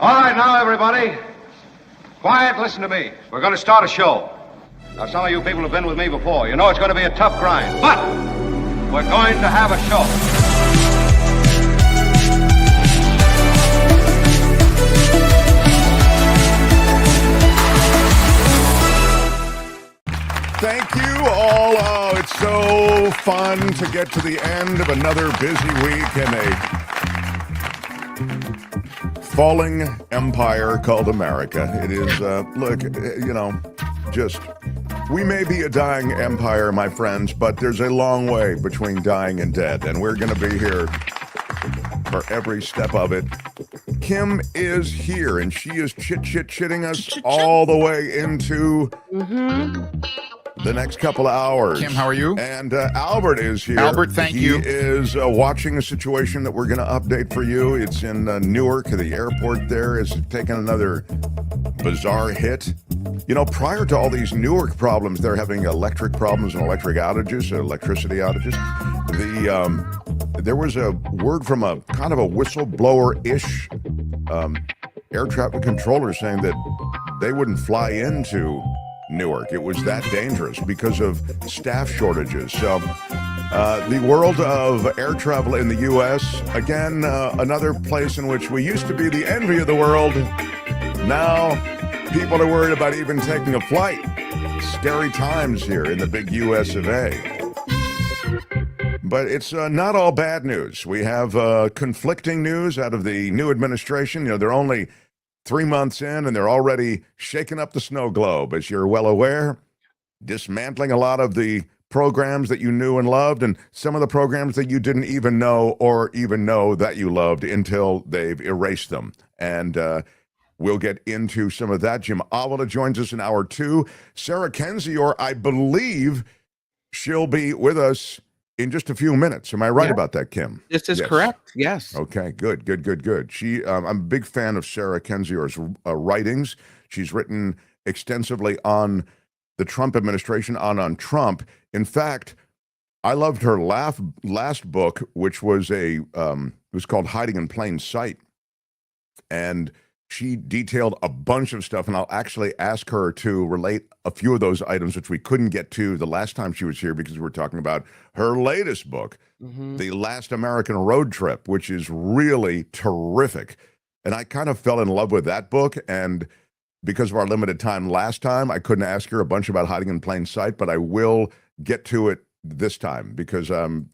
All right, now, everybody. Quiet, listen to me. We're going to start a show. Now, some of you people have been with me before. You know it's going to be a tough grind, but we're going to have a show. Thank you all. Oh, it's so fun to get to the end of another busy week in a falling empire called America. It is, look, you know, just, we may be a dying empire, my friends, but there's a long way between dying and dead, and we're going to be here for every step of it. Kim is here, and she is chitting us all the way into the next couple of hours. Kim, how are you? And Albert is here. Albert, thank you. He is watching a situation that we're going to update for you. It's in Newark. The airport there is taking another bizarre hit. You know, prior to all these Newark problems, they're having electric problems and electric outages, electricity outages. There was a word from a kind of a whistleblower-ish air traffic controller saying that they wouldn't fly into Newark. It was that dangerous because of staff shortages. So the world of air travel in the U.S., again, another place in which we used to be the envy of the world. Now people are worried about even taking a flight. Scary times here in the big U.S. of A. But it's not all bad news. We have conflicting news out of the new administration. You know, they're only 3 months in, and they're already shaking up the snow globe, as you're well aware, dismantling a lot of the programs that you knew and loved, and some of the programs that you didn't even know or even know that you loved until they've erased them. And we'll get into some of that. Jim Avila joins us in hour 2. Sarah Kendzior, I believe she'll be with us in just a few minutes. Am I right about that, Kim? This is correct. Yes. Okay, good. She, I'm a big fan of Sarah Kendzior's writings. She's written extensively on the Trump administration, on Trump. In fact, I loved her last book, which was it was called Hiding in Plain Sight. And she detailed a bunch of stuff, and I'll actually ask her to relate a few of those items, which we couldn't get to the last time she was here because we were talking about her latest book, The Last American Road Trip, which is really terrific. And I kind of fell in love with that book, and because of our limited time last time, I couldn't ask her a bunch about Hiding in Plain Sight, but I will get to it this time because I'm,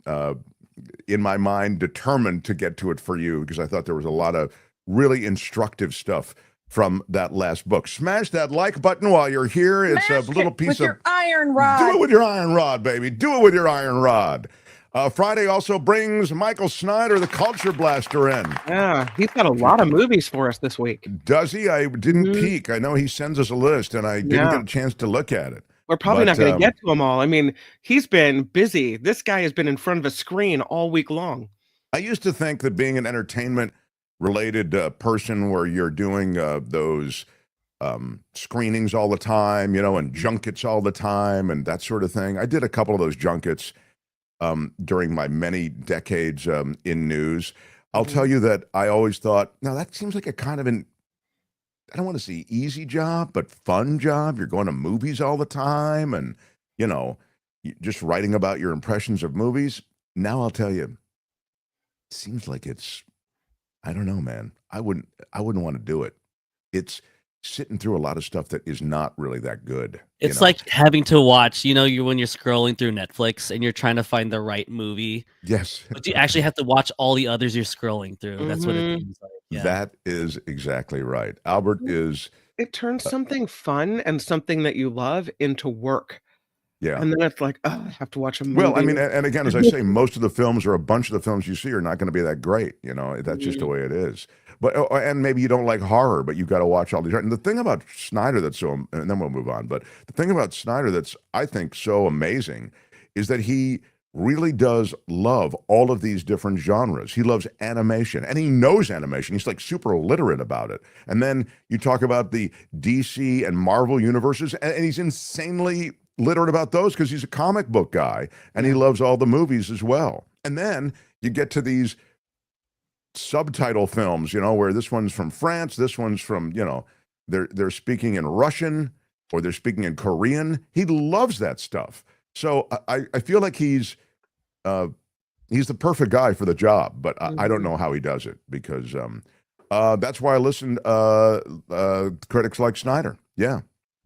in my mind, determined to get to it for you because I thought there was a lot of really instructive stuff from that last book. Smash that like button while you're here. It's a little piece with your iron rod. Do it with your iron rod, baby. Do it with your iron rod. Friday also brings Michael Snyder, the Culture Blaster, in. Yeah, he's got a lot of movies for us this week. Does he? I didn't peek. I know he sends us a list, and I didn't get a chance to look at it. We're probably not going to get to them all. I mean, he's been busy. This guy has been in front of a screen all week long. I used to think that being an entertainment-related person where you're doing those screenings all the time, you know, and junkets all the time and that sort of thing. I did a couple of those junkets during my many decades in news. I'll tell you that I always thought, now that seems like a kind of I don't want to say easy job, but fun job. You're going to movies all the time and, you know, just writing about your impressions of movies. Now I'll tell you, it seems like it's, I don't know, man. I wouldn't want to do it. It's sitting through a lot of stuff that is not really that good. It's like having to watch, you know, when you're scrolling through Netflix and you're trying to find the right movie. Yes. But you actually have to watch all the others you're scrolling through. That's what it seems like. Yeah. That is exactly right. Albert is... It turns something fun and something that you love into work. Yeah. And then it's like, oh, I have to watch a movie. Well, I mean, and again, as I say, most of the films or a bunch of the films you see are not going to be that great. You know, that's just the way it is. But and maybe you don't like horror, but you've got to watch all these. And the thing about Snyder that's so, and then we'll move on. But the thing about Snyder that's, I think, so amazing is that he really does love all of these different genres. He loves animation, and he knows animation. He's like super literate about it. And then you talk about the DC and Marvel universes, and he's insanely literate about those because he's a comic book guy, and he loves all the movies as well. And then you get to these subtitle films, where this one's from France, this one's from, they're speaking in Russian or they're speaking in Korean. He loves that stuff. So I feel like he's the perfect guy for the job, but I don't know how he does it because that's why I listen critics like Snyder. Yeah,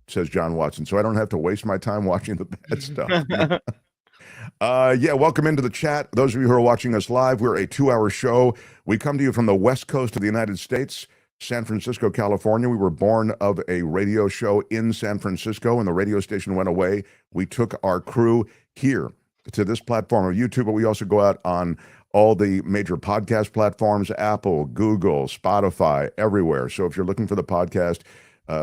says John Watson. So I don't have to waste my time watching the bad stuff. Yeah, welcome into the chat. Those of you who are watching us live, we're a 2-hour show. We come to you from the West Coast of the United States, San Francisco, California. We were born of a radio show in San Francisco, and the radio station went away. We took our crew here to this platform of YouTube, but we also go out on all the major podcast platforms, Apple, Google, Spotify, everywhere. So if you're looking for the podcast,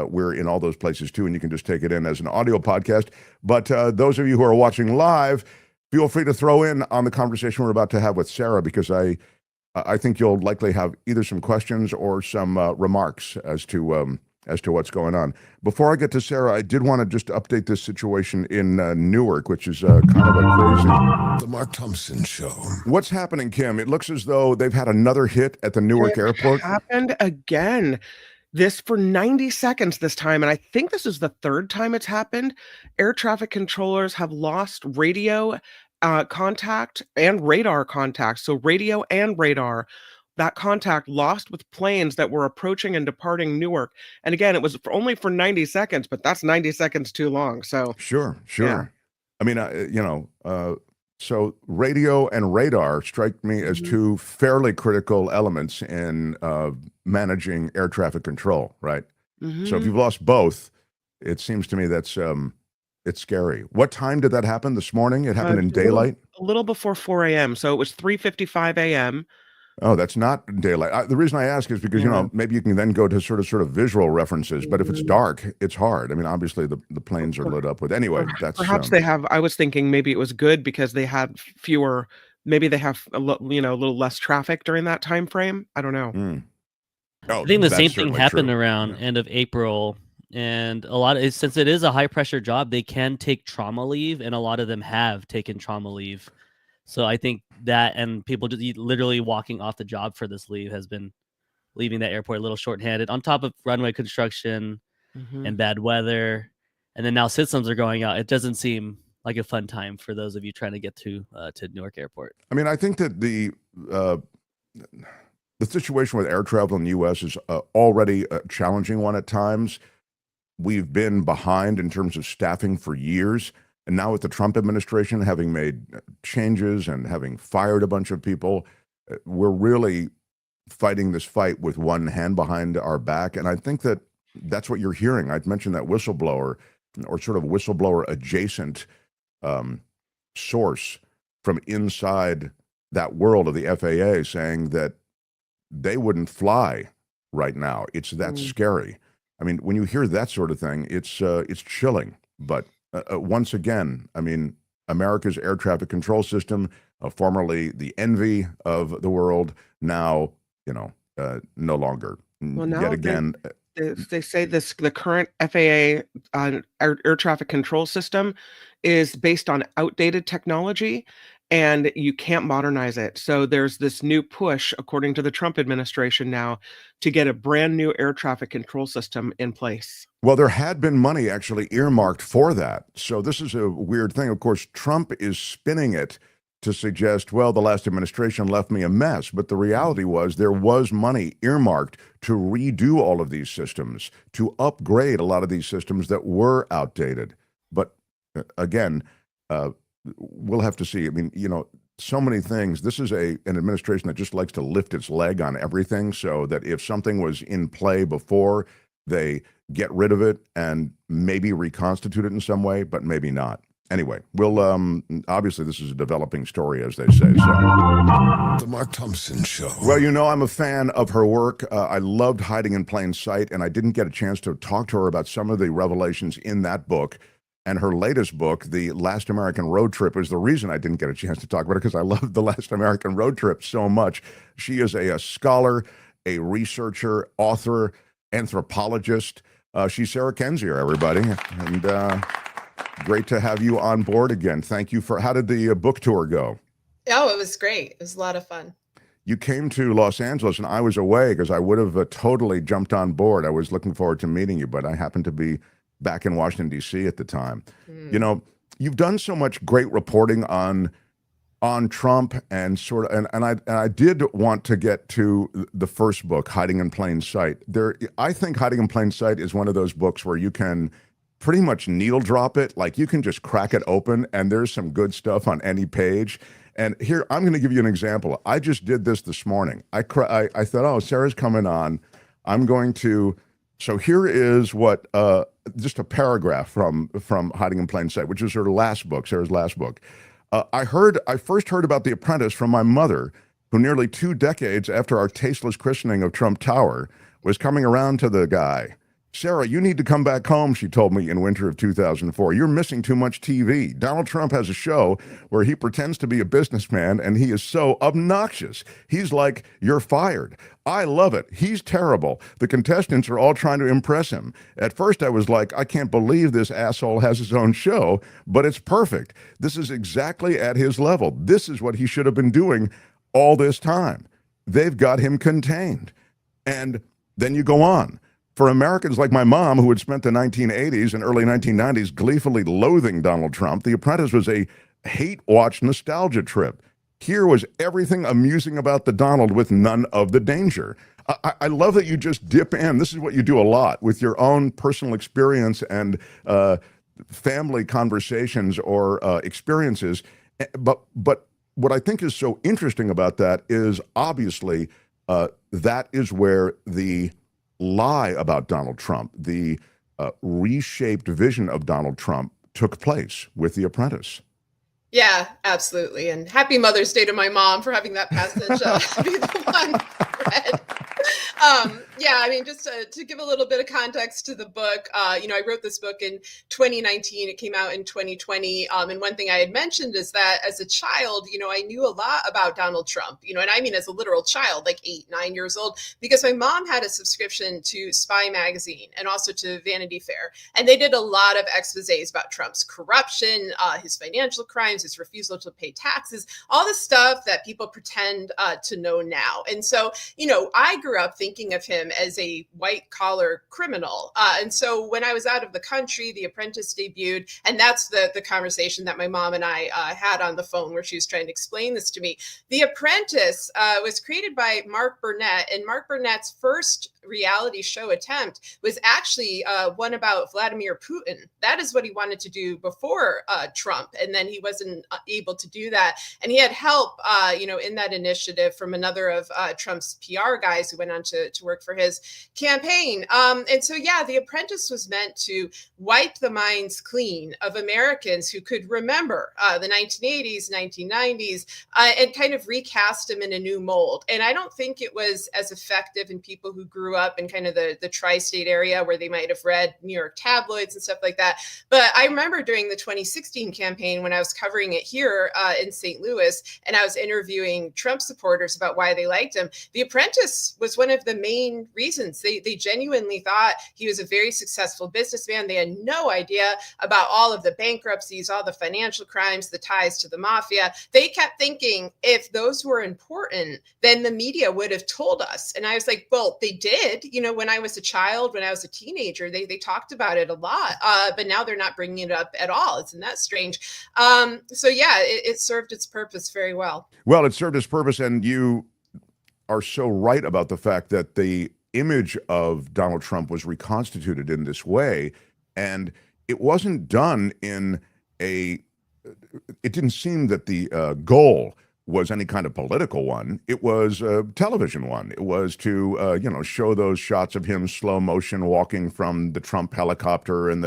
we're in all those places too, and you can just take it in as an audio podcast. But those of you who are watching live, feel free to throw in on the conversation we're about to have with Sarah, because I think you'll likely have either some questions or some remarks as to what's going on. Before I get to Sarah, I did want to just update this situation in Newark, which is kind of a crazy. The Mark Thompson Show. What's happening, Kim? It looks as though they've had another hit at the Newark airport. Happened again. This for 90 seconds this time, and I think this is the third time it's happened. Air traffic controllers have lost radio contact and radar contact. So radio and radar, that contact lost with planes that were approaching and departing Newark. And again, it was only for 90 seconds, but that's 90 seconds too long. So Sure. Yeah. I mean, so radio and radar strike me as two fairly critical elements in managing air traffic control, right? So if you've lost both, it seems to me that's it's scary. What time did that happen this morning? It happened in daylight? A little before 4 a.m. So it was 3:55 a.m. Oh, that's not daylight. The reason I ask is because, maybe you can then go to sort of visual references, but if it's dark, it's hard. I mean, obviously the planes are lit up with. Anyway, that's perhaps they have. I was thinking maybe it was good because they had fewer. Maybe they have a little less traffic during that time frame. I don't know. Oh, I think the that's same thing certainly happened true. around end of April, and a lot of since it is a high pressure job, they can take trauma leave, and a lot of them have taken trauma leave. So I think that, and people just literally walking off the job for this leave has been leaving that airport a little shorthanded, on top of runway construction and bad weather, and then now systems are going out. It doesn't seem like a fun time for those of you trying to get to Newark Airport. I mean, I think that the situation with air travel in the U.S. is already a challenging one at times. We've been behind in terms of staffing for years. And now with the Trump administration having made changes and having fired a bunch of people, we're really fighting this fight with one hand behind our back. And I think that that's what you're hearing. I'd mentioned that whistleblower or sort of whistleblower adjacent source from inside that world of the FAA saying that they wouldn't fly right now. It's that scary. I mean, when you hear that sort of thing, it's chilling. But once again, I mean, America's air traffic control system, formerly the envy of the world, now, no longer. Well, now Yet again, they say the current FAA air traffic control system is based on outdated technology, and you can't modernize it. So there's this new push, according to the Trump administration now, to get a brand new air traffic control system in place. well, there had been money actually earmarked for that. So this is a weird thing. Of course, Trump is spinning it to suggest, well, the last administration left me a mess. But the reality was there was money earmarked to redo all of these systems, to upgrade a lot of these systems that were outdated. But again, we'll have to see. I mean, so many things. This is an administration that just likes to lift its leg on everything, so that if something was in play before, they get rid of it and maybe reconstitute it in some way, but maybe not. Anyway, we'll obviously this is a developing story, as they say. So, The Mark Thompson Show. well, I'm a fan of her work. I loved Hiding in Plain Sight, and I didn't get a chance to talk to her about some of the revelations in that book. And her latest book, The Last American Road Trip, is the reason I didn't get a chance to talk about it, because I love The Last American Road Trip so much. She is a scholar, a researcher, author, anthropologist. She's Sarah Kendzior, everybody. And great to have you on board again. Thank you how did the book tour go? Oh, it was great. It was a lot of fun. you came to Los Angeles and I was away because I would have totally jumped on board. I was looking forward to meeting you, but I happened to be back in Washington, D.C. at the time. You know, you've done so much great reporting on Trump and sort of, and I did want to get to the first book, Hiding in Plain Sight. I think Hiding in Plain Sight is one of those books where you can pretty much needle drop it. Like you can just crack it open and there's some good stuff on any page. And here, I'm going to give you an example. I just did this morning. I thought, oh, Sarah's coming on. I'm going to, so here is what, just a paragraph from Hiding in Plain Sight, which is her last book, Sarah's last book. I first heard about The Apprentice from my mother, who nearly 2 decades after our tasteless christening of Trump Tower was coming around to the guy. Sarah, you need to come back home, she told me in winter of 2004. You're missing too much TV. Donald Trump has a show where he pretends to be a businessman, and he is so obnoxious. He's like, you're fired. I love it. He's terrible. The contestants are all trying to impress him. At first, I was like, I can't believe this asshole has his own show, but it's perfect. This is exactly at his level. This is what he should have been doing all this time. They've got him contained. And then you go on. For Americans like my mom, who had spent the 1980s and early 1990s gleefully loathing Donald Trump, The Apprentice was a hate-watch nostalgia trip. Here was everything amusing about the Donald with none of the danger. I love that you just dip in. This is what you do a lot with your own personal experience and family conversations or experiences. But what I think is so interesting about that is obviously that is where the lie about Donald Trump, the reshaped vision of Donald Trump took place with The Apprentice. Yeah, absolutely. And happy Mother's Day to my mom for having that passage be the one read. Yeah, I mean, just to give a little bit of context to the book, I wrote this book in 2019. It came out in 2020. And one thing I had mentioned is that as a child, I knew a lot about Donald Trump, and I mean, as a literal child, like 8, 9 years old, because my mom had a subscription to Spy magazine and also to Vanity Fair. And they did a lot of exposés about Trump's corruption, his financial crimes, his refusal to pay taxes, all the stuff that people pretend to know now. And so, I grew up thinking of him as a white collar criminal. And so when I was out of the country, The Apprentice debuted. And that's the conversation that my mom and I had on the phone where she was trying to explain this to me. The Apprentice was created by Mark Burnett, and Mark Burnett's first reality show attempt was actually one about Vladimir Putin. That is what he wanted to do before Trump. And then he wasn't able to do that. And he had help, in that initiative from another of Trump's PR guys who went on to work for his campaign. And so, yeah, The Apprentice was meant to wipe the minds clean of Americans who could remember the 1980s, 1990s, and kind of recast them in a new mold. And I don't think it was as effective in people who grew up in kind of the tri-state area where they might have read New York tabloids and stuff like that. But I remember during the 2016 campaign when I was covering it here in St. Louis, and I was interviewing Trump supporters about why they liked him. The Apprentice was one of the main reasons. They genuinely thought he was a very successful businessman. They had no idea about all of the bankruptcies, all the financial crimes, the ties to the mafia. They kept thinking if those were important, then the media would have told us. And I was like, well, they did. When I was a child, when I was a teenager, they talked about it a lot, but now they're not bringing it up at all. Isn't that strange? So yeah, it served its purpose very well. Well, it served its purpose, and you are so right about the fact that the image of Donald Trump was reconstituted in this way, and it wasn't done it didn't seem that the goal was any kind of political one. It was a television one. It was to show those shots of him slow motion walking from the Trump helicopter and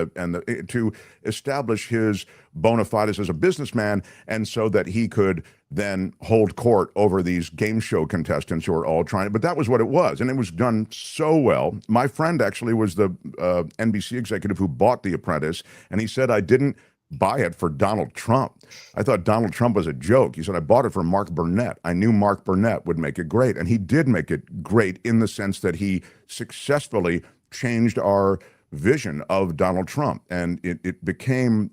to establish his bona fides as a businessman, and so that he could then hold court over these game show contestants who are all trying. But that was what it was, and it was done so well. My friend actually was the NBC executive who bought The Apprentice, and he said, I didn't buy it for Donald Trump. I thought Donald Trump was a joke. He said, I bought it for Mark Burnett. I knew Mark Burnett would make it great. And he did make it great in the sense that he successfully changed our vision of Donald Trump. And it became,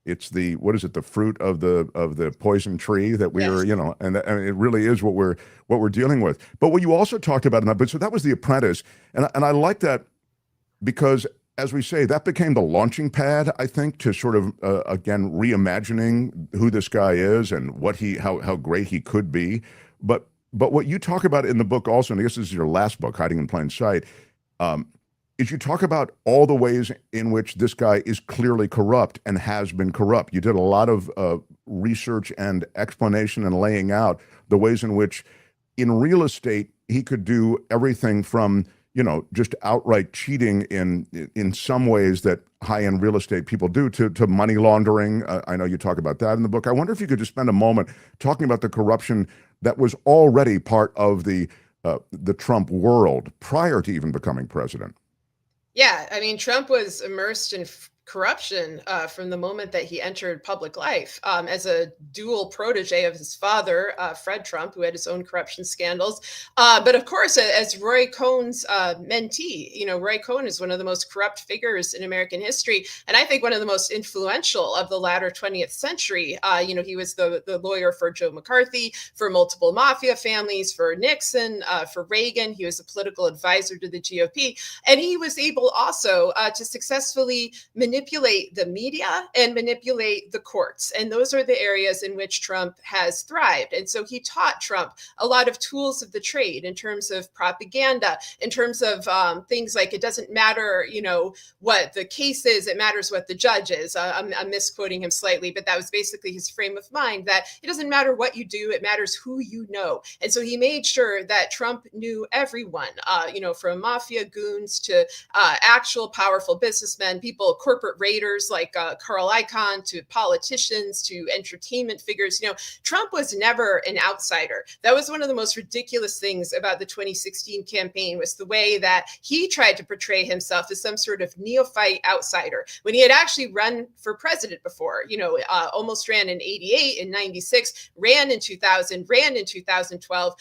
it's the, what is it, the fruit of the poison tree that we are, and it really is what we're dealing with. But what you also talked about in that, but so that was The Apprentice, and I like that because, as we say, that became the launching pad, I think, to sort of again reimagining who this guy is and what how great he could be. But what you talk about in the book also, and I guess this is your last book, Hiding in Plain Sight, is you talk about all the ways in which this guy is clearly corrupt and has been corrupt. You did a lot of research and explanation and laying out the ways in which, in real estate, he could do everything from just outright cheating in some ways that high-end real estate people do to money laundering. I know you talk about that in the book. I wonder if you could just spend a moment talking about the corruption that was already part of the Trump world prior to even becoming president. Yeah, I mean, Trump was immersed in corruption from the moment that he entered public life as a dual protege of his father, Fred Trump, who had his own corruption scandals. But of course, as Roy Cohn's mentee, Roy Cohn is one of the most corrupt figures in American history. And I think one of the most influential of the latter 20th century. He was the lawyer for Joe McCarthy, for multiple mafia families, for Nixon, for Reagan. He was a political advisor to the GOP. And he was able also to successfully manipulate the media and manipulate the courts. And those are the areas in which Trump has thrived. And so he taught Trump a lot of tools of the trade in terms of propaganda, in terms of things like it doesn't matter, what the case is, it matters what the judge is. I'm misquoting him slightly, but that was basically his frame of mind, that it doesn't matter what you do, it matters who you know. And so he made sure that Trump knew everyone, from mafia goons to actual powerful businessmen, people, corporate raiders like Carl Icahn, to politicians, to entertainment figures. Trump was never an outsider. That was one of the most ridiculous things about the 2016 campaign, was the way that he tried to portray himself as some sort of neophyte outsider when he had actually run for president before. Almost ran in 88, in 96, ran in 2000, ran in 2012.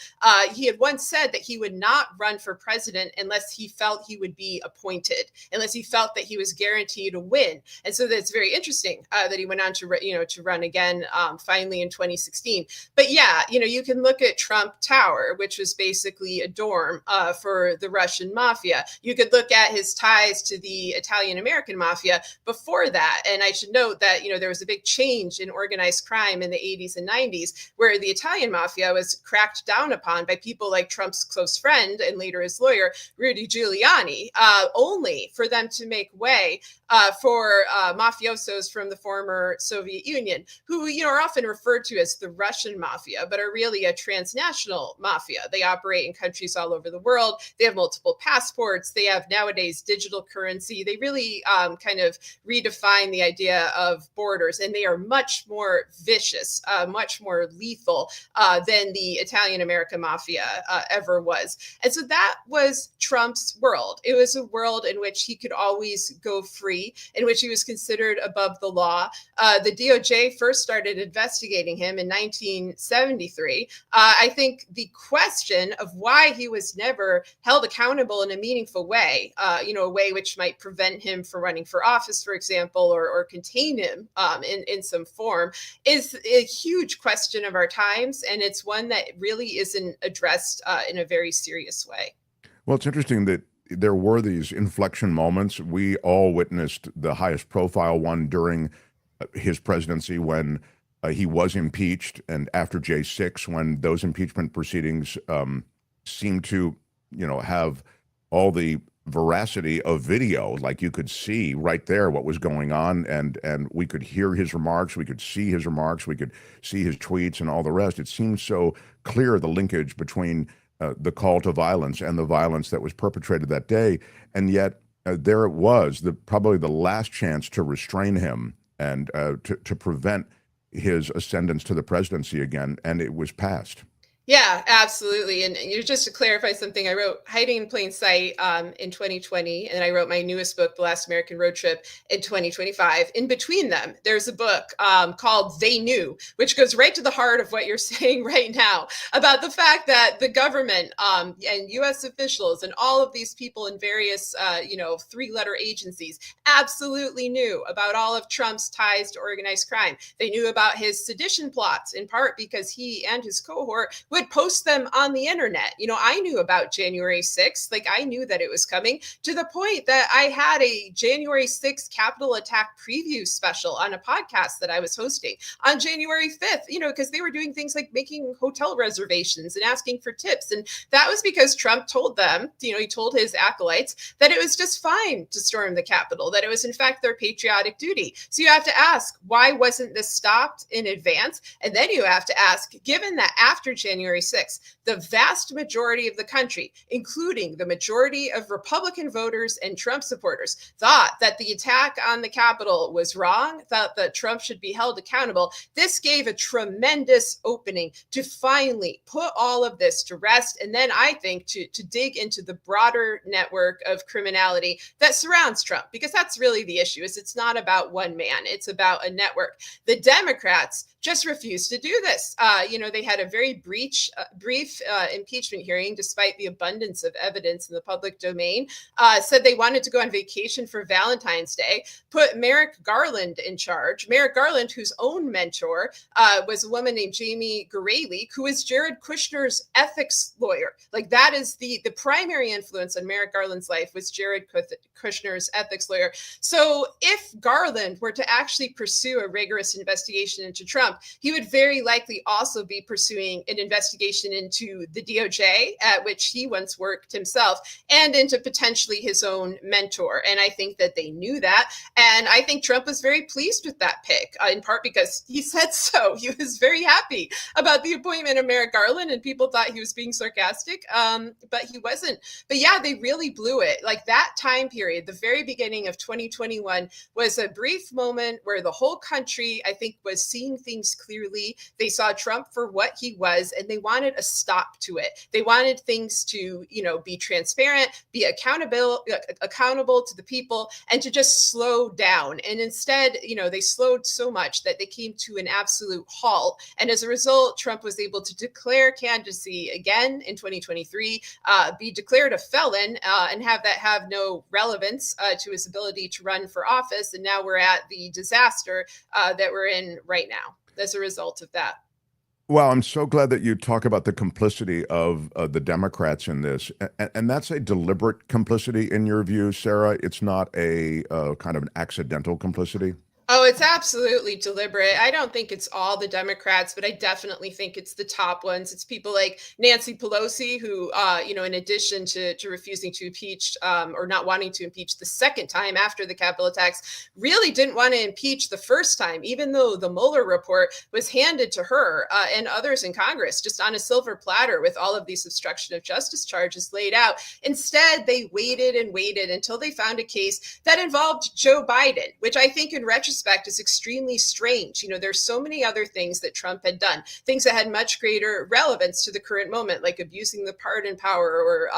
He had once said that he would not run for president unless he felt he would be appointed, unless he felt that he was guaranteed a win. And so that's very interesting that he went on to run again finally in 2016. But yeah, you can look at Trump Tower, which was basically a dorm for the Russian mafia. You could look at his ties to the Italian American mafia before that. And I should note that, there was a big change in organized crime in the 80s and 90s, where the Italian mafia was cracked down upon by people like Trump's close friend and later his lawyer, Rudy Giuliani, only for them to make way for mafiosos from the former Soviet Union, who are often referred to as the Russian mafia, but are really a transnational mafia. They operate in countries all over the world. They have multiple passports. They have nowadays digital currency. They really kind of redefine the idea of borders, and they are much more vicious, much more lethal than the Italian American mafia ever was. And so that was Trump's world. It was a world in which he could always go free, in which he was considered above the law. The DOJ first started investigating him in 1973. I think the question of why he was never held accountable in a meaningful way, a way which might prevent him from running for office, for example, or contain him in some form, is a huge question of our times. And it's one that really isn't addressed in a very serious way. Well, it's interesting that there were these inflection moments. We all witnessed the highest profile one during his presidency when he was impeached, and after J6, when those impeachment proceedings seemed to, have all the veracity of video, like you could see right there what was going on, and we could hear his remarks, we could see his remarks, we could see his tweets and all the rest. It seemed so clear, the linkage between the call to violence and the violence that was perpetrated that day. And yet there it was, probably the last chance to restrain him and to prevent his ascendance to the presidency again, and it was passed. Yeah, absolutely. And just to clarify something, I wrote Hiding in Plain Sight in 2020, and I wrote my newest book, The Last American Road Trip, in 2025. In between them, there's a book called They Knew, which goes right to the heart of what you're saying right now about the fact that the government and U.S. officials and all of these people in various, three-letter agencies absolutely knew about all of Trump's ties to organized crime. They knew about his sedition plots, in part because he and his cohort would post them on the internet. I knew about January 6th. Like, I knew that it was coming, to the point that I had a January 6th Capitol attack preview special on a podcast that I was hosting on January 5th, because they were doing things like making hotel reservations and asking for tips. And that was because Trump told them, he told his acolytes that it was just fine to storm the Capitol, that it was in fact their patriotic duty. So you have to ask, why wasn't this stopped in advance? And then you have to ask, given that after January 6th, the vast majority of the country, including the majority of Republican voters and Trump supporters, thought that the attack on the Capitol was wrong, thought that Trump should be held accountable, this gave a tremendous opening to finally put all of this to rest. And then I think to dig into the broader network of criminality that surrounds Trump, because that's really the issue. It's not about one man. It's about a network. The Democrats just refused to do this. They had a very brief impeachment hearing, despite the abundance of evidence in the public domain, said they wanted to go on vacation for Valentine's Day, put Merrick Garland in charge. Merrick Garland, whose own mentor was a woman named Jamie Garaley, who is Jared Kushner's ethics lawyer. Like, that is the primary influence on Merrick Garland's life, was Jared Kushner's ethics lawyer. So if Garland were to actually pursue a rigorous investigation into Trump, he would very likely also be pursuing an investigation into the DOJ, at which he once worked himself, and into potentially his own mentor. And I think that they knew that. And I think Trump was very pleased with that pick, in part because he said so. He was very happy about the appointment of Merrick Garland, and people thought he was being sarcastic, but he wasn't. But yeah, they really blew it. Like, that time period, the very beginning of 2021, was a brief moment where the whole country, I think, was seeing things clearly. They saw Trump for what he was, and they wanted a stop to it. They wanted things to, be transparent, be accountable to the people, and to just slow down. And instead, they slowed so much that they came to an absolute halt. And as a result, Trump was able to declare candidacy again in 2023, be declared a felon, and have that have no relevance to his ability to run for office. And now we're at the disaster that we're in right now as a result of that. Well, I'm so glad that you talk about the complicity of the Democrats in this. And that's a deliberate complicity in your view, Sarah? It's not a kind of an accidental complicity? Oh, it's absolutely deliberate. I don't think it's all the Democrats, but I definitely think it's the top ones. It's people like Nancy Pelosi, who, in addition to refusing to impeach or not wanting to impeach the second time after the Capitol attacks, really didn't want to impeach the first time, even though the Mueller report was handed to her and others in Congress just on a silver platter with all of these obstruction of justice charges laid out. Instead, they waited and waited until they found a case that involved Joe Biden, which I think in retrospect is extremely strange. There's so many other things that Trump had done, things that had much greater relevance to the current moment, like abusing the pardon power or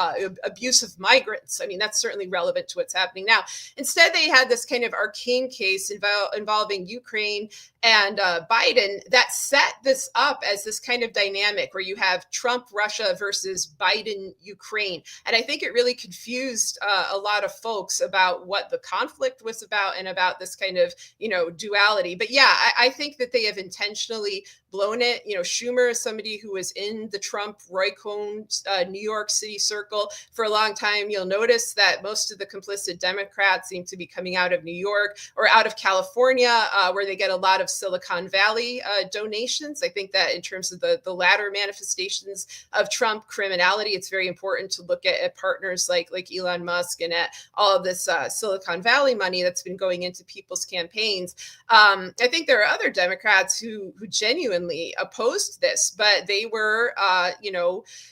abuse of migrants. I mean, that's certainly relevant to what's happening now. Instead, they had this kind of arcane case involving Ukraine and Biden that set this up as this kind of dynamic where you have Trump, Russia versus Biden, Ukraine. And I think it really confused a lot of folks about what the conflict was about and about this kind of, duality. But yeah, I think that they have intentionally blown it. Schumer is somebody who was in the Trump, Roy Cohn, New York City circle for a long time. You'll notice that most of the complicit Democrats seem to be coming out of New York or out of California, where they get a lot of Silicon Valley donations. I think that in terms of the latter manifestations of Trump criminality, it's very important to look at partners like Elon Musk and at all of this Silicon Valley money that's been going into people's campaigns. I think there are other Democrats who genuinely opposed this, but they were,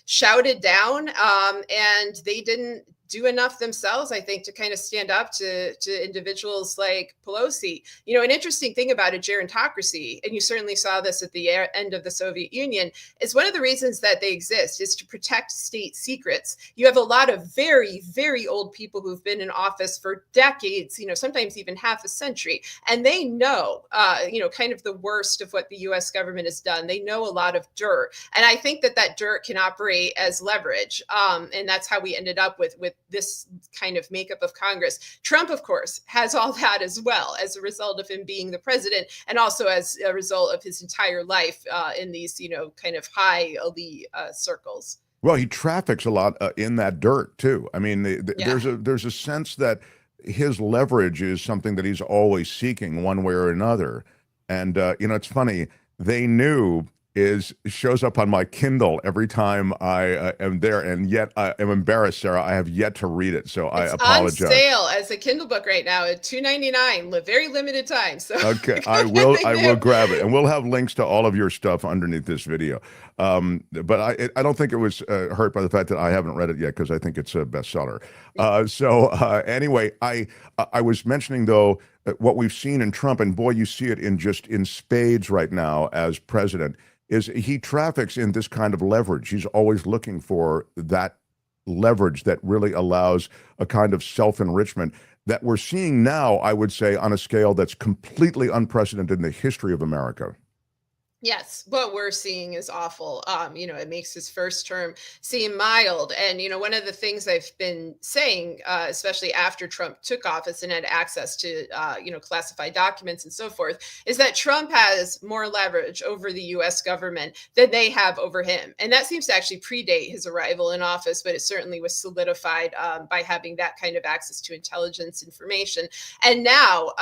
shouted down, and they didn't do enough themselves, I think, to kind of stand up to individuals like Pelosi. An interesting thing about a gerontocracy, and you certainly saw this at the end of the Soviet Union, is one of the reasons that they exist is to protect state secrets. You have a lot of very, very old people who've been in office for decades, sometimes even half a century, and they know, kind of the worst of what the U.S. government has done. They know a lot of dirt, and I think that dirt can operate as leverage, and that's how we ended up with this kind of makeup of Congress. Trump, of course, has all that as well as a result of him being the president, and also as a result of his entire life in these, kind of high elite circles. Well, he traffics a lot in that dirt too. I mean, Yeah. there's a sense that his leverage is something that he's always seeking one way or another. And it's funny. They knew shows up on my Kindle every time I am there, and yet I am embarrassed, Sarah. I have yet to read it, so I apologize. On sale as a Kindle book right now at $2.99, very limited time. So okay, I will grab it, and we'll have links to all of your stuff underneath this video. But I don't think it was hurt by the fact that I haven't read it yet, because I think it's a bestseller. Anyway, I was mentioning though what we've seen in Trump, and boy, you see it in spades right now as president. Is he traffics in this kind of leverage. He's always looking for that leverage that really allows a kind of self-enrichment that we're seeing now, I would say, on a scale that's completely unprecedented in the history of America. Yes, what we're seeing is awful. It makes his first term seem mild. And, one of the things I've been saying, especially after Trump took office and had access to, classified documents and so forth, is that Trump has more leverage over the U.S. government than they have over him. And that seems to actually predate his arrival in office, but it certainly was solidified by having that kind of access to intelligence information. And now,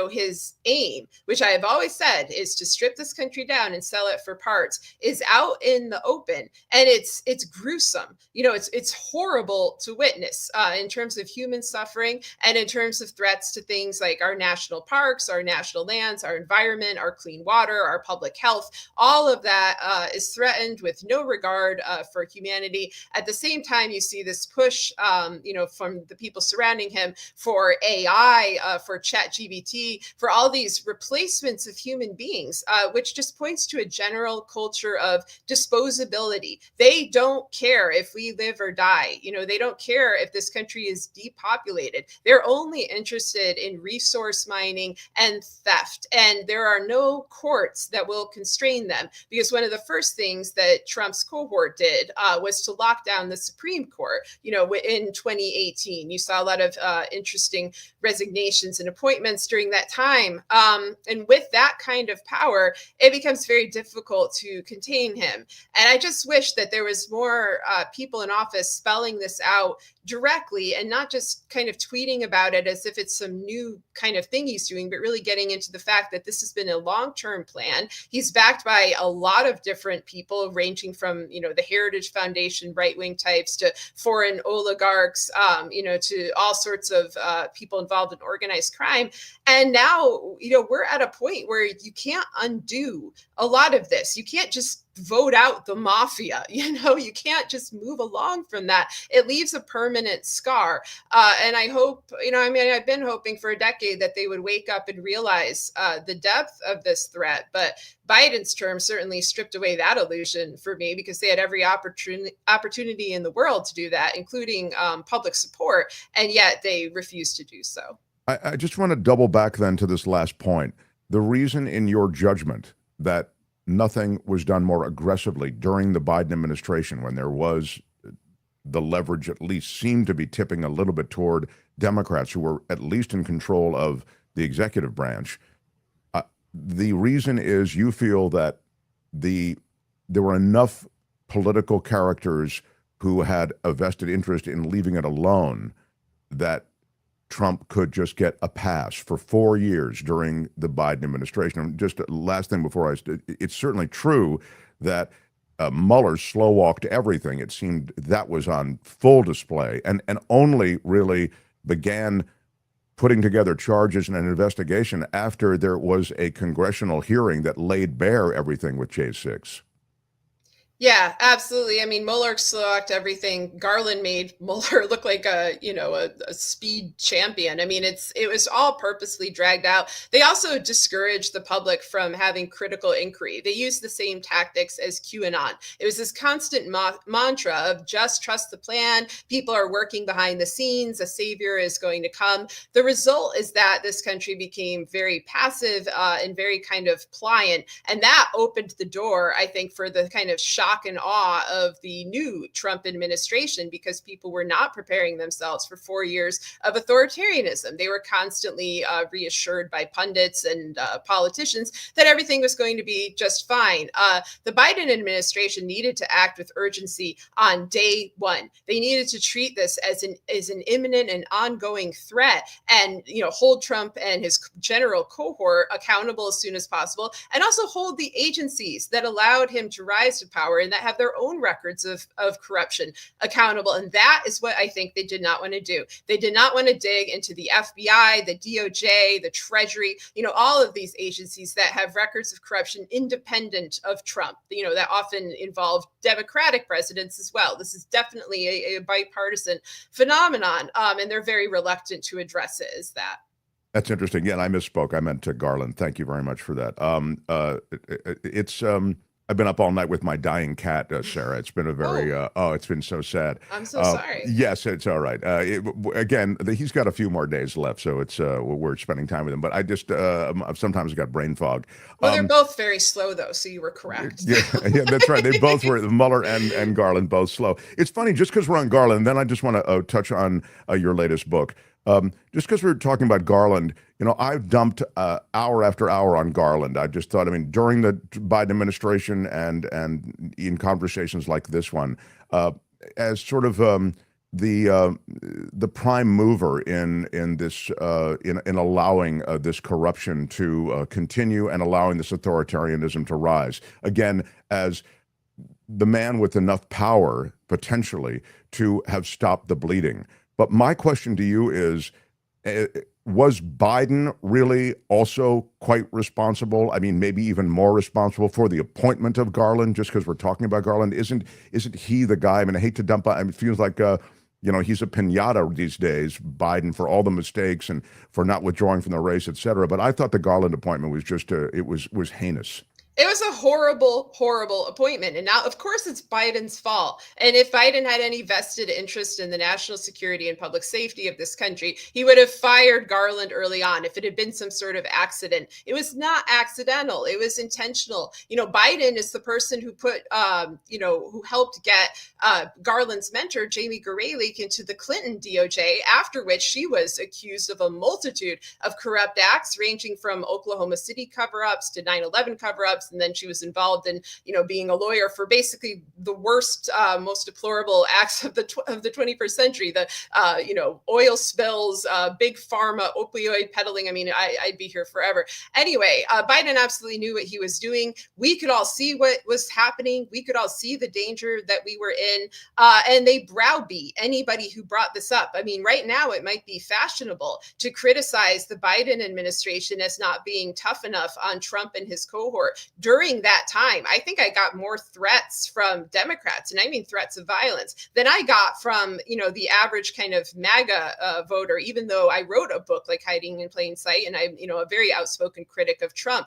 his aim, which I have always said, is to strip this country down and sell it for parts, is out in the open, and it's gruesome. It's horrible to witness in terms of human suffering and in terms of threats to things like our national parks, our national lands, our environment, our clean water, our public health. All of that is threatened with no regard for humanity. At the same time, you see this push, from the people surrounding him for AI, for ChatGPT, for all these replacements of human beings, which just points to a general culture of disposability. They don't care if we live or die. They don't care if this country is depopulated. They're only interested in resource mining and theft. And there are no courts that will constrain them, because one of the first things that Trump's cohort did was to lock down the Supreme Court. In 2018, you saw a lot of interesting resignations and appointments during that time. And with that kind of power, it becomes very difficult to contain him. And I just wish that there was more people in office spelling this out directly, and not just kind of tweeting about it as if it's some new kind of thing he's doing, but really getting into the fact that this has been a long-term plan. He's backed by a lot of different people, ranging from, the Heritage Foundation, right-wing types, to foreign oligarchs, to all sorts of people involved in organized crime. And now, we're at a point where you can't undo a lot of this. You can't just vote out the mafia. You can't just move along from that. It leaves a permanent scar. And I hope, I've been hoping for a decade that they would wake up and realize the depth of this threat. But Biden's term certainly stripped away that illusion for me, because they had every opportunity in the world to do that, including public support. And yet they refused to do so. I just want to double back then to this last point. The reason, in your judgment, that nothing was done more aggressively during the Biden administration, when there was the leverage at least seemed to be tipping a little bit toward Democrats, who were at least in control of the executive branch, the reason is you feel that there were enough political characters who had a vested interest in leaving it alone that Trump could just get a pass for 4 years during the Biden administration. And just last thing before it's certainly true that Mueller slow-walked everything. It seemed that was on full display, and only really began putting together charges and an investigation after there was a congressional hearing that laid bare everything with J6. Yeah, absolutely. I mean, Mueller slow-walked everything. Garland made Mueller look like a speed champion. I mean, it was all purposely dragged out. They also discouraged the public from having critical inquiry. They used the same tactics as QAnon. It was this constant mantra of just trust the plan. People are working behind the scenes. A savior is going to come. The result is that this country became very passive and very kind of pliant, and that opened the door, I think, for the kind of shock and awe of the new Trump administration, because people were not preparing themselves for 4 years of authoritarianism. They were constantly reassured by pundits and politicians that everything was going to be just fine. The Biden administration needed to act with urgency on day one. They needed to treat this as an imminent and ongoing threat, and hold Trump and his general cohort accountable as soon as possible, and also hold the agencies that allowed him to rise to power and that have their own records of corruption accountable. And that is what I think they did not want to do. They did not want to dig into the FBI, the DOJ, the Treasury, all of these agencies that have records of corruption independent of Trump, that often involve Democratic presidents as well. This is definitely a bipartisan phenomenon, and they're very reluctant to address it as that. That's interesting. Yeah, and I misspoke. I meant to Garland. Thank you very much for that. I've been up all night with my dying cat, Sarah. It's been a very, it's been so sad. I'm so sorry. Yes, it's all right. Again, he's got a few more days left, so it's we're spending time with him. But I just sometimes got brain fog. Well, they're both very slow, though, so you were correct. Yeah, that's right. They both were, Mueller and Garland, both slow. It's funny, just because we're on Garland, then I just want to touch on your latest book. Just because we're talking about Garland, I've dumped hour after hour on Garland. I just thought, during the Biden administration and in conversations like this one, as sort of the prime mover in this in allowing this corruption to continue and allowing this authoritarianism to rise. Again, as the man with enough power potentially to have stopped the bleeding. But my question to you is, was Biden really also quite responsible? Maybe even more responsible for the appointment of Garland, just because we're talking about Garland? Isn't he the guy? I hate to dump, it feels like, he's a pinata these days, Biden, for all the mistakes and for not withdrawing from the race, et cetera. But I thought the Garland appointment was just, it was heinous. It was a horrible, horrible appointment. And now, of course, it's Biden's fault. And if Biden had any vested interest in the national security and public safety of this country, he would have fired Garland early on if it had been some sort of accident. It was not accidental. It was intentional. Biden is the person who put, who helped get Garland's mentor, Jamie Gorelick, into the Clinton DOJ, after which she was accused of a multitude of corrupt acts, ranging from Oklahoma City cover-ups to 9/11 cover-ups. And then she was involved in, being a lawyer for basically the worst, most deplorable acts of the 21st century. The, oil spills, big pharma, opioid peddling. I'd be here forever. Anyway, Biden absolutely knew what he was doing. We could all see what was happening. We could all see the danger that we were in. And they browbeat anybody who brought this up. Right now it might be fashionable to criticize the Biden administration as not being tough enough on Trump and his cohort. During that time, I think I got more threats from Democrats, and I mean threats of violence, than I got from, the average kind of MAGA voter, even though I wrote a book like Hiding in Plain Sight, and I'm, a very outspoken critic of Trump.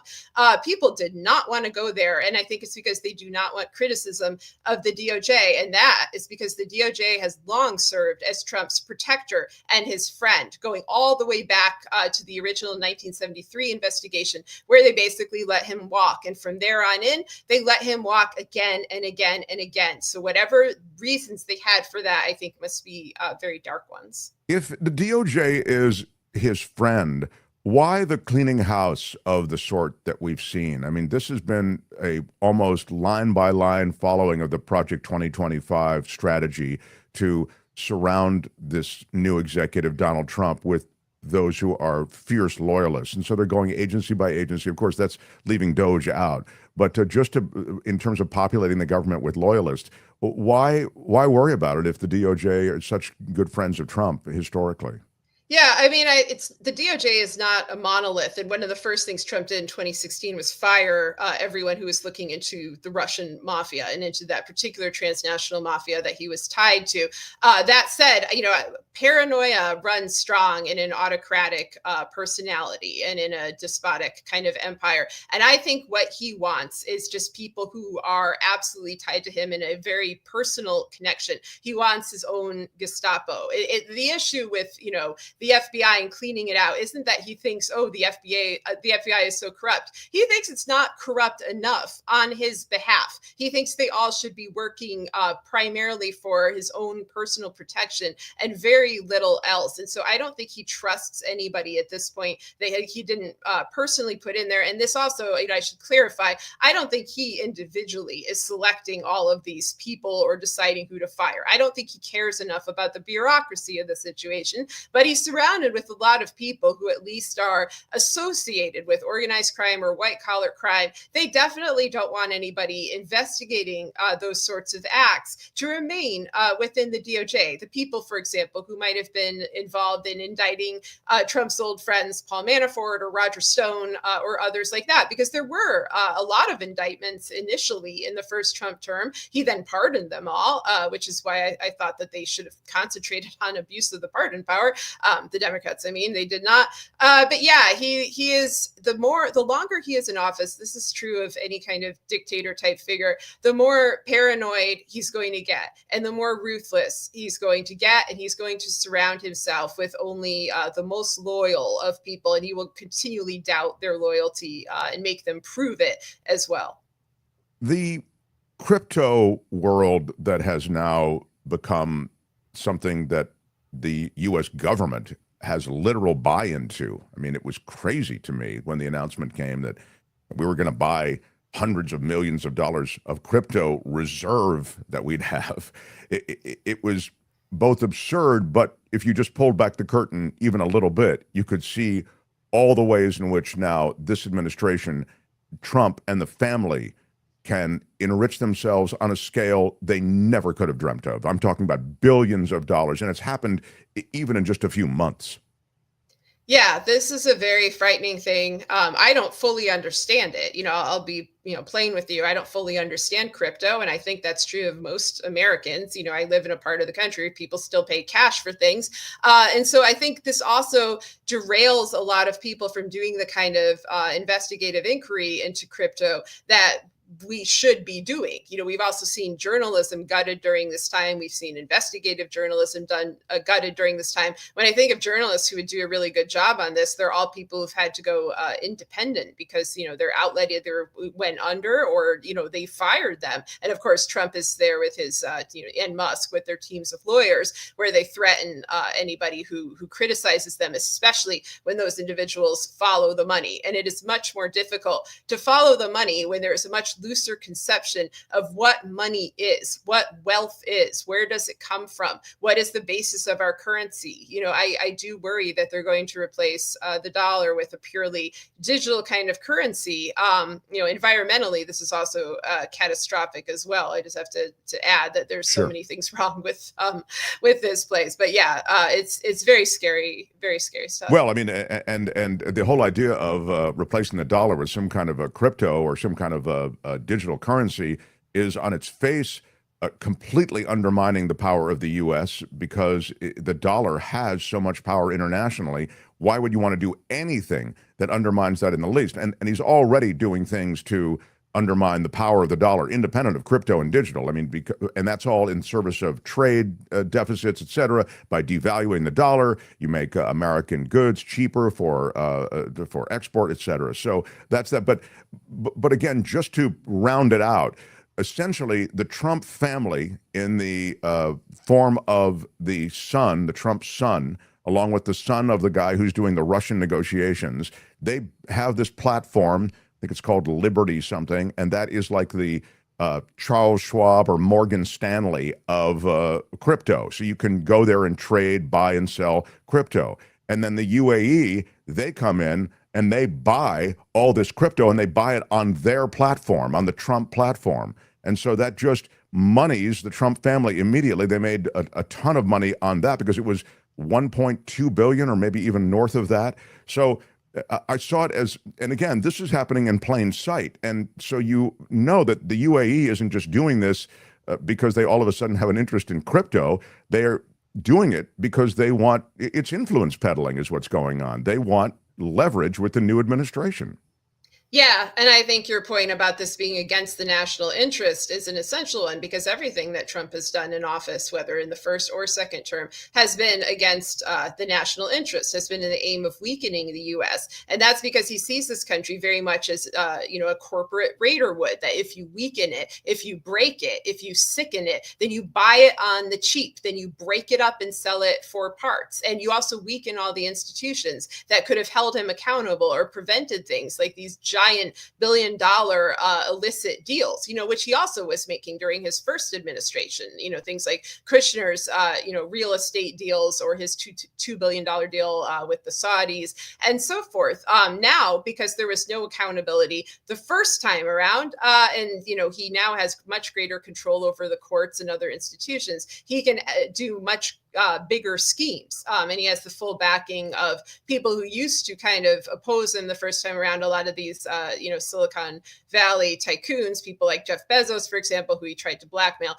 People did not want to go there. And I think it's because they do not want criticism of the DOJ. And that is because the DOJ has long served as Trump's protector and his friend, going all the way back to the original 1973 investigation, where they basically let him walk. And from there on in, they let him walk again and again and again. So whatever reasons they had for that, I think must be very dark ones. If the DOJ is his friend, why the cleaning house of the sort that we've seen? This has been a almost line by line following of the Project 2025 strategy to surround this new executive, Donald Trump, with those who are fierce loyalists. And so they're going agency by agency. Of course, that's leaving Doge out. But in terms of populating the government with loyalists, why worry about it if the DOJ are such good friends of Trump historically? Yeah, I mean, it's the DOJ is not a monolith, and one of the first things Trump did in 2016 was fire everyone who was looking into the Russian mafia and into that particular transnational mafia that he was tied to. That said, paranoia runs strong in an autocratic personality and in a despotic kind of empire, and I think what he wants is just people who are absolutely tied to him in a very personal connection. He wants his own Gestapo. The issue with the FBI and cleaning it out isn't that he thinks, oh, the FBI is so corrupt. He thinks it's not corrupt enough on his behalf. He thinks they all should be working primarily for his own personal protection and very little else. And so I don't think he trusts anybody at this point that he didn't personally put in there. And this also, I should clarify, I don't think he individually is selecting all of these people or deciding who to fire. I don't think he cares enough about the bureaucracy of the situation, but he's surrounded with a lot of people who at least are associated with organized crime or white collar crime. They definitely don't want anybody investigating those sorts of acts to remain within the DOJ. The people, for example, who might have been involved in indicting Trump's old friends, Paul Manafort or Roger Stone or others like that, because there were a lot of indictments initially in the first Trump term. He then pardoned them all, which is why I thought that they should have concentrated on abuse of the pardon power. The Democrats, they did not. But yeah, he is the longer he is in office, this is true of any kind of dictator type figure, the more paranoid he's going to get and the more ruthless he's going to get. And he's going to surround himself with only the most loyal of people. And he will continually doubt their loyalty and make them prove it as well. The crypto world that has now become something that the U.S. government has literal buy-in to. It was crazy to me when the announcement came that we were going to buy hundreds of millions of dollars of crypto reserve that we'd have. It was both absurd, but if you just pulled back the curtain even a little bit, you could see all the ways in which now this administration, Trump and the family, can enrich themselves on a scale they never could have dreamt of. I'm talking about billions of dollars, and it's happened even in just a few months. Yeah, this is a very frightening thing. I don't fully understand it. I'll be, playing with you. I don't fully understand crypto. And I think that's true of most Americans. I live in a part of the country where people still pay cash for things. And so I think this also derails a lot of people from doing the kind of investigative inquiry into crypto that we should be doing. We've also seen journalism gutted during this time. We've seen investigative journalism gutted during this time. When I think of journalists who would do a really good job on this, they're all people who've had to go independent because, their outlet either went under or, they fired them. And of course, Trump is there with his, and Musk with their teams of lawyers where they threaten anybody who criticizes them, especially when those individuals follow the money. And it is much more difficult to follow the money when there is a much looser conception of what money is, what wealth is, where does it come from, what is the basis of our currency. I do worry that they're going to replace the dollar with a purely digital kind of currency. Environmentally, this is also catastrophic as well. I just have to add that there's so many things wrong with this place. But yeah, it's very scary stuff. Well, and the whole idea of replacing the dollar with some kind of a crypto or some kind of a digital currency is on its face completely undermining the power of the U.S. because the dollar has so much power internationally. Why would you want to do anything that undermines that in the least? And he's already doing things to undermine the power of the dollar, independent of crypto and digital. And that's all in service of trade deficits, et cetera. By devaluing the dollar, you make American goods cheaper for export, et cetera. So that's that. But again, just to round it out, essentially the Trump family, in the form of the son, the Trump son, along with the son of the guy who's doing the Russian negotiations, they have this platform. I think it's called Liberty something, and that is like the Charles Schwab or Morgan Stanley of crypto. So you can go there and trade, buy and sell crypto. And then the UAE, they come in and they buy all this crypto and they buy it on their platform, on the Trump platform. And so that just monies the Trump family immediately. They made a ton of money on that because it was 1.2 billion or maybe even north of that. So I saw it as, and again, this is happening in plain sight. And so you know that the UAE isn't just doing this because they all of a sudden have an interest in crypto. They are doing it because they want, it's influence peddling is what's going on. They want leverage with the new administration. Yeah, and I think your point about this being against the national interest is an essential one, because everything that Trump has done in office, whether in the first or second term, has been against the national interest, has been in the aim of weakening the U.S. And that's because he sees this country very much as, a corporate raider would, that if you weaken it, if you break it, if you sicken it, then you buy it on the cheap, then you break it up and sell it for parts. And you also weaken all the institutions that could have held him accountable or prevented things like these giant billion-dollar illicit deals, which he also was making during his first administration. Things like Kushner's, real estate deals, or his $2 billion deal with the Saudis, and so forth. Now, because there was no accountability the first time around, and he now has much greater control over the courts and other institutions, he can do much bigger schemes. And he has the full backing of people who used to kind of oppose him the first time around. A lot of these, Silicon Valley tycoons, people like Jeff Bezos, for example, who he tried to blackmail,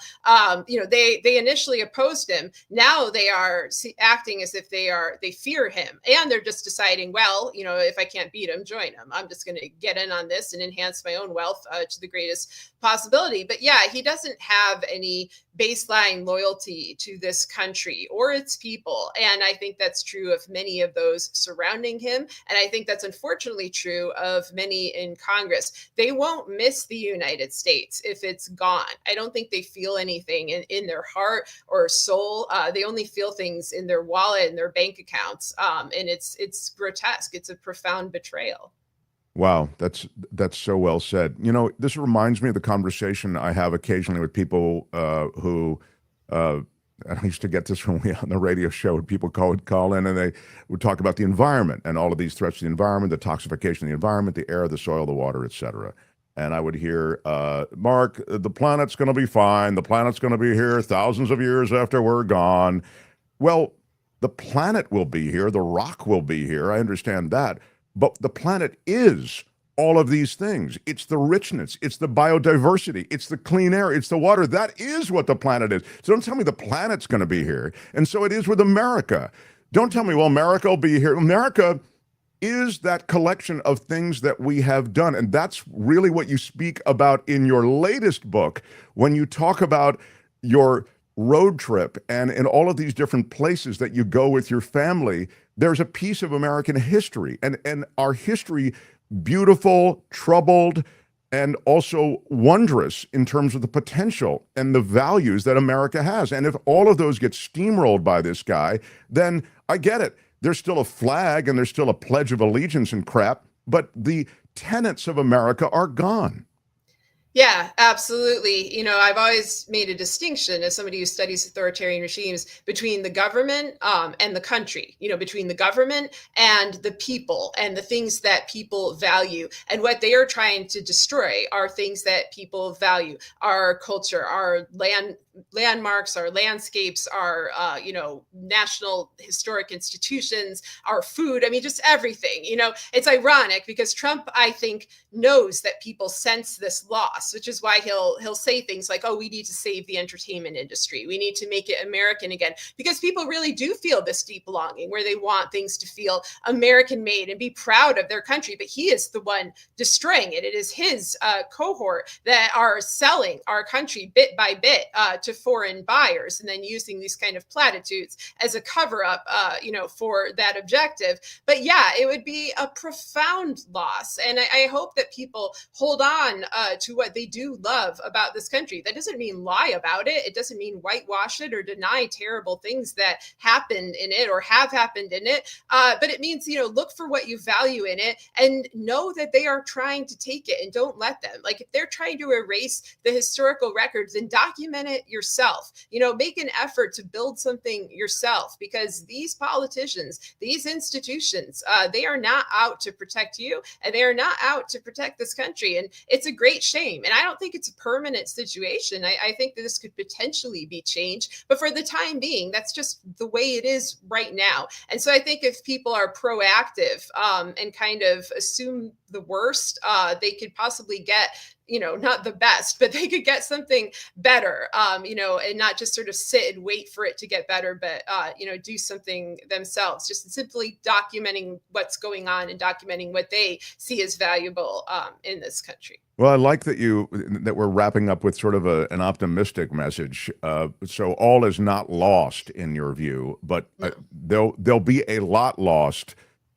they initially opposed him. Now they are acting as if they fear him. And they're just deciding, well, if I can't beat him, join him. I'm just going to get in on this and enhance my own wealth to the greatest possibility. But yeah, he doesn't have any baseline loyalty to this country or its people. And I think that's true of many of those surrounding him. And I think that's unfortunately true of many in Congress. They won't miss the United States if it's gone. I don't think they feel anything in their heart or soul. They only feel things in their wallet and their bank accounts. And it's grotesque. It's a profound betrayal. Wow, that's so well said. This reminds me of the conversation I have occasionally with people who, I used to get this when we on the radio show, when people call in and they would talk about the environment and all of these threats to the environment, the toxification of the environment, the air, the soil, the water, etc. And I would hear, Mark, the planet's going to be fine. The planet's going to be here thousands of years after we're gone. Well, the planet will be here. The rock will be here. I understand that. But the planet is all of these things. It's the richness. It's the biodiversity. It's the clean air. It's the water. That is what the planet is. So don't tell me the planet's going to be here. And so it is with America. Don't tell me, well, America will be here. America is that collection of things that we have done. And that's really what you speak about in your latest book when you talk about your road trip and in all of these different places that you go with your family. There's a piece of American history and our history, beautiful, troubled, and also wondrous in terms of the potential and the values that America has. And if all of those get steamrolled by this guy, then I get it. There's still a flag and there's still a Pledge of Allegiance and crap, but the tenets of America are gone. Yeah, absolutely. I've always made a distinction as somebody who studies authoritarian regimes between the government and the country, between the government and the people and the things that people value. And what they are trying to destroy are things that people value: our culture, our landmarks, our landscapes, our, national historic institutions, our food. I mean, just everything. It's ironic because Trump, I think, knows that people sense this loss, which is why he'll say things like, oh, we need to save the entertainment industry. We need to make it American again, because people really do feel this deep longing where they want things to feel American made and be proud of their country. But he is the one destroying it. It is his cohort that are selling our country bit by bit to foreign buyers, and then using these kind of platitudes as a cover up, for that objective. But yeah, it would be a profound loss. And I hope that people hold on to what they do love about this country. That doesn't mean lie about it. It doesn't mean whitewash it or deny terrible things that happened in it or have happened in it. But it means, look for what you value in it and know that they are trying to take it, and don't let them. Like, if they're trying to erase the historical records, then document it yourself. Make an effort to build something yourself, because these politicians, these institutions, they are not out to protect you, and they are not out to protect this country. And it's a great shame. And I don't think it's a permanent situation. I think that this could potentially be changed, but for the time being, that's just the way it is right now. And so I think if people are proactive and kind of assume the worst, they could possibly get, not the best, but they could get something better, and not just sort of sit and wait for it to get better, but, do something themselves, just simply documenting what's going on and documenting what they see as valuable in this country. Well, I like that we're wrapping up with sort of an optimistic message. So all is not lost in your view, but there'll be a lot lost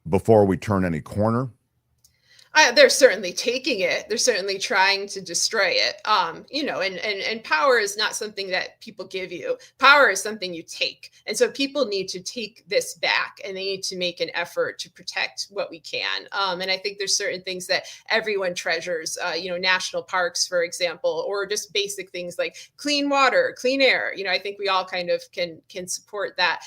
before we turn any corner. They're certainly taking it. They're certainly trying to destroy it. And power is not something that people give you. Power is something you take. And so people need to take this back, and they need to make an effort to protect what we can. And I think there's certain things that everyone treasures, national parks, for example, or just basic things like clean water, clean air. I think we all kind of can support that.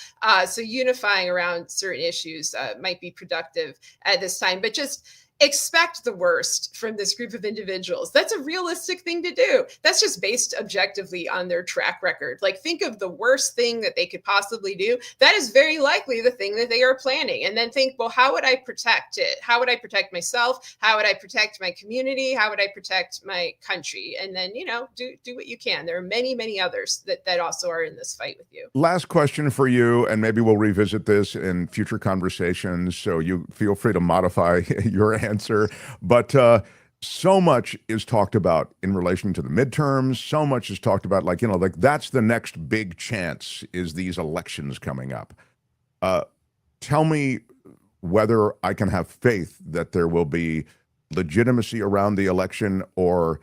So unifying around certain issues might be productive at this time, but just expect the worst from this group of individuals. That's a realistic thing to do. That's just based objectively on their track record. Like, think of the worst thing that they could possibly do. That is very likely the thing that they are planning. And then think, well, how would I protect it? How would I protect myself? How would I protect my community? How would I protect my country? And then, do what you can. There are many, many others that also are in this fight with you. Last question for you, and maybe we'll revisit this in future conversations, so you feel free to modify your answer. But so much is talked about in relation to the midterms. So much is talked about, like that's the next big chance, is these elections coming up. Tell me whether I can have faith that there will be legitimacy around the election, or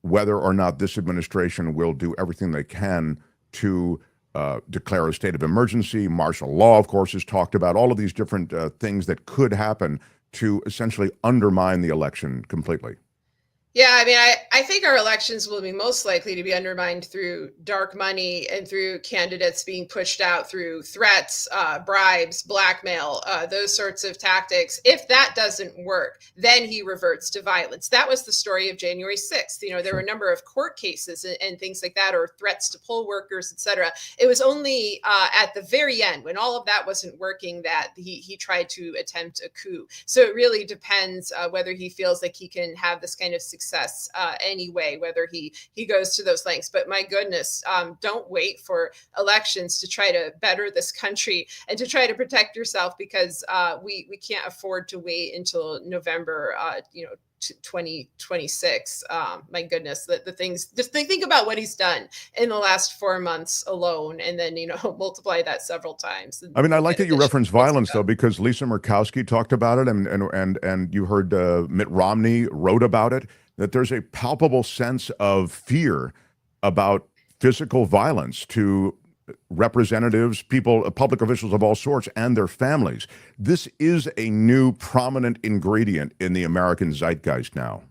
whether or not this administration will do everything they can to declare a state of emergency. Martial law, of course, is talked about. All of these different things that could happen to essentially undermine the election completely. Yeah, I mean, I think our elections will be most likely to be undermined through dark money and through candidates being pushed out through threats, bribes, blackmail, those sorts of tactics. If that doesn't work, then he reverts to violence. That was the story of January 6th. There were a number of court cases and things like that, or threats to poll workers, et cetera. It was only at the very end, when all of that wasn't working, that he tried to attempt a coup. So it really depends whether he feels like he can have this kind of success anyway, whether he goes to those lengths. But my goodness, don't wait for elections to try to better this country and to try to protect yourself, because we can't afford to wait until November 2026. My goodness, the things, just think about what he's done in the last 4 months alone, and then multiply that several times. I mean, I like that you reference violence, though, because Lisa Murkowski talked about it, and you heard Mitt Romney wrote about it, that there's a palpable sense of fear about physical violence to representatives, people, public officials of all sorts, and their families. This is a new prominent ingredient in the American zeitgeist now.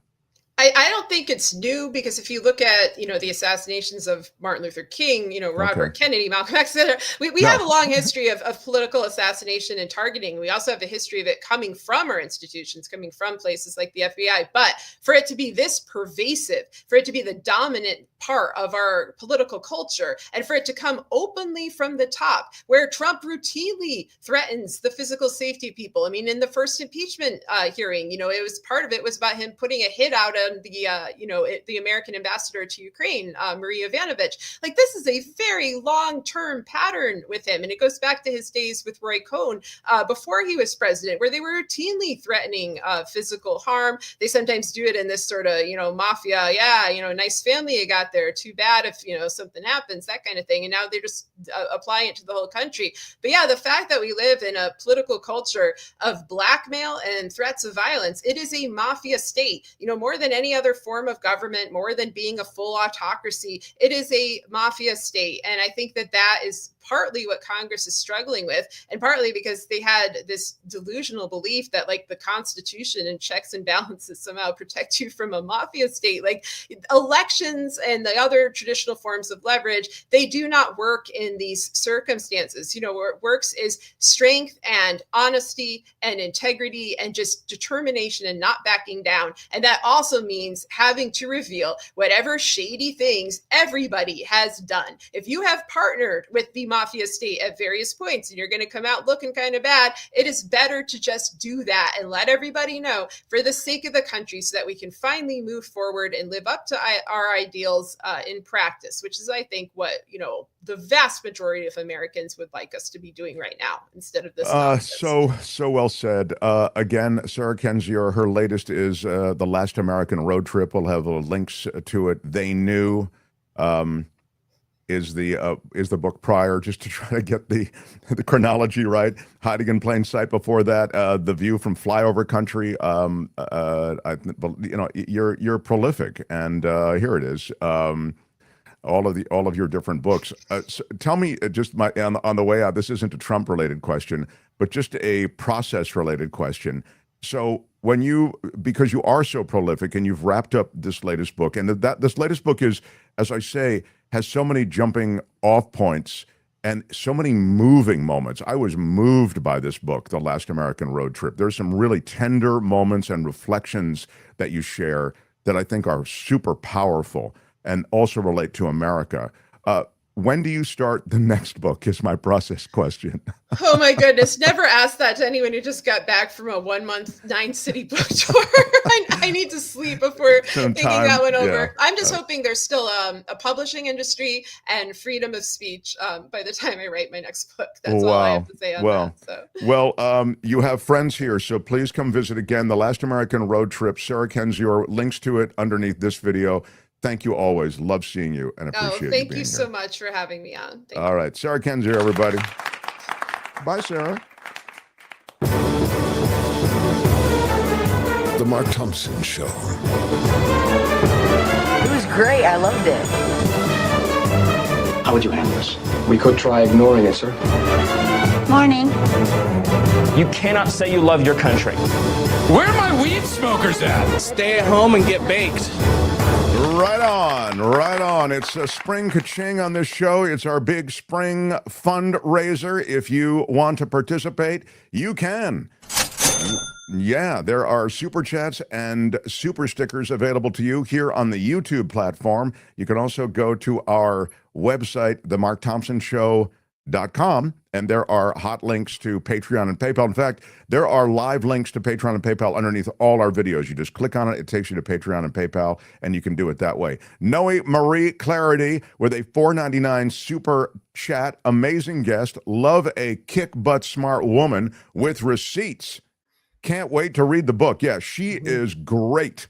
I don't think it's new, because if you look at, the assassinations of Martin Luther King, Robert Kennedy, Malcolm X, we have a long history of political assassination and targeting. We also have a history of it coming from our institutions, coming from places like the FBI. But for it to be this pervasive, for it to be the dominant part of our political culture, and for it to come openly from the top, where Trump routinely threatens the physical safety of people. I mean, in the first impeachment hearing, it was part of it was about him putting a hit out on the American ambassador to Ukraine, Marie Yovanovitch. Like, this is a very long-term pattern with him, and it goes back to his days with Roy Cohn before he was president, where they were routinely threatening physical harm. They sometimes do it in this sort of mafia, nice family you got there, too bad if something happens, that kind of thing. And now they're just applying it to the whole country. But yeah, the fact that we live in a political culture of blackmail and threats of violence, it is a mafia state. More than any other form of government, more than being a full autocracy, it is a mafia state. And I think that is partly what Congress is struggling with, and partly because they had this delusional belief that like the Constitution and checks and balances somehow protect you from a mafia state. Like elections and the other traditional forms of leverage, they do not work in these circumstances. You know, where it works is strength and honesty and integrity and just determination and not backing down. And that also means having to reveal whatever shady things everybody has done. If you have partnered with the mafia state at various points and you're going to come out looking kind of bad, it is better to just do that and let everybody know for the sake of the country so that we can finally move forward and live up to our ideals in practice, which is, I think, what, you know, the vast majority of Americans would like us to be doing right now instead of this nonsense. So well said. Again, Sarah Kendzior, her latest is The Last American Road Trip. We'll have links to it. They Knew is the book prior, just to try to get the chronology right. Hiding in Plain Sight before that. The View from Flyover Country. You know, you're prolific, and here it is. All of your different books. So tell me, just on the way out, this isn't a Trump related question, but just a process related question. So because you are so prolific and you've wrapped up this latest book, and this latest book is, as I say, has so many jumping off points and so many moving moments. I was moved by this book, The Last American Road Trip. There's some really tender moments and reflections that you share that I think are super powerful and also relate to America. When do you start the next book is my process question. Oh my goodness. Never ask that to anyone who just got back from a 1-month 9-city book tour. I need to sleep before thinking that one over. Yeah. I'm just hoping there's still a publishing industry and freedom of speech by the time I write my next book. That's all I have to say on that. So. Well, you have friends here, so please come visit again. The Last American Road Trip, Sarah Kendzior, links to it underneath this video. Thank you always. Love seeing you and appreciate you being here. Thank you so much for having me on. All right. Sarah Kendzior, everybody. Bye, Sarah. The Mark Thompson Show. It was great. I loved it. How would you handle this? We could try ignoring it, sir. Morning. You cannot say you love your country. Where are my weed smokers at? Stay at home and get baked. Right on, right on. It's a spring ka-ching on this show. It's our big spring fundraiser. If you want to participate, you can. Yeah, there are super chats and super stickers available to you here on the YouTube platform. You can also go to our website, themarkthompsonshow.com, and there are hot links to Patreon and PayPal. In fact, there are live links to Patreon and PayPal underneath all our videos. You just click on it, it takes you to Patreon and PayPal, and you can do it that way. Noe Marie Clarity with a $4.99 super chat. Amazing guest. Love a kick-butt smart woman with receipts. Can't wait to read the book. Yeah, she is great.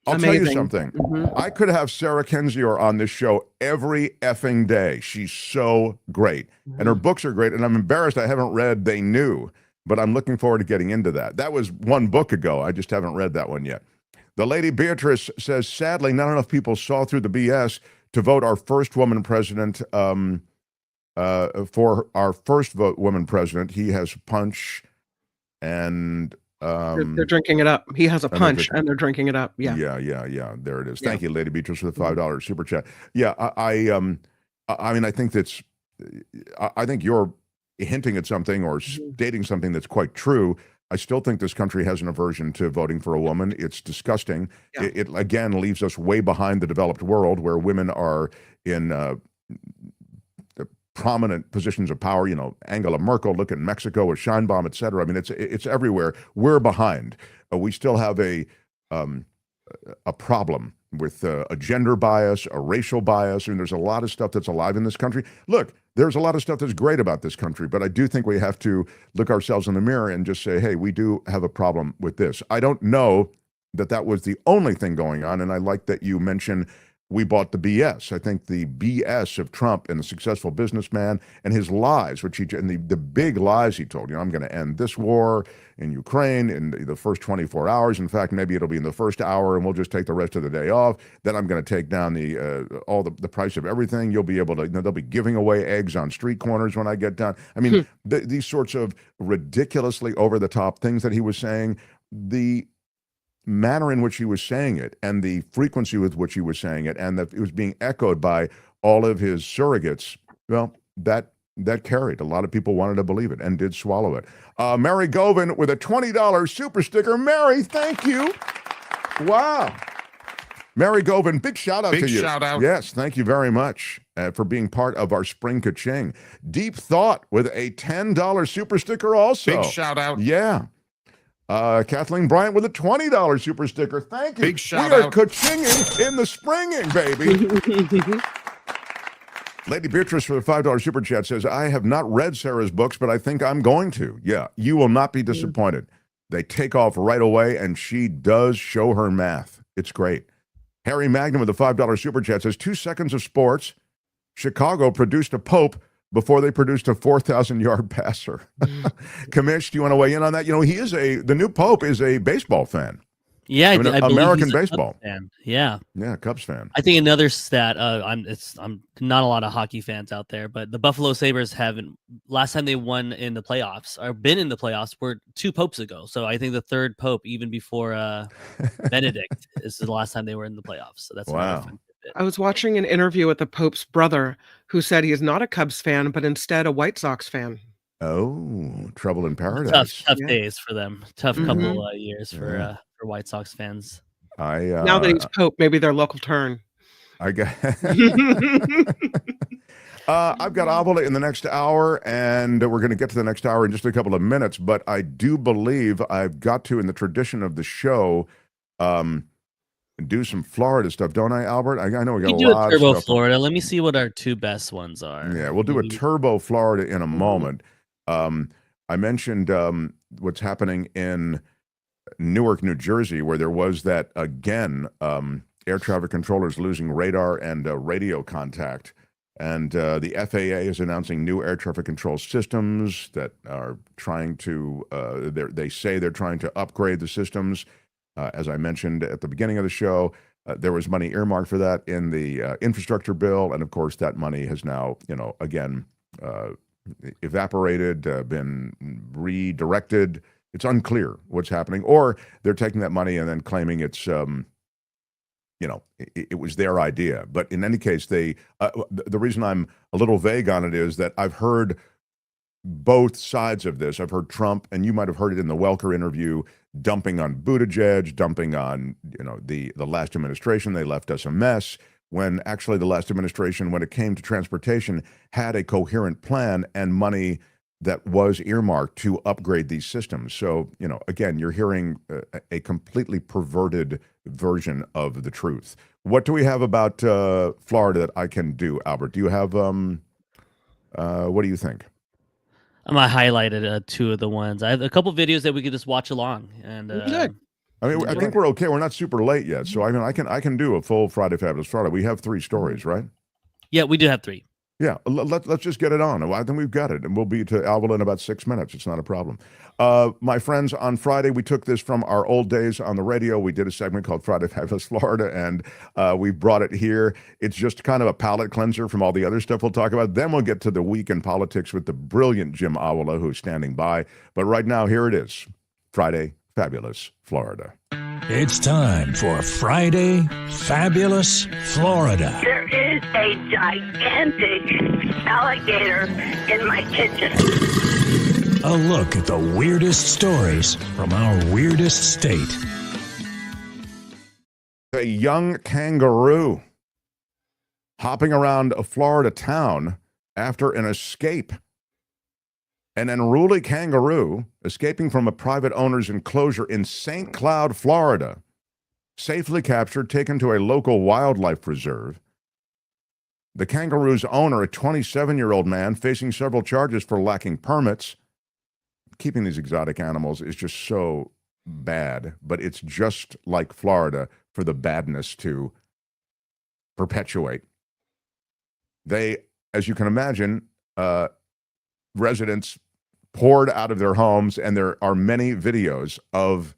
I'll tell you something. I could have Sarah Kendzior on this show every effing day. She's so great. And her books are great. And I'm embarrassed I haven't read They Knew, but I'm looking forward to getting into that. That was one book ago. I just haven't read that one yet. The lady Beatrice says, sadly, not enough people saw through the BS to vote our first woman president. For our first woman president, he has punch and... they're drinking it up. He has a punch and they're drinking it up. Yeah. There it is. Thank you, Lady Beatrice, for the $5 super chat. Yeah, I mean, I think you're hinting at something or stating something that's quite true. I still think this country has an aversion to voting for a woman. It's disgusting. Yeah. It again leaves us way behind the developed world, where women are in prominent positions of power. You know, Angela Merkel, look at Mexico with Scheinbaum, et cetera. I mean, it's everywhere. We're behind. We still have a problem with a gender bias, a racial bias. I mean, there's a lot of stuff that's alive in this country. Look, there's a lot of stuff that's great about this country, but I do think we have to look ourselves in the mirror and just say, hey, we do have a problem with this. I don't know that was the only thing going on, and I like that you mentioned we bought the BS. I think the BS of Trump and the successful businessman and his lies, and the big lies he told, I'm going to end this war in Ukraine in the first 24 hours. In fact, maybe it'll be in the first hour and we'll just take the rest of the day off. Then I'm going to take down all the price of everything. You'll be able to, they'll be giving away eggs on street corners when I get done. I mean, these sorts of ridiculously over the top things that he was saying, the manner in which he was saying it and the frequency with which he was saying it, and that it was being echoed by all of his surrogates, well, that carried. A lot of people wanted to believe it and did swallow it. Mary Govan with a $20 super sticker. Mary, thank you. Wow. Mary Govan, big shout out to you. Big shout out. Yes, thank you very much for being part of our spring ka-ching. Deep Thought with a $10 super sticker also. Big shout out. Yeah. Kathleen Bryant with a $20 super sticker. Thank you. Big shout out. We are out. ka-chinging in the springing, baby. Lady Beatrice for the $5 super chat says, I have not read Sarah's books, but I think I'm going to. Yeah, you will not be disappointed. They take off right away, and she does show her math. It's great. Harry Magnum with the $5 super chat says, 2 seconds of sports. Chicago produced a Pope before they produced a 4,000-yard passer. Kamish, do you want to weigh in on that? The new Pope is a baseball fan. Yeah, I believe American he's a baseball Cubs fan. Yeah, Cubs fan. I think another stat. I'm not a lot of hockey fans out there, but the Buffalo Sabres haven't. Last time they won in the playoffs or been in the playoffs were 2 popes ago. So I think the third Pope, even before Benedict, is the last time they were in the playoffs. So that's wow. I was watching an interview with the Pope's brother, who said he is not a Cubs fan, but instead a White Sox fan. Oh, trouble in paradise. Tough days for them. Tough couple years for White Sox fans. Now that he's Pope, maybe their local turn. I guess. I've got Avila in the next hour, and we're going to get to the next hour in just a couple of minutes. But I do believe I've got to, in the tradition of the show, do some Florida stuff, don't I, Albert? I know we got a lot of Turbo stuff. Florida. Let me see what our 2 best ones are. Yeah, we'll do a Turbo Florida in a moment. I mentioned what's happening in Newark, New Jersey, where there was that, again, air traffic controllers losing radar and radio contact. And the FAA is announcing new air traffic control systems that are trying to, they say they're trying to upgrade the systems. As I mentioned at the beginning of the show, there was money earmarked for that in the infrastructure bill. And of course, that money has now, again, evaporated, been redirected. It's unclear what's happening. Or they're taking that money and then claiming it's, it was their idea. But in any case, the reason I'm a little vague on it is that I've heard both sides of this. I've heard Trump, and you might have heard it in the Welker interview, dumping on Buttigieg, dumping on, the last administration. They left us a mess, when actually the last administration, when it came to transportation, had a coherent plan and money that was earmarked to upgrade these systems. So, again, you're hearing a completely perverted version of the truth. What do we have about Florida that I can do, Albert? Do you have, what do you think? I highlighted 2 of the ones. I have a couple videos that we could just watch along. And I think we're okay. We're not super late yet. So, I can do a full Friday Fabulous Friday. We have 3 stories, right? Yeah, we do have 3. Yeah, let's just get it on. I think we've got it, and we'll be to Avila in about 6 minutes. It's not a problem. My friends, on Friday, we took this from our old days on the radio. We did a segment called Friday Fabulous Florida, and we brought it here. It's just kind of a palate cleanser from all the other stuff we'll talk about. Then we'll get to the week in politics with the brilliant Jim Avila, who's standing by. But right now, here it is, Friday Fabulous Florida. It's time for Friday Fabulous Florida. There is a gigantic alligator in my kitchen. A look at the weirdest stories from our weirdest state. A young kangaroo hopping around a Florida town after an escape. An unruly kangaroo escaping from a private owner's enclosure in St. Cloud, Florida, safely captured, taken to a local wildlife reserve. The kangaroo's owner, a 27-year-old man, facing several charges for lacking permits. Keeping these exotic animals is just so bad, but it's just like Florida for the badness to perpetuate. They, as you can imagine, residents poured out of their homes, and there are many videos of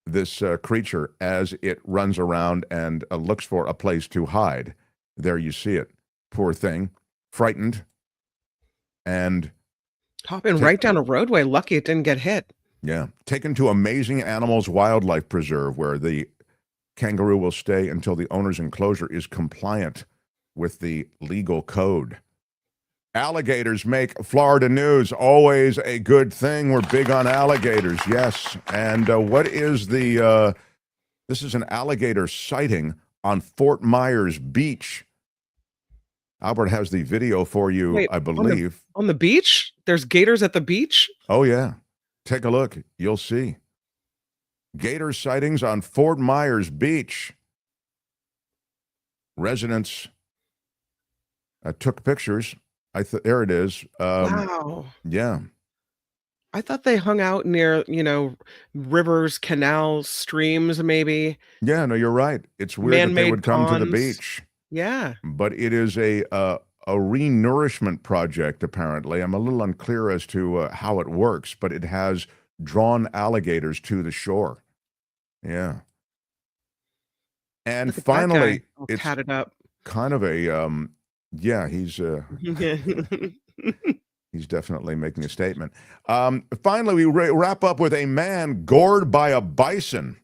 this creature as it runs around and looks for a place to hide. There you see it. Poor thing. Frightened. And hopping right down a roadway. Lucky it didn't get hit. Yeah. Taken to Amazing Animals Wildlife Preserve, where the kangaroo will stay until the owner's enclosure is compliant with the legal code. Alligators make Florida news. Always a good thing. We're big on alligators. Yes. And what is the, this is an alligator sighting on Fort Myers Beach. Albert has the video for you, Wait, I believe. On the beach? There's gators at the beach? Oh, yeah. Take a look. You'll see. Gator sightings on Fort Myers Beach. Residents took pictures. There it is. Wow. Yeah. I thought they hung out near, rivers, canals, streams, maybe. Yeah, no, you're right. It's weird that they Man-made would come to the ponds. beach. Yeah. But it is a renourishment project, apparently. I'm a little unclear as to how it works, but it has drawn alligators to the shore. Yeah. And Look at that finally, guy, all it's tatted up. kind of a, yeah, he's definitely making a statement. Finally, we wrap up with a man gored by a bison.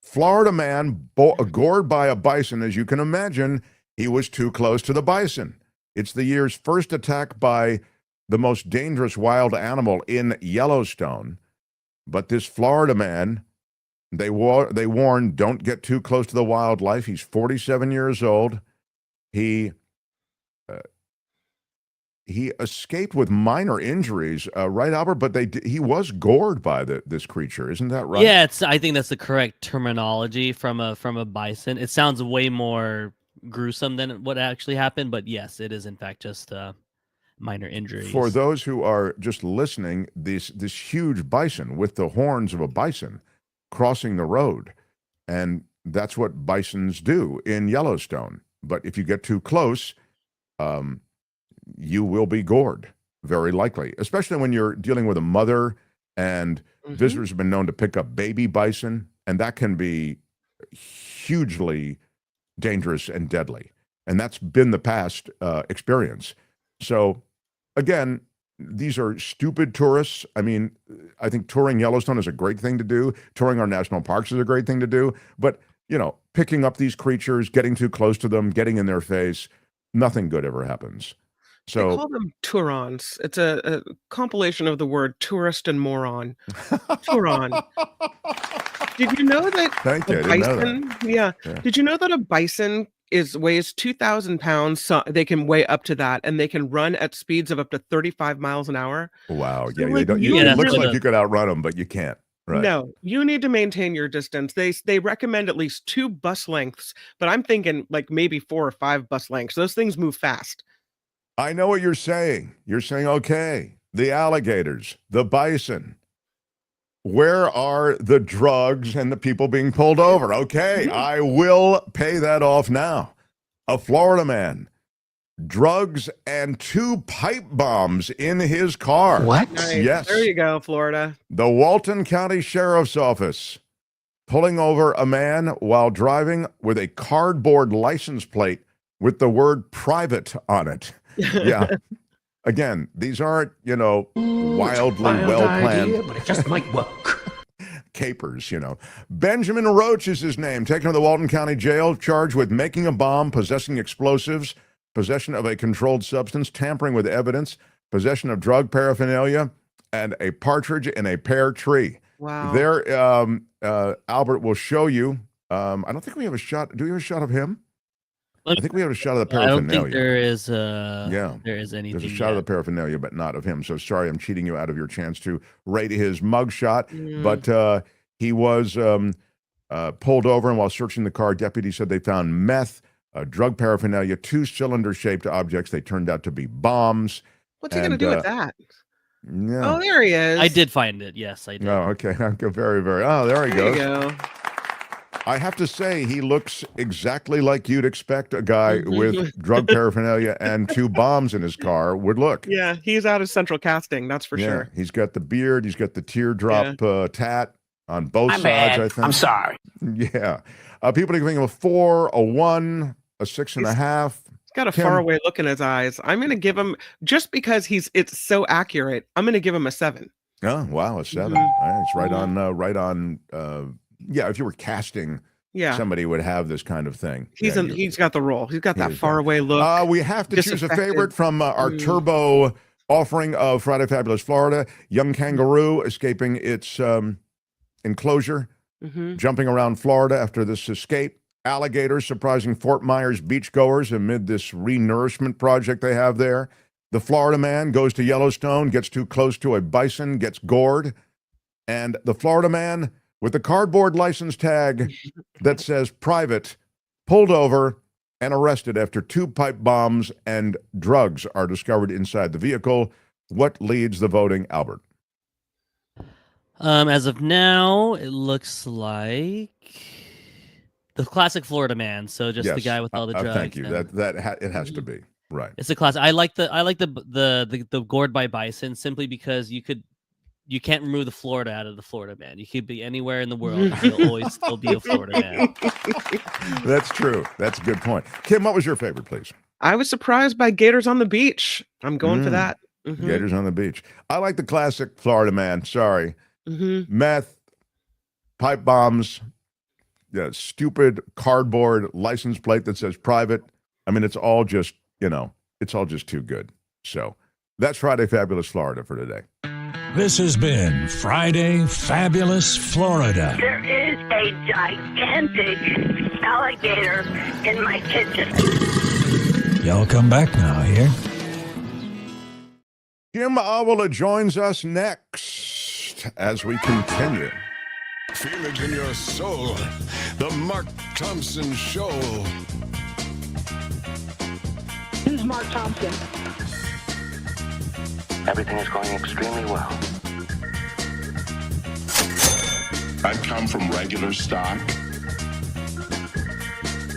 Florida man gored by a bison. As you can imagine, he was too close to the bison. It's the year's first attack by the most dangerous wild animal in Yellowstone. But this Florida man, they warn, don't get too close to the wildlife. He's 47 years old. He escaped with minor injuries, right, Albert? But he was gored by this creature, isn't that right? Yeah, I think that's the correct terminology from a bison. It sounds way more gruesome than what actually happened, but yes, it is in fact just minor injuries. For those who are just listening, this huge bison with the horns of a bison crossing the road, and that's what bisons do in Yellowstone. But if you get too close, you will be gored, very likely, especially when you're dealing with a mother, and visitors have been known to pick up baby bison, and that can be hugely dangerous and deadly. And that's been the past experience. So again, these are stupid tourists. I mean, I think touring Yellowstone is a great thing to do. Touring our national parks is a great thing to do. But, picking up these creatures, getting too close to them, getting in their face, nothing good ever happens. So They call them Turons. It's a compilation of the word tourist and moron. Turon. Did you know that Thank you. a I didn't know bison? that. Yeah. Yeah. Did you know that a bison weighs 2,000 pounds? So they can weigh up to that, and they can run at speeds of up to 35 miles an hour. Wow. So, Yeah. like, It Yeah, looks that's like what you could outrun them, but you can't. Right. No, you need to maintain your distance. They recommend at least 2 bus lengths, but I'm thinking like maybe 4 or 5 bus lengths. Those things move fast. I know what you're saying. You're saying, okay, the alligators, the bison. Where are the drugs and the people being pulled over? Okay, I will pay that off now. A Florida man, drugs and 2 pipe bombs in his car. What? Nice. Yes. There you go, Florida. The Walton County Sheriff's Office pulling over a man while driving with a cardboard license plate with the word private on it. Yeah. Again, these aren't, wildly well-planned, but it just might work. capers, Benjamin Roach is his name, taken to the Walton County Jail, charged with making a bomb, possessing explosives, possession of a controlled substance, tampering with evidence, possession of drug paraphernalia, and a partridge in a pear tree. Wow. There, Albert will show you. I don't think we have a shot. Do we have a shot of him? I think we have a shot of the I paraphernalia. don't think there is anything. There's a shot of the paraphernalia, but not of him. So sorry, I'm cheating you out of your chance to rate his mugshot. But he was pulled over, and while searching the car, deputies said they found meth, drug paraphernalia, 2 cylinder-shaped objects. They turned out to be bombs. What's he going to do with that? Yeah. Oh, there he is. I did find it. Yes, I did. Oh, okay. Very, very. Oh, there he There goes. you go. I have to say, he looks exactly like you'd expect a guy with drug paraphernalia and 2 bombs in his car would look. Yeah, he's out of central casting, that's for sure. He's got the beard. He's got the teardrop tat on both sides, I think. I'm sorry. Yeah. People are giving him a 4, a 1, a 6.5. He's got a faraway look in his eyes. I'm going to give him, just because it's so accurate, I'm going to give him a 7. Oh, wow, a 7. All right, it's right on. Yeah, if you were casting, somebody would have this kind of thing. He's got the role. He's got that faraway look. We have to choose a favorite from our turbo offering of Friday Fabulous Florida. Young kangaroo escaping its enclosure, jumping around Florida after this escape. Alligators surprising Fort Myers beachgoers amid this re-nourishment project they have there. The Florida man goes to Yellowstone, gets too close to a bison, gets gored. And the Florida man with the cardboard license tag that says private, pulled over and arrested after 2 pipe bombs and drugs are discovered inside the vehicle. What leads the voting, Albert? As of now, it looks like the classic Florida man. So just the guy with all the drugs. Thank you. It has to be right. It's a classic. I like the gored by bison simply because you can't remove the Florida out of the Florida man. You could be anywhere in the world, and you'll always still be a Florida man. That's true. That's a good point. Kim, what was your favorite, please? I was surprised by Gators on the Beach. I'm going for that. Gators on the Beach. I like the classic Florida man. Sorry. Meth, pipe bombs, stupid cardboard license plate that says private. I mean, it's all just too good. So that's Friday Fabulous Florida for today. This has been Friday Fabulous Florida. There is a gigantic alligator in my kitchen. Y'all come back now here. Jim Avila joins us next as we continue. Feel it in your soul. The Mark Thompson Show. Who's Mark Thompson? Everything is going extremely well. I come from regular stock.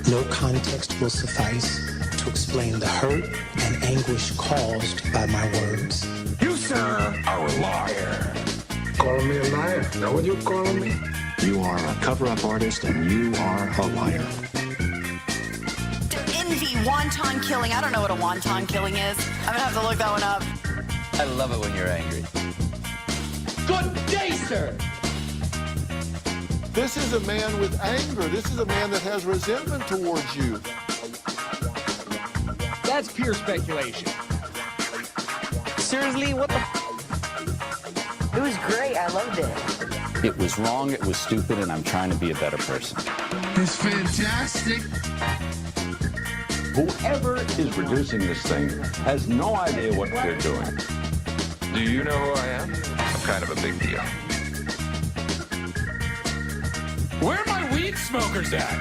No context will suffice to explain the hurt and anguish caused by my words. You, sir, are a liar. Calling me a liar? Is that what you calling me? You are a cover-up artist and you are a liar. Envy, wonton killing. I don't know what a wonton killing is. I'm gonna have to look that one up. I love it when you're angry. Good day, sir. This is a man with anger. This is a man that has resentment towards you. That's pure speculation. Seriously, what the? It was great. I loved it. It was wrong, it was stupid, and I'm trying to be a better person. It's fantastic. Whoever is producing this thing has no idea what they're doing. Do you know who I am? I'm kind of a big deal. Where are my weed smokers at?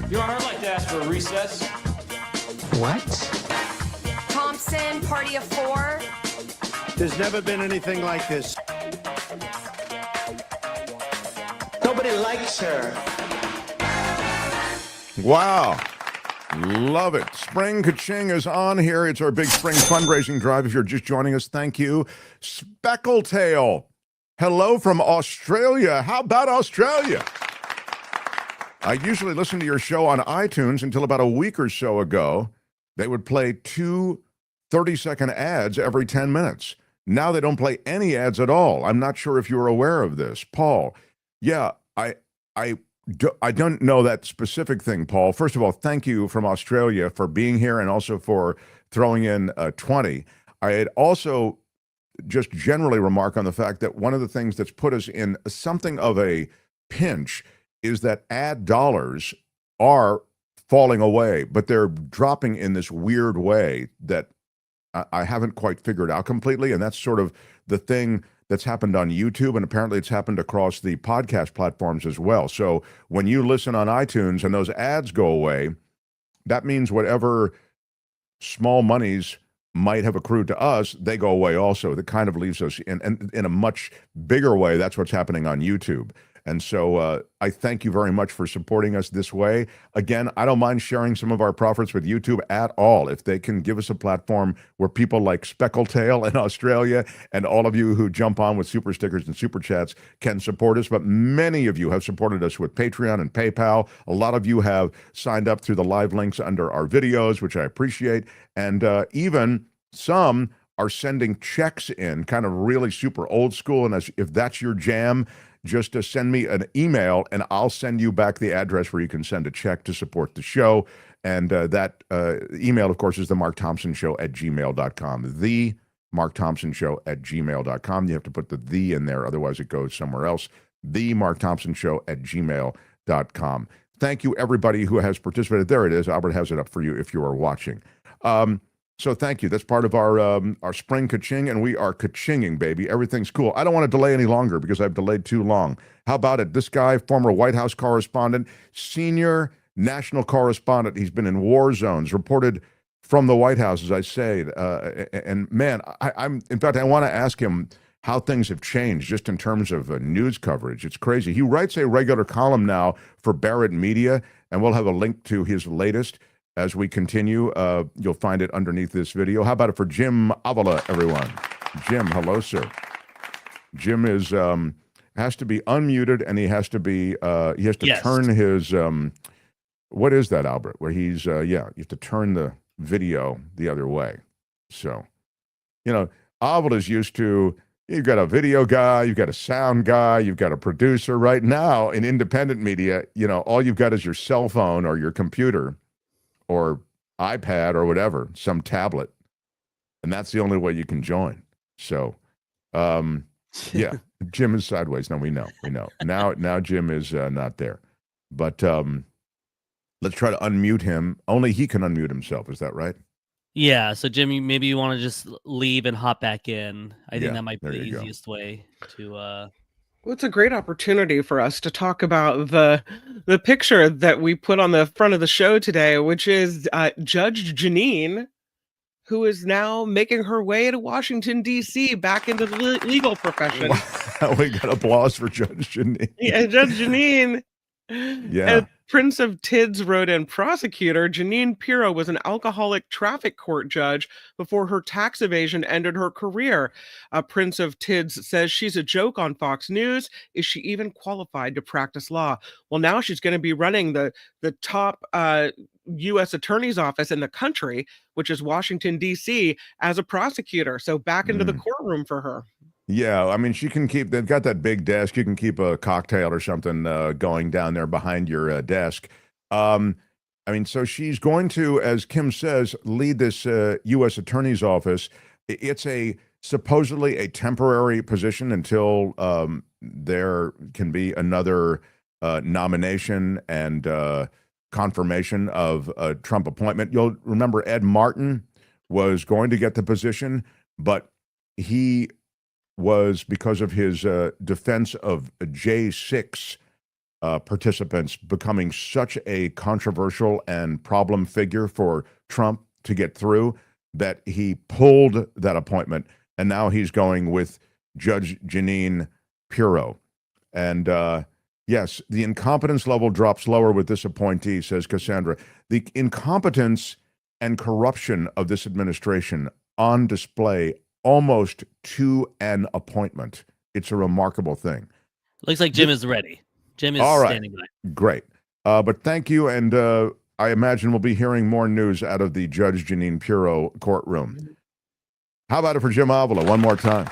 Your Honor, I'd like to ask for a recess. What? Thompson, party of 4. There's never been anything like this. Nobody likes her. Wow. Love it. Spring Kaching is on here. It's our big spring fundraising drive. If you're just joining us, thank you. Speckletail. Hello from Australia. How about Australia? I usually listen to your show on iTunes until about a week or so ago. They would play 2 30-second ads every 10 minutes. Now they don't play any ads at all. I'm not sure if you were aware of this. Paul, yeah, I don't know that specific thing, Paul. First of all, thank you from Australia for being here and also for throwing in 20. I had also just generally remark on the fact that one of the things that's put us in something of a pinch is that ad dollars are falling away, but they're dropping in this weird way that I haven't quite figured out completely. And that's sort of the thing that's happened on YouTube, and apparently it's happened across the podcast platforms as well. So when you listen on iTunes and those ads go away, that means whatever small monies might have accrued to us, they go away also. That kind of leaves us in a much bigger way. That's what's happening on YouTube. And so I thank you very much for supporting us this way. Again, I don't mind sharing some of our profits with YouTube at all. If they can give us a platform where people like Speckletail in Australia and all of you who jump on with super stickers and super chats can support us. But many of you have supported us with Patreon and PayPal. A lot of you have signed up through the live links under our videos, which I appreciate. And even some are sending checks in, kind of really super old school. And if that's your jam, just to send me an email and I'll send you back the address where you can send a check to support the show. And that email, of course, is the markthompsonshow@gmail.com. The markthompsonshow@gmail.com. You have to put the in there, otherwise it goes somewhere else. The markthompsonshow@gmail.com. Thank you, everybody who has participated. There it is. Albert has it up for you if you are watching. So thank you. That's part of our spring ka-ching, and we are ka-chinging, baby. Everything's cool. I don't want to delay any longer because I've delayed too long. How about it? This guy, former White House correspondent, senior national correspondent. He's been in war zones, reported from the White House, as I say. And man, in fact, I want to ask him how things have changed just in terms of news coverage. It's crazy. He writes a regular column now for Barrett Media, and we'll have a link to his latest. As we continue, you'll find it underneath this video. How about it for Jim Avila, everyone? Jim, hello, sir. Jim is has to be unmuted, and he has to turn his what is that, Albert? Where he's you have to turn the video the other way. So, Avila's used to. You've got a video guy, you've got a sound guy, you've got a producer. Right now, in independent media, all you've got is your cell phone or your computer, or iPad or whatever, some tablet. And that's the only way you can join. So, yeah, Jim is sideways. No, we know. Now Jim is not there. But let's try to unmute him. Only he can unmute himself. Is that right? Yeah. So, Jimmy, maybe you want to just leave and hop back in. I think that might be the easiest way to... Well, it's a great opportunity for us to talk about the picture that we put on the front of the show today, which is Judge Jeanine, who is now making her way to Washington, D.C., back into the legal profession. Wow. We got applause for Judge Jeanine. Yeah, Judge Jeanine. Yeah. Prince of Tids Road and prosecutor, Jeanine Pirro was an alcoholic traffic court judge before her tax evasion ended her career. Prince of Tids says she's a joke on Fox News. Is she even qualified to practice law? Well, now she's going to be running the top U.S. attorney's office in the country, which is Washington, D.C., as a prosecutor. So back into the courtroom for her. Yeah, I mean, they've got that big desk. You can keep a cocktail or something going down there behind your desk. So she's going to, as Kim says, lead this U.S. Attorney's Office. It's supposedly a temporary position until there can be another nomination and confirmation of a Trump appointment. You'll remember Ed Martin was going to get the position, but he was, because of his defense of J6 participants becoming such a controversial and problem figure for Trump to get through, that he pulled that appointment, and now he's going with Judge Jeanine Pirro. And yes, the incompetence level drops lower with this appointee, says Cassandra. The incompetence and corruption of this administration on display almost to an appointment. It's a remarkable thing. Looks like Jim is ready. Jim is standing by. Great. But thank you, and I imagine we'll be hearing more news out of the Judge Jeanine Pirro courtroom. How about it for Jim Avila one more time?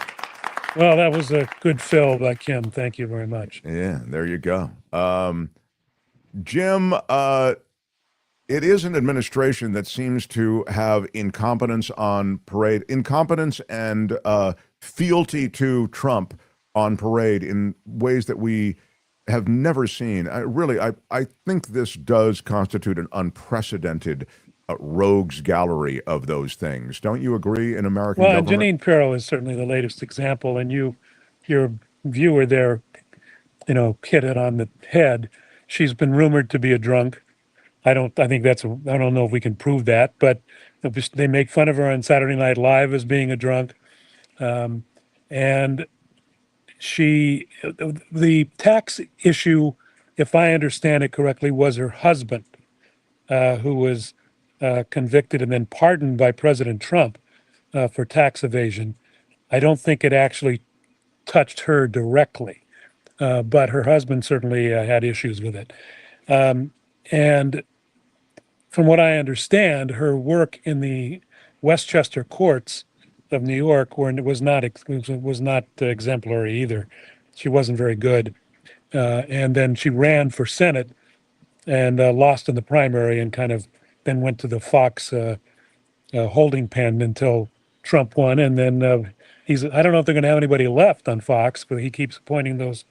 Well, that was a good fill by Kim. Thank you very much. Yeah, there you go. Jim, it is an administration that seems to have incompetence on parade, incompetence and fealty to Trump on parade in ways that we have never seen. I think this does constitute an unprecedented rogues gallery of those things. Don't you agree in American government? Well, Jeanine Pirro is certainly the latest example, and your viewer there, hit it on the head. She's been rumored to be a drunk. I don't know if we can prove that, but they make fun of her on Saturday Night Live as being a drunk. And the tax issue, if I understand it correctly, was her husband, who was convicted and then pardoned by President Trump for tax evasion. I don't think it actually touched her directly, but her husband certainly had issues with it. And from what I understand, her work in the Westchester courts of New York was not exemplary either. She wasn't very good, and then she ran for Senate and lost in the primary, and kind of then went to the Fox holding pen until Trump won, and then I don't know if they're going to have anybody left on Fox, but he keeps appointing those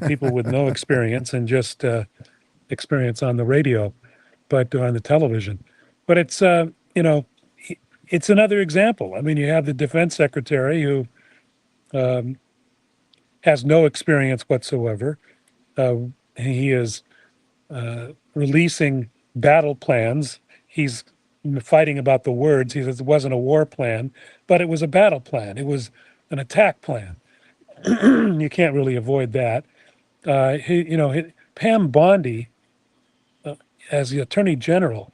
people with no experience and just experience on the radio, but on the television. But it's it's another example. I mean, you have the defense secretary who has no experience whatsoever. He is releasing battle plans. He's fighting about the words. He says it wasn't a war plan, but it was a battle plan. It was an attack plan. You can't really avoid that. Pam Bondi, as the Attorney General,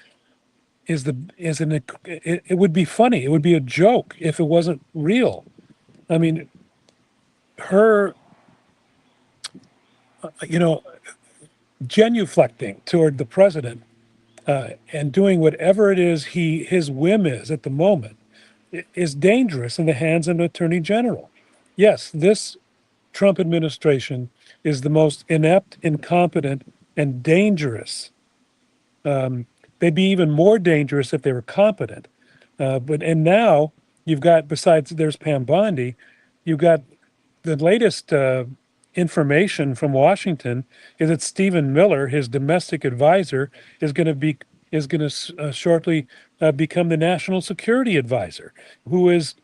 it would be funny. It would be a joke if it wasn't real. I mean, her, genuflecting toward the president and doing whatever it is his whim is at the moment is dangerous in the hands of an Attorney General. Yes, this Trump administration is the most inept, incompetent, and dangerous. They'd be even more dangerous if they were competent. And now you've got, besides there's Pam Bondi, you've got the latest information from Washington is that Stephen Miller, his domestic advisor, is going to shortly become the national security advisor, who is,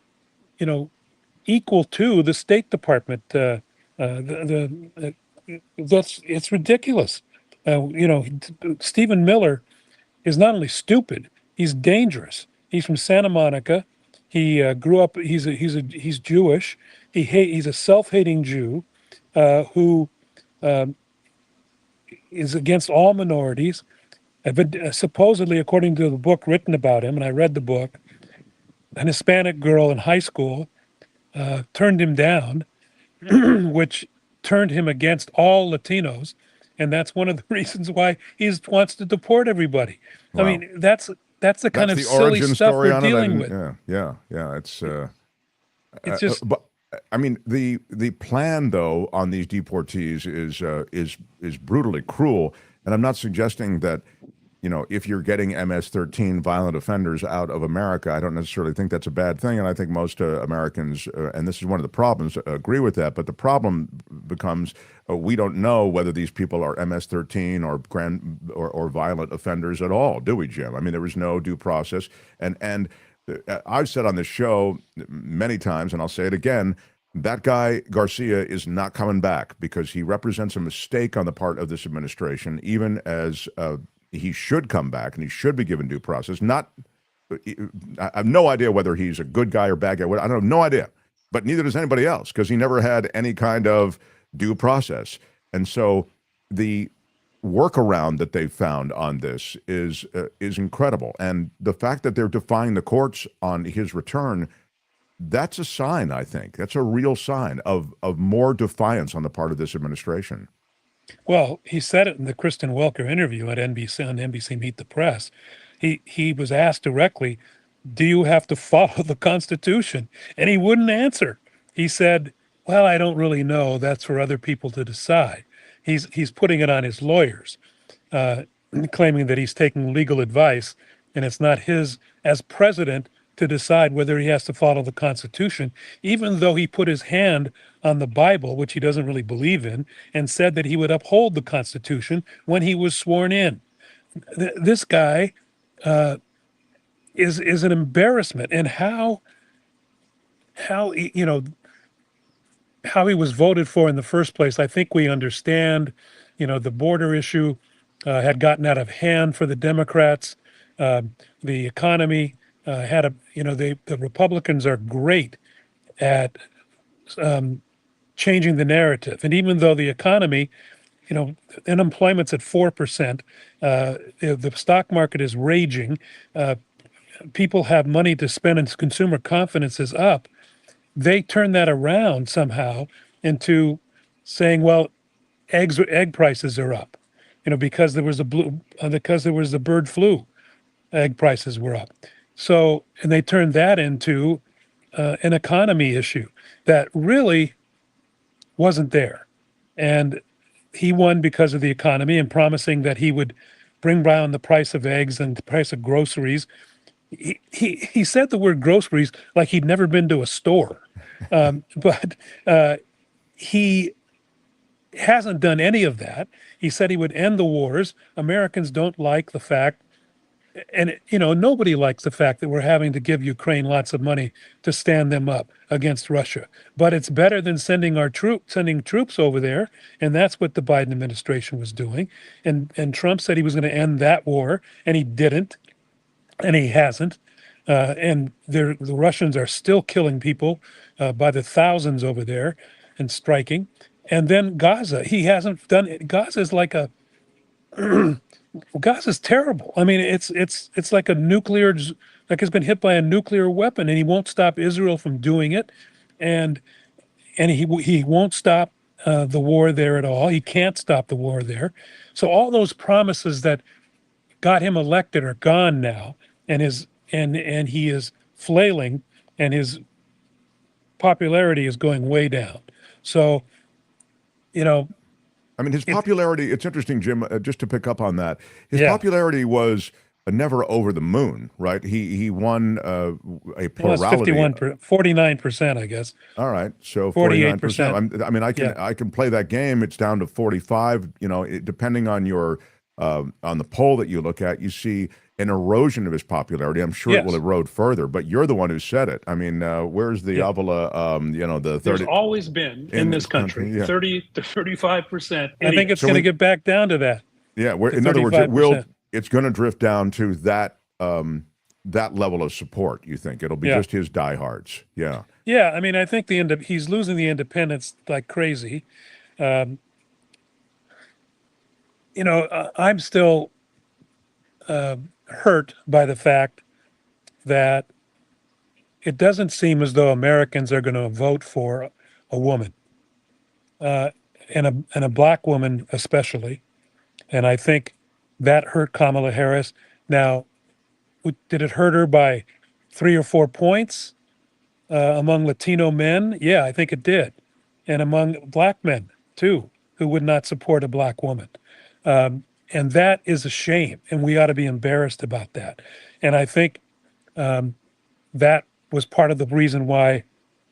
equal to the State Department. It's ridiculous. Stephen Miller is not only stupid, he's dangerous. He's from Santa Monica. He grew up. He's Jewish. He's a self-hating Jew who is against all minorities. But supposedly, according to the book written about him, and I read the book, an Hispanic girl in high school turned him down, which turned him against all Latinos, and that's one of the reasons why he wants to deport everybody. Wow. I mean, that's the kind of silly stuff we're dealing with. Yeah. It's just. But I mean, the plan though on these deportees is brutally cruel, and I'm not suggesting that. If you're getting MS-13 violent offenders out of America, I don't necessarily think that's a bad thing. And I think most Americans, and this is one of the problems, agree with that. But the problem becomes we don't know whether these people are MS-13 or violent offenders at all, do we, Jim? I mean, there was no due process. And I've said on this show many times, and I'll say it again, that guy, Garcia, is not coming back because he represents a mistake on the part of this administration, even as he should come back and he should be given due process. I have no idea whether he's a good guy or bad guy. I have no idea, but neither does anybody else because he never had any kind of due process. And so the workaround that they've found on this is incredible. And the fact that they're defying the courts on his return, that's a sign, I think. That's a real sign of more defiance on the part of this administration. Well, he said it in the Kristen Welker interview at NBC on NBC Meet the Press. He was asked directly, "Do you have to follow the Constitution?" And he wouldn't answer. He said, "Well, I don't really know. That's for other people to decide." He's putting it on his lawyers, claiming that he's taking legal advice, and it's not his as president to decide whether he has to follow the Constitution, even though he put his hand on the Bible, which he doesn't really believe in, and said that he would uphold the Constitution when he was sworn in. This guy is an embarrassment, and how he was voted for in the first place. I think we understand. The border issue had gotten out of hand for the Democrats. The economy the Republicans are great at changing the narrative. And even though the economy, unemployment's at 4%, the stock market is raging, people have money to spend, and consumer confidence is up. They turn that around somehow into saying, well, egg prices are up, because there was the bird flu, egg prices were up. So, and they turned that into an economy issue that really wasn't there. And he won because of the economy and promising that he would bring down the price of eggs and the price of groceries. He said the word groceries like he'd never been to a store. But he hasn't done any of that. He said he would end the wars. Americans don't like the fact, and nobody likes the fact that we're having to give Ukraine lots of money to stand them up against Russia. But it's better than sending troops over there, and that's what the Biden administration was doing. And Trump said he was going to end that war, and he didn't, and he hasn't. And the Russians are still killing people by the thousands over there and striking. And then Gaza, he hasn't done it. Gaza's like a Gaza's terrible. I mean, it's like a nuclear, like it's been hit by a nuclear weapon, and he won't stop Israel from doing it, and he won't stop the war there at all. He can't stop the war there. So all those promises that got him elected are gone now, and he is flailing, and his popularity is going way down. So, I mean, his popularity, it's interesting, Jim, just to pick up on that. His popularity was never over the moon, right? He won a plurality. 49%, I guess. All right. So 48%. I mean, I can play that game. It's down to 45, depending on your, on the poll that you look at, you see an erosion of his popularity. I'm sure it will erode further, but you're the one who said it. I mean, where's the Avila, the 30? There's always been in this country 30 to 35%. I think it's going to get back down to that. Yeah. In other words, it's going to drift down to that, that level of support. You think it'll be just his diehards. Yeah. Yeah. I mean, I think he's losing the independents like crazy. I'm still hurt by the fact that it doesn't seem as though Americans are going to vote for a woman, and a black woman especially. And I think that hurt Kamala Harris. Now, did it hurt her by 3 or 4 points among Latino men? Yeah, I think it did, and among black men too, who would not support a black woman. And that is a shame, and we ought to be embarrassed about that. And I think that was part of the reason why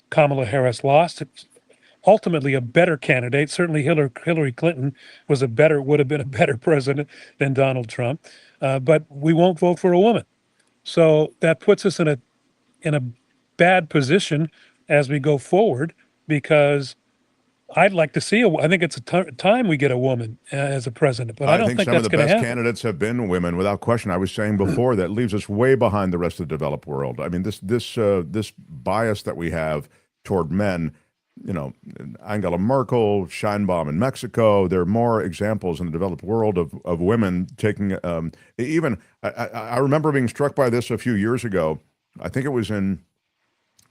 Kamala Harris lost. It's ultimately a better candidate. Certainly Hillary Clinton would have been a better president than Donald Trump. But we won't vote for a woman. So that puts us in a bad position as we go forward, because I'd like to see I think it's time we get a woman as a president, but I don't think some that's of the going to best happen. candidates have been women, without question. I was saying before that leaves us way behind the rest of the developed world. I mean, this bias that we have toward men, Angela Merkel, Scheinbaum in Mexico. There are more examples in the developed world of women taking. I remember being struck by this a few years ago. I think it was in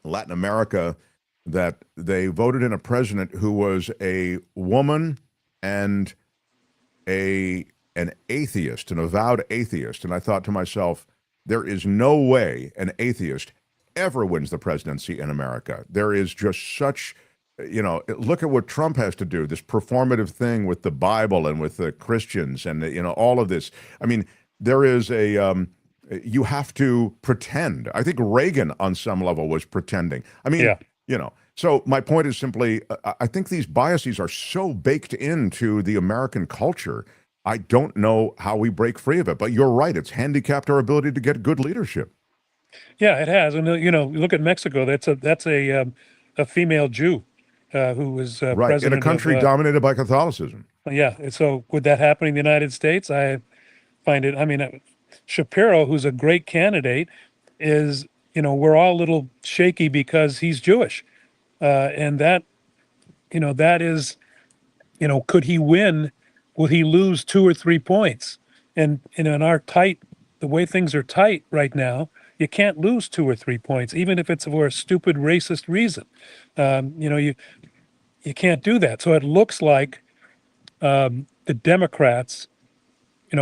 Latin America, that they voted in a president who was a woman and an atheist, an avowed atheist. And I thought to myself, there is no way an atheist ever wins the presidency in America. There is just such, look at what Trump has to do, this performative thing with the Bible and with the Christians and, all of this. I mean, there is you have to pretend. I think Reagan on some level was pretending. I mean, so my point is simply, I think these biases are so baked into the American culture. I don't know how we break free of it, but you're right. It's handicapped our ability to get good leadership. Yeah, it has. And, look at Mexico. That's a female Jew who was president in a country dominated by Catholicism. Yeah. So would that happen in the United States? I find it, Shapiro, who's a great candidate, is, we're all a little shaky because he's Jewish. And that that is, could he win? Will he lose 2 or 3 points? And in the way things are tight right now, you can't lose 2 or 3 points, even if it's for a stupid racist reason. You can't do that. So it looks like the Democrats,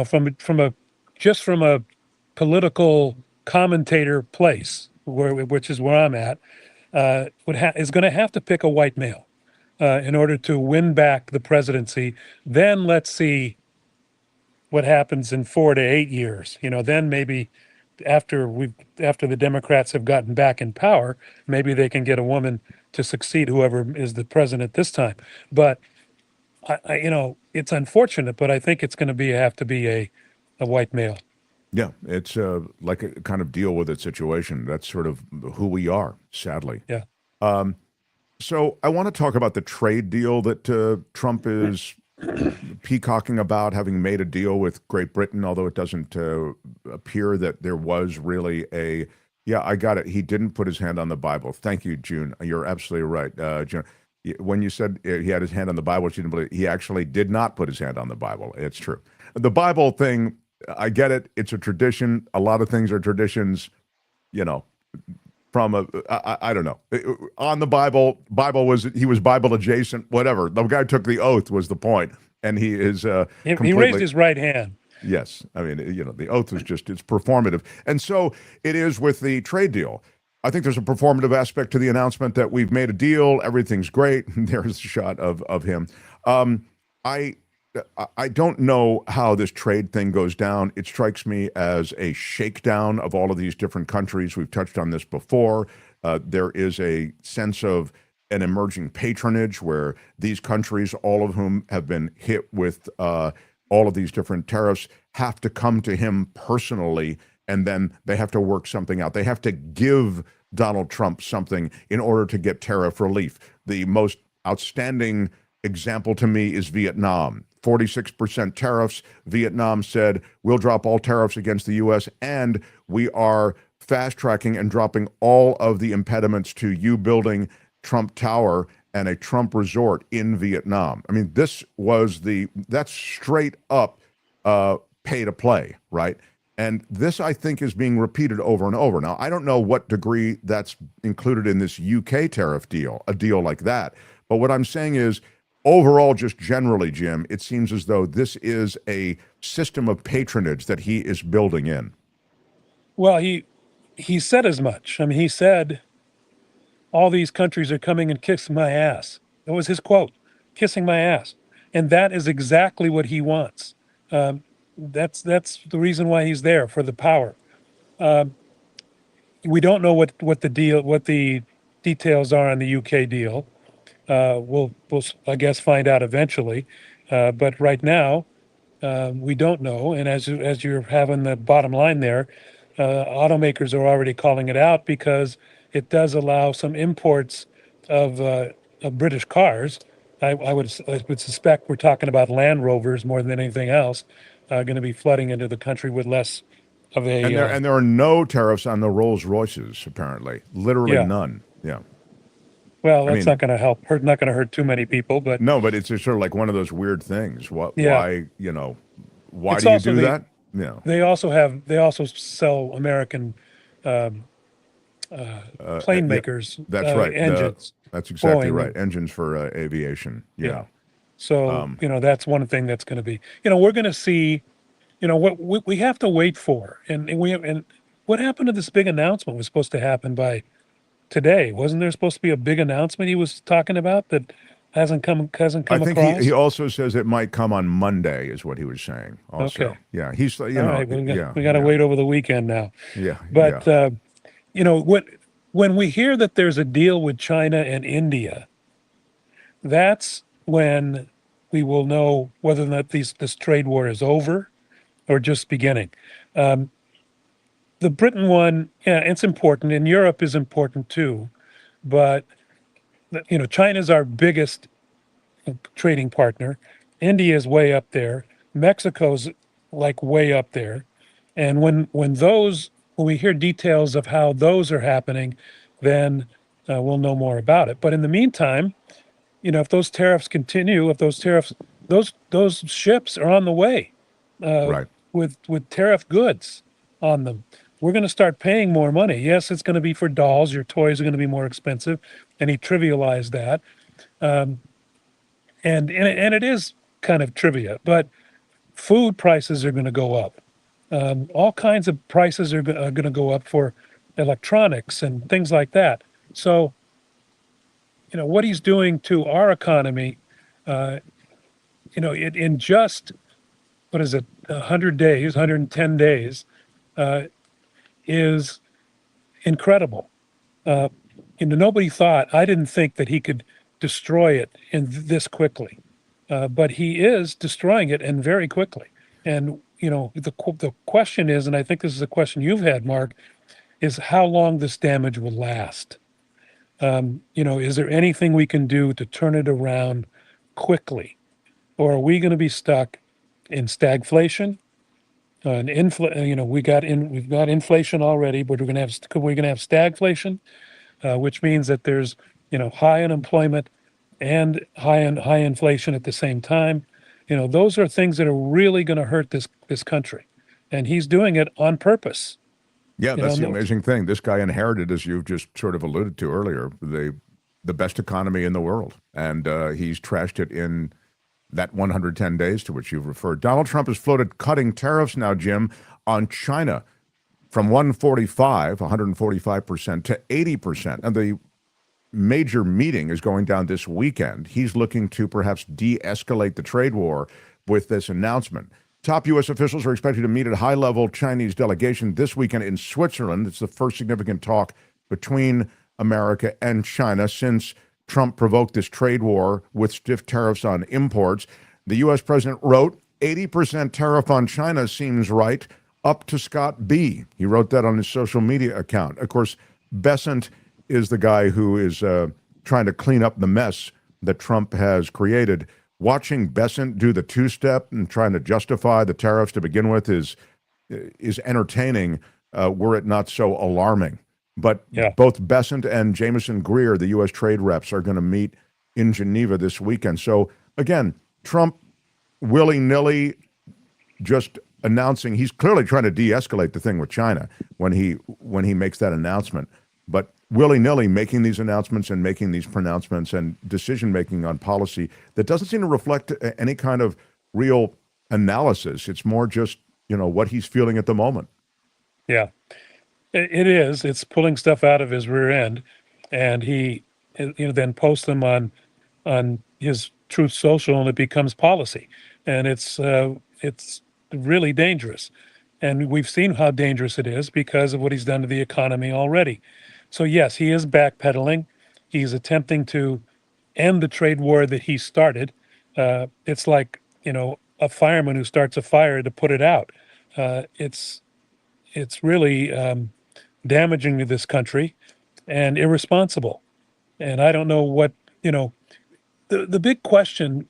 from a political commentator place, which is where I'm at, is going to have to pick a white male in order to win back the presidency. Then let's see what happens in 4 to 8 years. Then maybe after the Democrats have gotten back in power, maybe they can get a woman to succeed whoever is the president this time. But it's unfortunate, but I think it's going to have to be a white male. Yeah, it's like a kind of deal with its situation. That's sort of who we are, sadly. Yeah. So I want to talk about the trade deal that Trump is peacocking about, having made a deal with Great Britain, although it doesn't appear that there was really yeah, I got it. He didn't put his hand on the Bible. Thank you, June. You're absolutely right. June, when you said he had his hand on the Bible, she didn't believe, he actually did not put his hand on the Bible. It's true. The Bible thing, I get it. It's a tradition. A lot of things are traditions, from I don't know. On the Bible he was Bible adjacent, whatever. The guy took the oath was the point, and he is he raised his right hand. Yes. I mean, the oath is it's performative. And so it is with the trade deal. I think there's a performative aspect to the announcement that we've made a deal, everything's great. There's a shot of him. I don't know how this trade thing goes down. It strikes me as a shakedown of all of these different countries. We've touched on this before. There is a sense of an emerging patronage where these countries, all of whom have been hit with all of these different tariffs, have to come to him personally, and then they have to work something out. They have to give Donald Trump something in order to get tariff relief. The most outstanding example to me is Vietnam. 46% tariffs. Vietnam said, we'll drop all tariffs against the U.S., and we are fast-tracking and dropping all of the impediments to you building Trump Tower and a Trump resort in Vietnam. I mean, that's straight up pay to play, right? And this, I think, is being repeated over and over. Now, I don't know what degree that's included in this UK tariff deal, a deal like that. But what I'm saying is, overall, just generally, Jim, it seems as though this is a system of patronage that he is building in. Well, he said as much. I mean, he said, all these countries are coming and kissing my ass. That was his quote, kissing my ass. And that is exactly what he wants. That's the reason why he's there, for the power. We don't know what the details are on the UK deal. We'll I guess find out eventually, but right now we don't know. And as you're having the bottom line there, automakers are already calling it out because it does allow some imports of British cars. I would suspect we're talking about Land Rovers more than anything else, going to be flooding into the country with less of a. And there are no tariffs on the Rolls Royces, apparently, literally none. Yeah. Well, that's not going to help. Not going to hurt too many people, but no. But it's just sort of like one of those weird things. Why do you do that? Yeah. They also sell American plane makers. That's right. Engines. That's exactly Boeing. Right. Engines for aviation. Yeah. So that's one thing that's going to be. We're going to see. What we have to wait for, and what happened to this big announcement was supposed to happen by today. Wasn't there supposed to be a big announcement he was talking about that hasn't come I think across? he also says it might come on Monday, is what he was saying. Also, okay. Yeah, he's All right, we got to wait over the weekend now. Yeah, but when we hear that there's a deal with China and India, that's when we will know whether or not this trade war is over or just beginning. The Britain one, it's important, and Europe is important too, but China's our biggest trading partner. India is way up there. Mexico's like way up there, and when we hear details of how those are happening, then we'll know more about it. But in the meantime, if those tariffs continue, those ships are on the way, Right. with tariff goods on them. We're going to start paying more money. Yes, it's going to be for dolls. Your toys are going to be more expensive, and he trivialized that. And it is kind of trivia, but food prices are going to go up. All kinds of prices are going to go up for electronics and things like that. So, what he's doing to our economy, in just, what is it, 100 days, 110 days, is incredible. Nobody thought, I didn't think that he could destroy it in this quickly, but he is destroying it and very quickly. And the question is, and I think this is a question you've had, Mark, is how long this damage will last. Is there anything we can do to turn it around quickly, or are we going to be stuck in stagflation? We've got inflation already, but we're going to have stagflation, which means that there's high unemployment and high inflation at the same time. Those are things that are really going to hurt this country, and he's doing it on purpose. Yeah, that's the amazing thing. This guy inherited, as you've just sort of alluded to earlier, the best economy in the world, and he's trashed it in that 110 days to which you've referred. Donald Trump has floated cutting tariffs now, Jim, on China from 145% to 80%. And the major meeting is going down this weekend. He's looking to perhaps de-escalate the trade war with this announcement. Top U.S. officials are expected to meet at a high-level Chinese delegation this weekend in Switzerland. It's the first significant talk between America and China since Trump provoked this trade war with stiff tariffs on imports. The U.S. president wrote, 80% tariff on China seems right, up to Scott B. He wrote that on his social media account. Of course, Bessent is the guy who is trying to clean up the mess that Trump has created. Watching Bessent do the two-step and trying to justify the tariffs to begin with is entertaining, were it not so alarming. But both Bessent and Jameson Greer, the U.S. trade reps, are going to meet in Geneva this weekend. So, again, Trump willy-nilly just announcing, he's clearly trying to de-escalate the thing with China when he makes that announcement. But willy-nilly making these announcements and making these pronouncements and decision-making on policy that doesn't seem to reflect any kind of real analysis. It's more just, what he's feeling at the moment. Yeah. It is. It's pulling stuff out of his rear end, and he, then posts them on his Truth Social, and it becomes policy, and it's really dangerous. And we've seen how dangerous it is because of what he's done to the economy already. So yes, he is backpedaling. He's attempting to end the trade war that he started. It's like a fireman who starts a fire to put it out. It's really damaging to this country and irresponsible. And I don't know what, the big question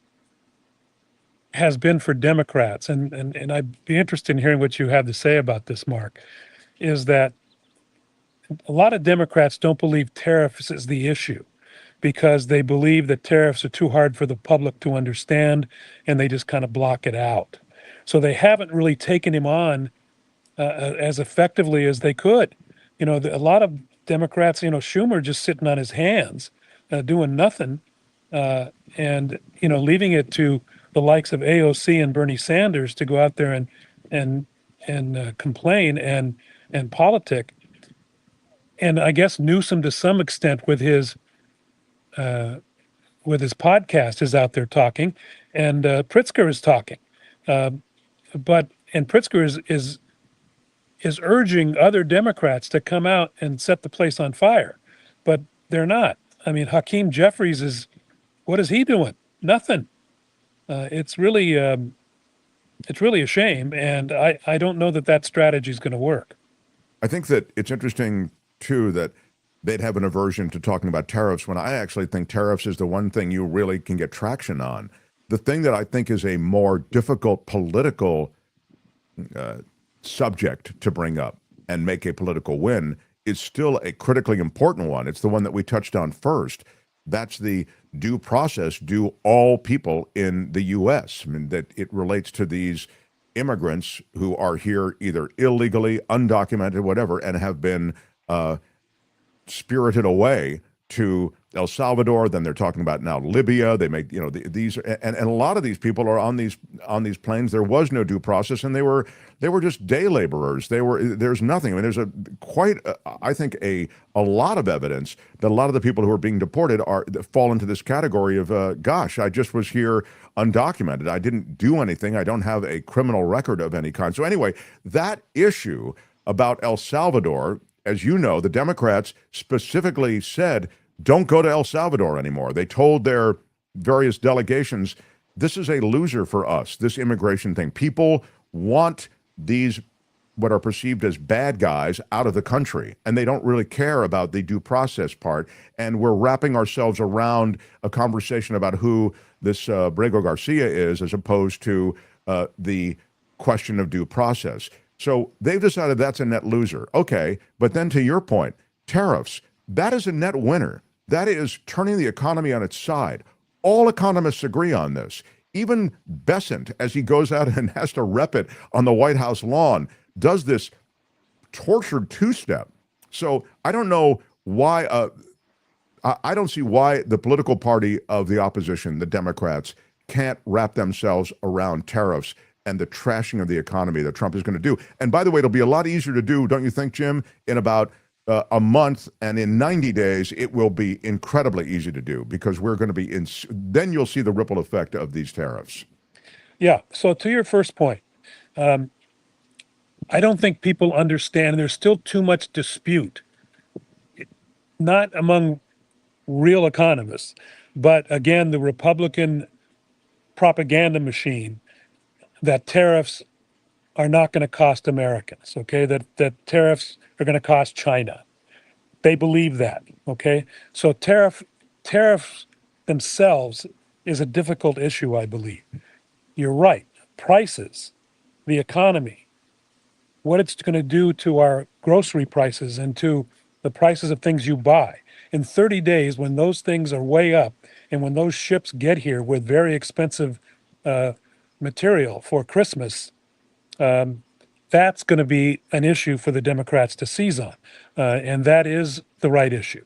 has been for Democrats, and I'd be interested in hearing what you have to say about this, Mark, is that a lot of Democrats don't believe tariffs is the issue because they believe that tariffs are too hard for the public to understand, and they just kind of block it out. So they haven't really taken him on as effectively as they could. A lot of Democrats, Schumer just sitting on his hands, doing nothing, and leaving it to the likes of AOC and Bernie Sanders to go out there and complain and politic. And I guess Newsom, to some extent, with his podcast, is out there talking, and Pritzker is talking, and Pritzker is urging other Democrats to come out and set the place on fire, but they're not. I mean, Hakeem Jeffries what is he doing? Nothing. It's really a shame, and I don't know that strategy is going to work. I think that it's interesting too that they'd have an aversion to talking about tariffs when I actually think tariffs is the one thing you really can get traction on. The thing that I think is a more difficult political subject to bring up and make a political win is still a critically important one. It's the one that we touched on first. that's the due process due all people in the U.S. I mean, that it relates to these immigrants who are here either illegally, undocumented, whatever, and have been spirited away to El Salvador. Then they're talking about now Libya. They make, these, and a lot of these people are on these planes. There was no due process, and they were just day laborers. There's nothing. I mean, there's I think a lot of evidence that a lot of the people who are being deported fall into this category of, gosh, I just was here undocumented. I didn't do anything. I don't have a criminal record of any kind. So anyway, that issue about El Salvador, as you know, the Democrats specifically said, don't go to El Salvador anymore. They told their various delegations, this is a loser for us, this immigration thing. People want these, what are perceived as bad guys, out of the country, and they don't really care about the due process part. And we're wrapping ourselves around a conversation about who this Brego Garcia is, as opposed to the question of due process. So they've decided that's a net loser. Okay, but then to your point, tariffs, that is a net winner. That is turning the economy on its side. All economists agree on this. Even Bessent, as he goes out and has to rep it on the White House lawn, does this tortured two-step. So I don't know why, I don't see why the political party of the opposition, the Democrats, can't wrap themselves around tariffs and the trashing of the economy that Trump is going to do. And by the way, it'll be a lot easier to do, don't you think, Jim, in about a month, and in 90 days, it will be incredibly easy to do, because we're going to be then you'll see the ripple effect of these tariffs. Yeah. So to your first point, I don't think people understand. There's still too much dispute, not among real economists, but again, the Republican propaganda machine, that tariffs are not going to cost Americans, okay? That tariffs are going to cost China. They believe that, okay? So tariffs themselves is a difficult issue, I believe. You're right. Prices, the economy, what it's going to do to our grocery prices and to the prices of things you buy. In 30 days, when those things are way up, and when those ships get here with very expensive material for Christmas, that's going to be an issue for the Democrats to seize on. And that is the right issue.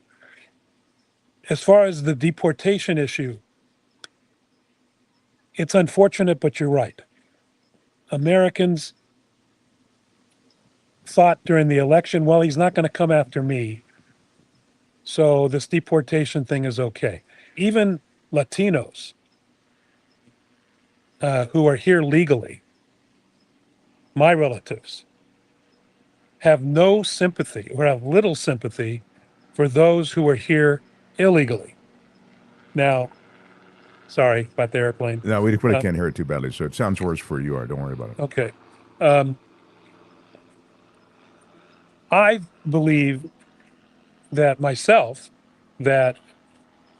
As far as the deportation issue, it's unfortunate, but you're right. Americans thought during the election, well, he's not going to come after me, so this deportation thing is okay. Even Latinos who are here legally, my relatives, have no sympathy, or have little sympathy, for those who are here illegally. Now, sorry about the airplane. No, we really can't hear it too badly, so it sounds worse for you. Don't worry about it. Okay. I believe that myself, that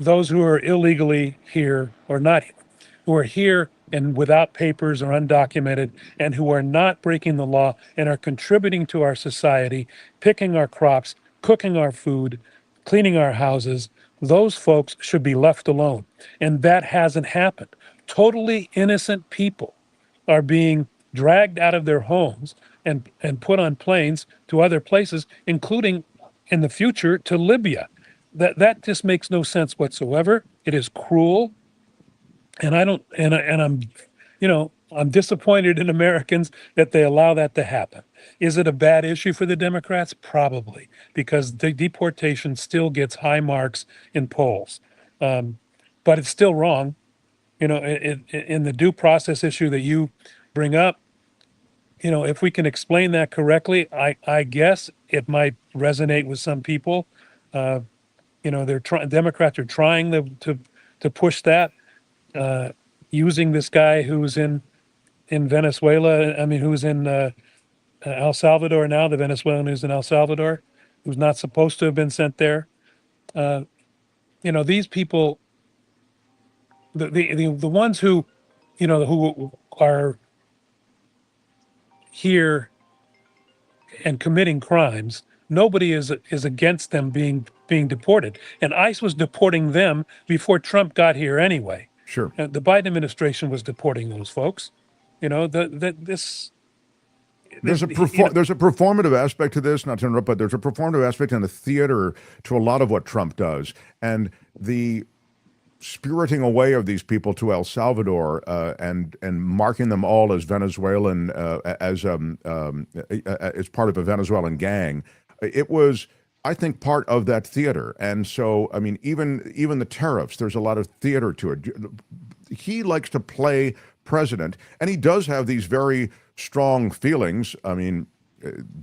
those who are illegally here, or not, who are here and without papers or undocumented, and who are not breaking the law and are contributing to our society, picking our crops, cooking our food, cleaning our houses, those folks should be left alone. And that hasn't happened. Totally innocent people are being dragged out of their homes and put on planes to other places, including in the future to Libya. That just makes no sense whatsoever. It is cruel. And I'm disappointed in Americans that they allow that to happen. Is it a bad issue for the Democrats? Probably, because the deportation still gets high marks in polls. But it's still wrong. In the due process issue that you bring up, if we can explain that correctly, I guess it might resonate with some people. Democrats are trying to push that. Using this guy who's in Venezuela, who's in El Salvador now, the Venezuelan who's in El Salvador, who's not supposed to have been sent there. These people, the ones who are here and committing crimes, nobody is against them being deported. And ICE was deporting them before Trump got here anyway. Sure. The Biden administration was deporting those folks. You know, this. There's a performative aspect to this, not to interrupt, but there's a performative aspect in the theater to a lot of what Trump does. And the spiriting away of these people to El Salvador and marking them all as Venezuelan, as part of a Venezuelan gang, it was, I think, part of that theater. And so, I mean, even the tariffs, there's a lot of theater to it. He likes to play president, and he does have these very strong feelings. I mean,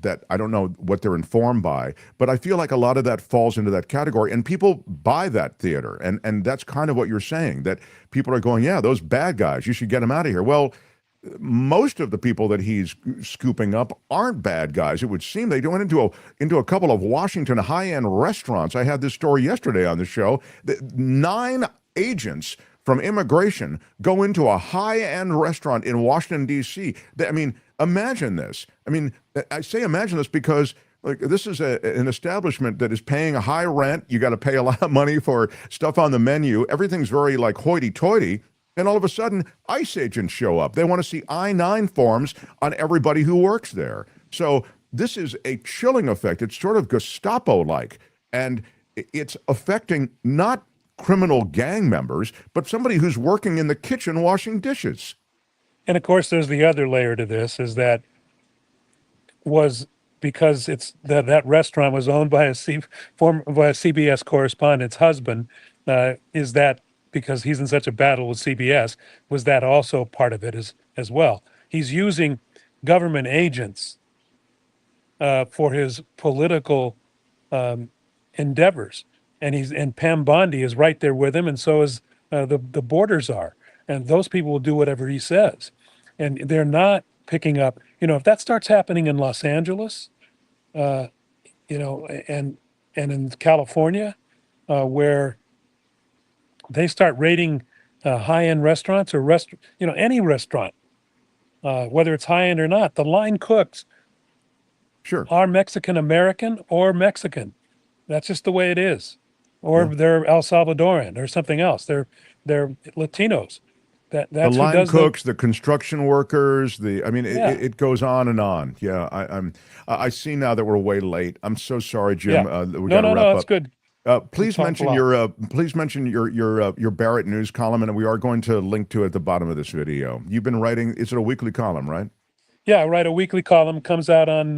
that I don't know what they're informed by, but I feel like a lot of that falls into that category, and people buy that theater. And that's kind of what you're saying, that people are going, yeah, those bad guys, you should get them out of here. Well, most of the people that he's scooping up aren't bad guys. It would seem they went into a couple of Washington high-end restaurants. I had this story yesterday on the show. 9 agents from immigration go into a high-end restaurant in Washington, D.C. I mean, imagine this. I mean, I say imagine this because this is an establishment that is paying a high rent. You got to pay a lot of money for stuff on the menu. Everything's very hoity-toity. And all of a sudden, ICE agents show up. They want to see I-9 forms on everybody who works there. So this is a chilling effect. It's sort of Gestapo-like. And it's affecting not criminal gang members, but somebody who's working in the kitchen washing dishes. And of course, there's the other layer to this, is that was because it's that restaurant was owned by a CBS correspondent's husband. Is that because he's in such a battle with CBS? Was that also part of it as well? He's using government agents for his political endeavors. And Pam Bondi is right there with him, and so is the borders are. And those people will do whatever he says. And they're not picking up, if that starts happening in Los Angeles, and in California, where they start raiding high-end restaurants or any restaurant, whether it's high-end or not, the line cooks are Mexican-American or Mexican. That's just the way it is. Or they're El Salvadoran or something else. They're Latinos. That's the line who does cooks, the construction workers. It goes on and on. Yeah, I see now that we're way late. I'm so sorry, Jim. We got to wrap up. It's good. Please mention your Barrett News column, and we are going to link to it at the bottom of this video. You've been writing. Is it a weekly column, right? Yeah, I write a weekly column. Comes out on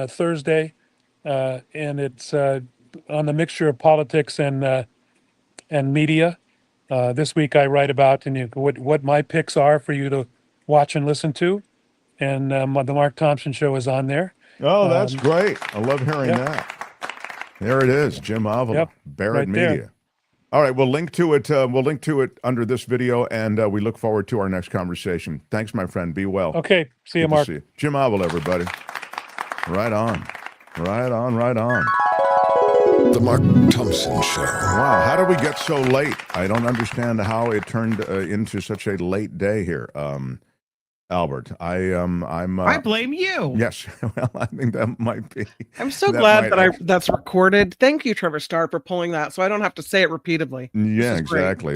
Thursday, and it's on the mixture of politics and media. This week I write about what my picks are for you to watch and listen to, and the Mark Thompson Show is on there. Oh, that's great! I love hearing that. There it is, Jim Avila, Barrett Media. There. All right, we'll link to it. We'll link to it under this video, and we look forward to our next conversation. Thanks, my friend. Be well. Okay, see you, Mark. See you. Jim Avila, everybody. Right on. The Mark Thompson Show. Wow, how did we get so late? I don't understand how it turned into such a late day here, Albert. I blame you. Yes, well, I think that might be. I'm so glad that's recorded. Thank you, Trevor Starr, for pulling that, so I don't have to say it repeatedly. Yeah, exactly.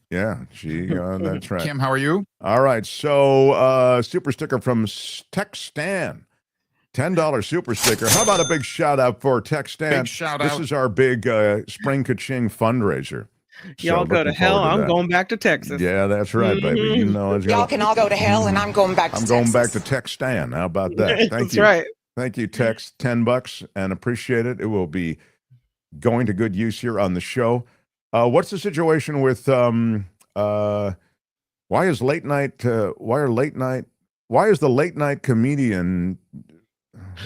Yeah, that's right. Kim, how are you? All right, so super sticker from Tech Stan. $10 super sticker. How about a big shout out for Tech Stan? Big shout out. This is our big Spring Ka-Ching fundraiser. Y'all go to hell. I'm going back to Texas. Yeah, that's right, baby. You know, y'all can all go to hell, and I'm going back to Texas. I'm going back to Tech Stan. How about that? Thank That's you. right. Thank you, Tex. $10 and appreciate it. It will be going to good use here on the show. What's the situation with why is the late night comedian?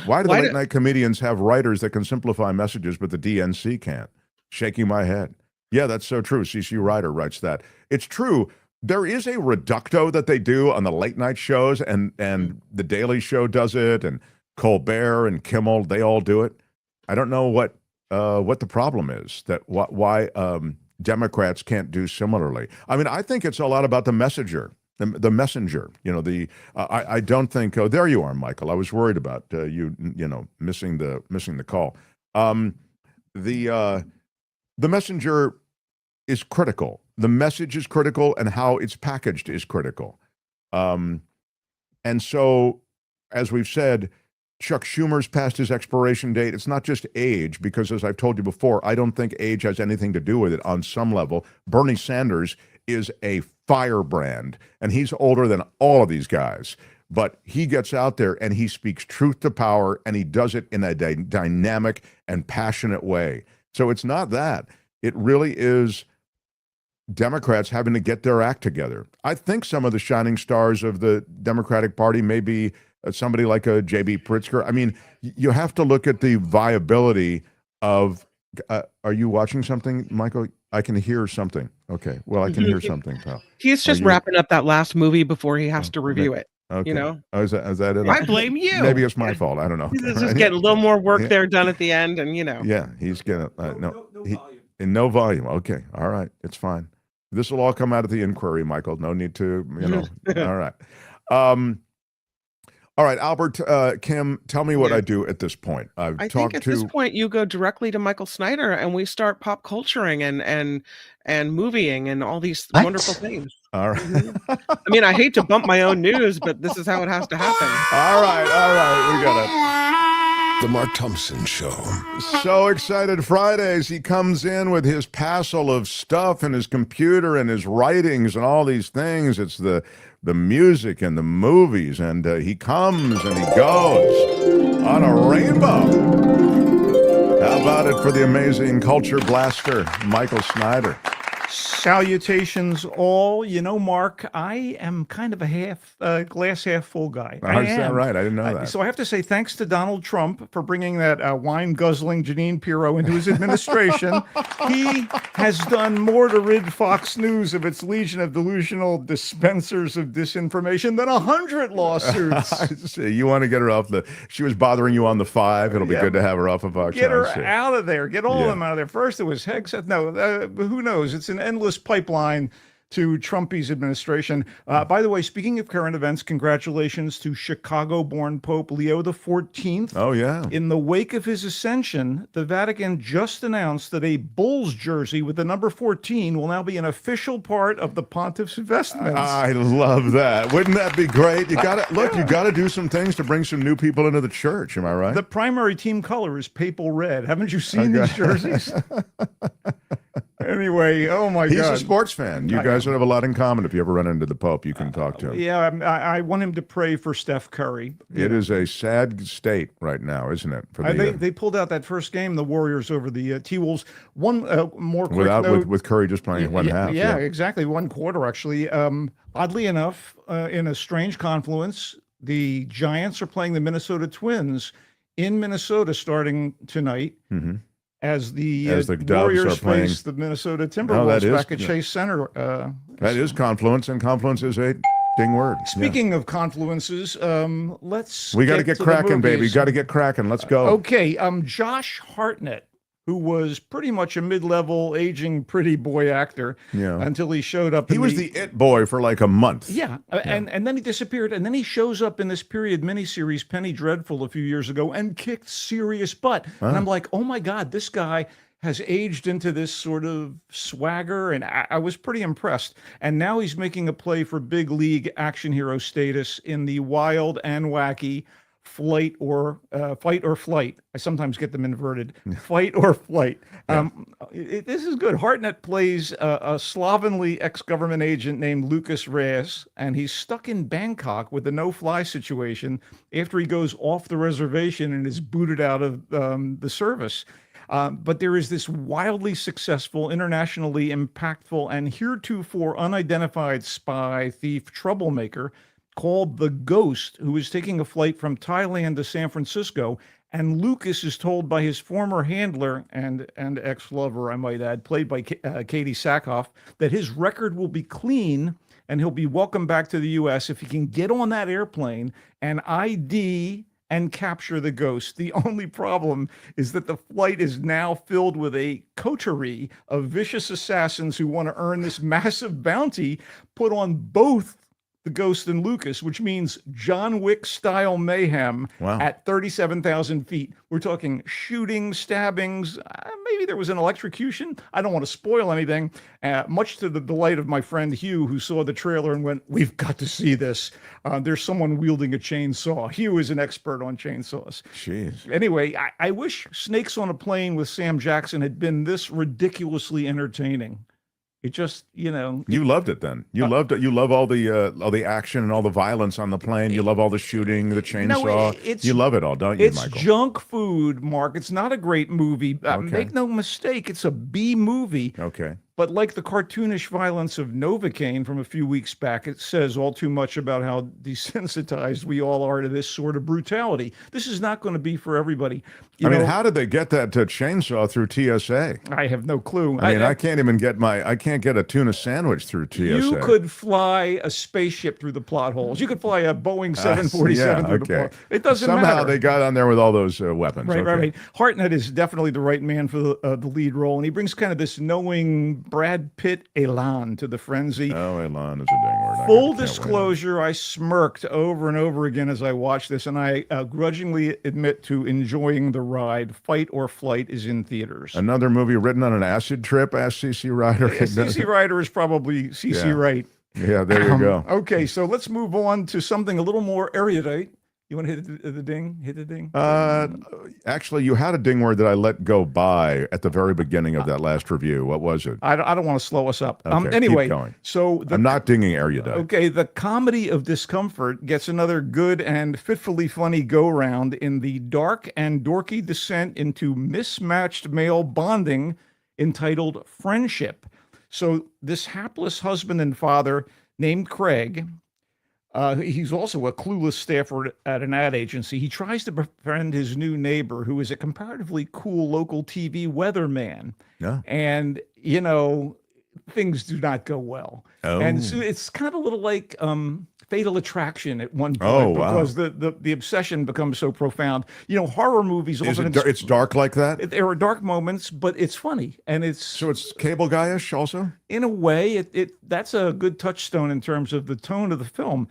Why do the late night comedians have writers that can simplify messages, but the DNC can't? Shaking my head. Yeah, that's so true. CC Ryder writes that. It's true. There is a reducto that they do on the late night shows, and the Daily Show does it, and Colbert and Kimmel, they all do it. I don't know what the problem is, why Democrats can't do similarly. I mean, I think it's a lot about the messenger. the messenger. I don't think. Oh, there you are, Michael. I was worried about you missing the call. The messenger is critical. The message is critical, and how it's packaged is critical. And so, as we've said, Chuck Schumer's past his expiration date. It's not just age, because as I've told you before, I don't think age has anything to do with it on some level. Bernie Sanders is a firebrand, and he's older than all of these guys. But he gets out there and he speaks truth to power, and he does it in a dynamic and passionate way. So it's not that. It really is Democrats having to get their act together. I think some of the shining stars of the Democratic Party may be somebody like a J.B. Pritzker. I mean, you have to look at the viability of. Are you watching something, Michael? I can hear something. Okay. Well, I can hear something, pal. He's just wrapping up that last movie before he has to review it. Okay. Oh, is that it? I blame you. Maybe it's my fault. I don't know. He's just getting a little more work there done at the end, and Yeah, he's getting no volume. Okay. All right. It's fine. This will all come out of the inquiry, Michael. No need to, All right. All right, Albert, Kim, tell me what I do at this point. I think at this point you go directly to Michael Snyder, and we start pop culturing and movieing and all these wonderful things. All right. I mean, I hate to bump my own news, but this is how it has to happen. All right. We got it. The Mark Thompson Show. So excited Fridays. He comes in with his passel of stuff and his computer and his writings and all these things. It's the music and the movies, and he comes and he goes on a rainbow. How about it for the amazing Culture Blaster, Michael Snyder? Salutations all. Mark, I am kind of a glass half full guy. Is that right? I didn't know that. So I have to say thanks to Donald Trump for bringing that wine-guzzling Jeanine Pirro into his administration. He has done more to rid Fox News of its legion of delusional dispensers of disinformation than 100 lawsuits. You want to get her off she was bothering you on the 5. It'll be good to have her off of Fox. Get her out of there. Get all of them out of there. First it was Hegseth. No, who knows? It's an endless pipeline to Trumpy's administration. By the way, speaking of current events, congratulations to Chicago-born Pope Leo XIV. Oh, yeah. In the wake of his ascension, the Vatican just announced that a Bulls jersey with the number 14 will now be an official part of the pontiff's vestments. I love that. Wouldn't that be great? You got to do some things to bring some new people into the church. Am I right? The primary team color is papal red. Haven't you seen these jerseys? Anyway, oh my God. He's a sports fan. You guys would have a lot in common. If you ever run into the Pope, you can talk to him. Yeah, I want him to pray for Steph Curry. It is a sad state right now, isn't it? They pulled out that first game, the Warriors over the T-Wolves. One more quick note. With Curry just playing one half. Yeah, exactly. One quarter, actually. Oddly enough, in a strange confluence, the Giants are playing the Minnesota Twins in Minnesota starting tonight. Mm-hmm. As the Warriors face the Minnesota Timberwolves back at Chase Center. That is confluence, and confluence is a ding word. Speaking of confluences, we got to get cracking, baby. Got to get cracking. Let's go. Okay, Josh Hartnett, who was pretty much a mid-level, aging, pretty boy actor until he showed up. He was the it boy for like a month. Yeah. And then he disappeared. And then he shows up in this period miniseries, Penny Dreadful, a few years ago, and kicked serious butt. Huh? And I'm like, oh my God, this guy has aged into this sort of swagger. And I was pretty impressed. And now he's making a play for big league action hero status in the wild and wacky Fight or Flight. I sometimes get them inverted. Fight or Flight. This is good. Hartnett plays a slovenly ex-government agent named Lucas Reyes, and he's stuck in Bangkok with a no-fly situation after he goes off the reservation and is booted out of the service. But there is this wildly successful, internationally impactful, and heretofore unidentified spy, thief, troublemaker called the Ghost, who is taking a flight from Thailand to San Francisco. And Lucas is told by his former handler and ex-lover, I might add, played by Katie Sackhoff, that his record will be clean and he'll be welcomed back to the U.S. if he can get on that airplane and ID and capture the Ghost. The only problem is that the flight is now filled with a coterie of vicious assassins who want to earn this massive bounty put on both the Ghost and Lucas, which means John Wick style mayhem at 37,000 feet. We're talking shooting, stabbings. Maybe there was an electrocution. I don't want to spoil anything. Much to the delight of my friend Hugh, who saw the trailer and went, "We've got to see this." There's someone wielding a chainsaw. Hugh is an expert on chainsaws. Jeez. Anyway, I wish Snakes on a Plane with Sam Jackson had been this ridiculously entertaining. It just, you loved it then. You loved it. You love all the action and all the violence on the plane. You love all the shooting, the chainsaw. You love it all, don't you, Michael? It's junk food, Mark. It's not a great movie. Make no mistake, it's a B movie. Okay. But like the cartoonish violence of Novocaine from a few weeks back, it says all too much about how desensitized we all are to this sort of brutality. This is not going to be for everybody. I mean, how did they get that chainsaw through TSA? I have no clue. I can't even get I can't get a tuna sandwich through TSA. You could fly a spaceship through the plot holes. You could fly a Boeing 747 through the plot. It doesn't matter. Somehow they got on there with all those weapons. Right. Hartnett is definitely the right man for the lead role, and he brings kind of this knowing Brad Pitt elan to the frenzy. Oh, elan is a dang word. Full disclosure, I smirked over and over again as I watched this, and I grudgingly admit to enjoying the ride. Fight or Flight is in theaters. Another movie written on an acid trip, asked CC Ryder. Yeah, CC Ryder is probably CC Wright. Yeah, there you go. Okay, so let's move on to something a little more erudite. You want to hit the ding? Hit the ding? Actually, you had a ding word that I let go by at the very beginning of that last review. What was it? I don't want to slow us up. Okay, anyway, keep going. So I'm not dinging erudite. Okay, the comedy of discomfort gets another good and fitfully funny go-round in the dark and dorky descent into mismatched male bonding entitled Friendship. So this hapless husband and father named Craig, he's also a clueless staffer at an ad agency. He tries to befriend his new neighbor, who is a comparatively cool local TV weatherman. Yeah. And, things do not go well. Oh. And so it's kind of a little like Fatal Attraction at one point, because the obsession becomes so profound. Horror movies often it's dark like that? There are dark moments, but it's funny, and so it's cable guy-ish also? In a way, that's a good touchstone in terms of the tone of the film.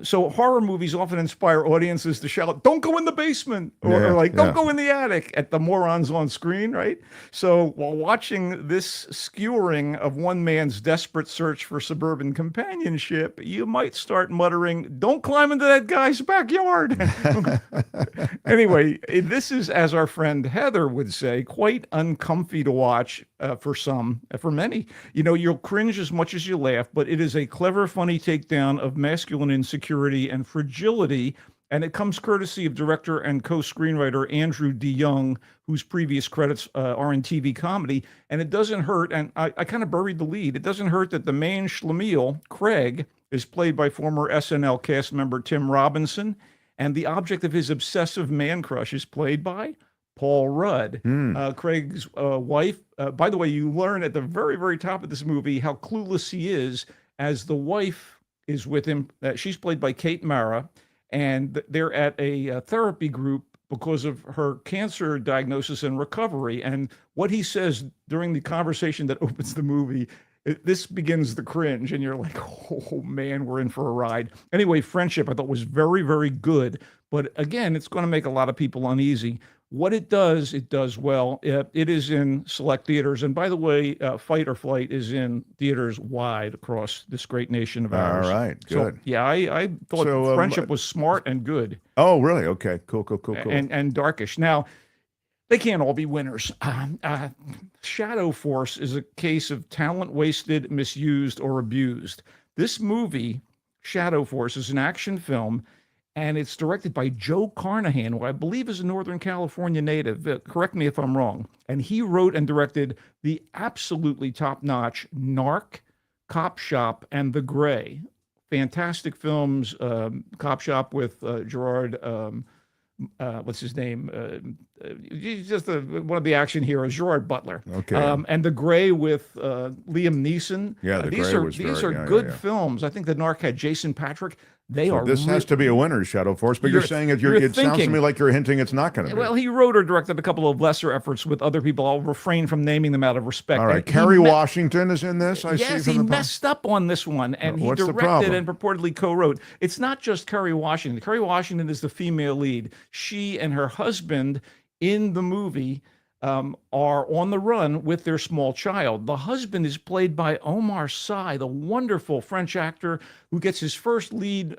So horror movies often inspire audiences to shout, "Don't go in the basement," or "Don't go in the attic" at the morons on screen, right? So while watching this skewering of one man's desperate search for suburban companionship, you might start muttering, "Don't climb into that guy's backyard." Anyway, this is, as our friend Heather would say, quite uncomfy to watch for many. You'll cringe as much as you laugh, but it is a clever, funny takedown of masculine insecurity and fragility. And it comes courtesy of director and co-screenwriter Andrew D. Young, whose previous credits are in TV comedy. And it doesn't hurt, and I kind of buried the lead, it doesn't hurt that the main schlemiel, Craig, is played by former SNL cast member Tim Robinson, and the object of his obsessive man crush is played by Paul Rudd, Craig's wife. By the way, you learn at the very, very top of this movie how clueless he is as the wife is with him. She's played by Kate Mara, and they're at a therapy group because of her cancer diagnosis and recovery. And what he says during the conversation that opens the movie, this begins the cringe, and you're like, oh man, we're in for a ride. Anyway, Friendship I thought was very, very good. But again, it's going to make a lot of people uneasy. What it does well. It is in select theaters. And by the way, Fight or Flight is in theaters wide across this great nation of ours. All right, good. So, yeah, I thought Friendship was smart and good. Oh, really? Okay, cool. And darkish. Now, they can't all be winners. Shadow Force is a case of talent wasted, misused, or abused. This movie, Shadow Force, is an action film, and it's directed by Joe Carnahan, who I believe is a Northern California native. Correct me if I'm wrong. And he wrote and directed the absolutely top-notch Narc, Cop Shop, and The Gray. Fantastic films. Cop Shop with Gerard, what's his name? He's just one of the action heroes, Gerard Butler. Okay. And The Gray with Liam Neeson. Yeah, These are good films. I think The Narc had Jason Patrick. They So are. this has to be a winner, Shadow Force. But you're saying it sounds to thinking. me like you're hinting it's not going to be. Well, he wrote or directed a couple of lesser efforts with other people. I'll refrain from naming them out of respect. All right, Kerry Washington is in this. I see. Yes, he messed up on this one, and he What's the directed problem? and purportedly co-wrote. It's not just Kerry Washington. Kerry Washington is the female lead. She and her husband in the movie are on the run with their small child. The husband is played by Omar Sy, the wonderful French actor who gets his first lead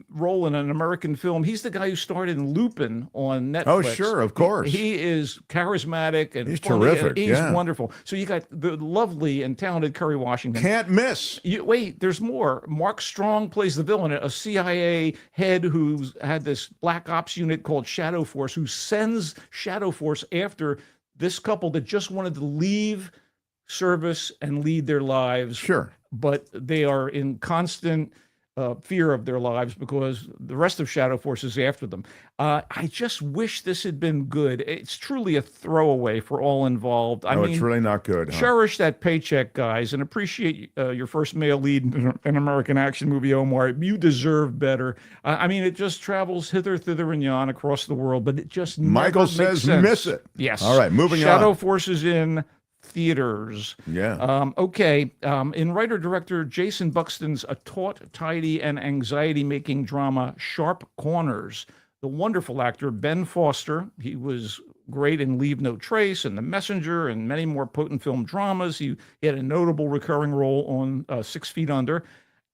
role in an American film. He's the guy who starred in Lupin on Netflix. Oh, sure, of course. He is charismatic and he's funny, terrific. and he's yeah. wonderful. So you got the lovely and talented Kerry Washington. Can't miss. Wait, there's more. Mark Strong plays the villain, a CIA head who's had this black ops unit called Shadow Force, who sends Shadow Force after this couple that just wanted to leave service and lead their lives. Sure. But they are in constant fear of their lives because the rest of Shadow Force is after them. I just wish this had been good. It's truly a throwaway for all involved. I mean, it's really not good. Huh? Cherish that paycheck, guys, and appreciate your first male lead in an American action movie, Omar. You deserve better. I mean, it just travels hither, thither, and yon across the world, but it just Michael never makes says sense. miss it. Yes. All right, moving Shadow on. Force is in theaters. Yeah. In writer-director Jason Buxton's a taut, tidy, and anxiety-making drama, Sharp Corners, the wonderful actor Ben Foster, he was great in Leave No Trace and The Messenger and many more potent film dramas. He had a notable recurring role on 6 Feet Under.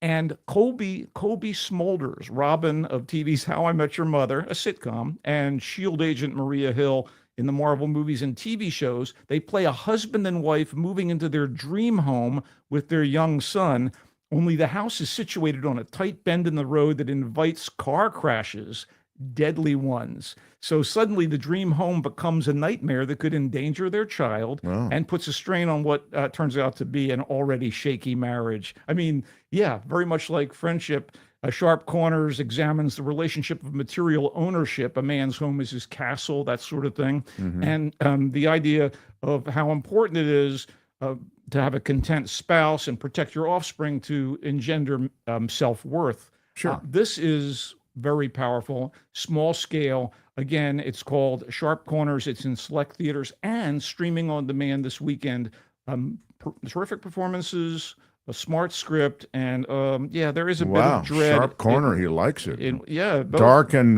And Colby Smulders, Robin of TV's How I Met Your Mother, a sitcom, and S.H.I.E.L.D. agent Maria Hill in the Marvel movies and TV shows. They play a husband and wife moving into their dream home with their young son, only the house is situated on a tight bend in the road that invites car crashes, deadly ones. So suddenly the dream home becomes a nightmare that could endanger their child and puts a strain on what turns out to be an already shaky marriage. I mean, yeah, very much like Friendship. Sharp Corners examines the relationship of material ownership. A man's home is his castle, that sort of thing. Mm-hmm. And the idea of how important it is to have a content spouse and protect your offspring to engender self-worth. Sure. This is very powerful, small scale. Again, it's called Sharp Corners. It's in select theaters and streaming on demand this weekend. Terrific performances, a smart script, and there is a bit of dread. Sharp corner, he likes it. Both dark and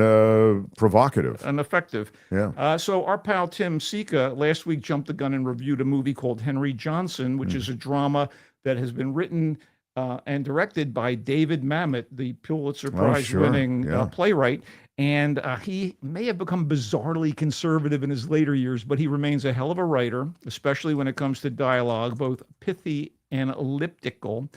provocative and effective. Yeah. So our pal Tim Sika last week jumped the gun and reviewed a movie called Henry Johnson, which is a drama that has been written and directed by David Mamet, the Pulitzer Prize-winning playwright. And he may have become bizarrely conservative in his later years, but he remains a hell of a writer, especially when it comes to dialogue, both pithy and elliptical.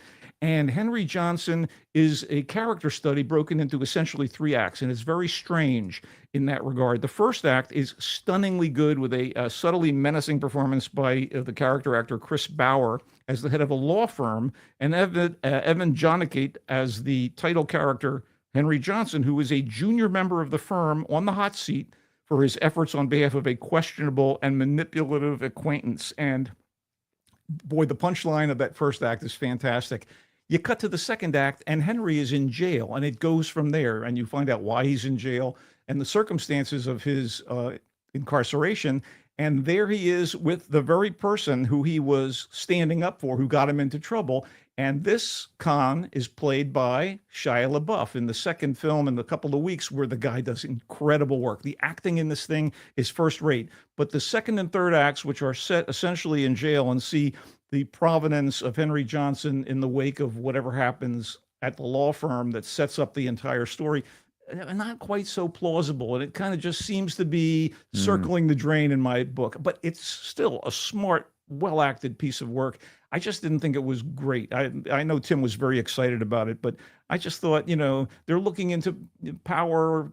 And Henry Johnson is a character study broken into essentially 3 acts, and it's very strange in that regard. The first act is stunningly good with a subtly menacing performance by the character actor Chris Bauer as the head of a law firm, and Evan Jonigate as the title character Henry Johnson, who is a junior member of the firm on the hot seat for his efforts on behalf of a questionable and manipulative acquaintance. And boy, the punchline of that first act is fantastic. You cut to the second act, and Henry is in jail, and it goes from there, and you find out why he's in jail and the circumstances of his incarceration. And there he is with the very person who he was standing up for, who got him into trouble. And this con is played by Shia LaBeouf in the second film in a couple of weeks, where the guy does incredible work. The acting in this thing is first rate. But the second and third acts, which are set essentially in jail and see the provenance of Henry Johnson in the wake of whatever happens at the law firm that sets up the entire story, not quite so plausible. And it kind of just seems to be circling the drain in my book. But it's still a smart, well-acted piece of work. I just didn't think it was great. I know Tim was very excited about it, but I just thought, they're looking into power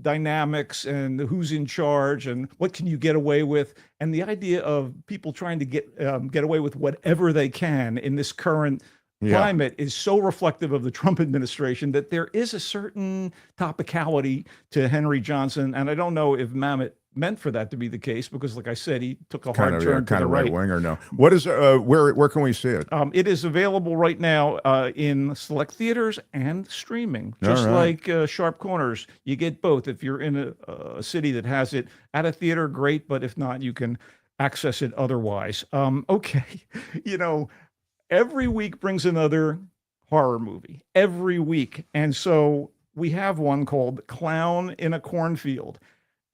dynamics and who's in charge and what can you get away with. And the idea of people trying to get away with whatever they can in this current climate is so reflective of the Trump administration that there is a certain topicality to Henry Johnson. And I don't know if Mamet meant for that to be the case because, like I said, he took a Kind hard of, turn to kind the of right. winger. No, what is where can we see it? It is available right now in select theaters and streaming, just All right. like Sharp Corners. You get both. If you're in a city that has it at a theater, great. But if not, you can access it otherwise. Okay, you know, every week brings another horror movie. Every week, and so we have one called Clown in a Cornfield.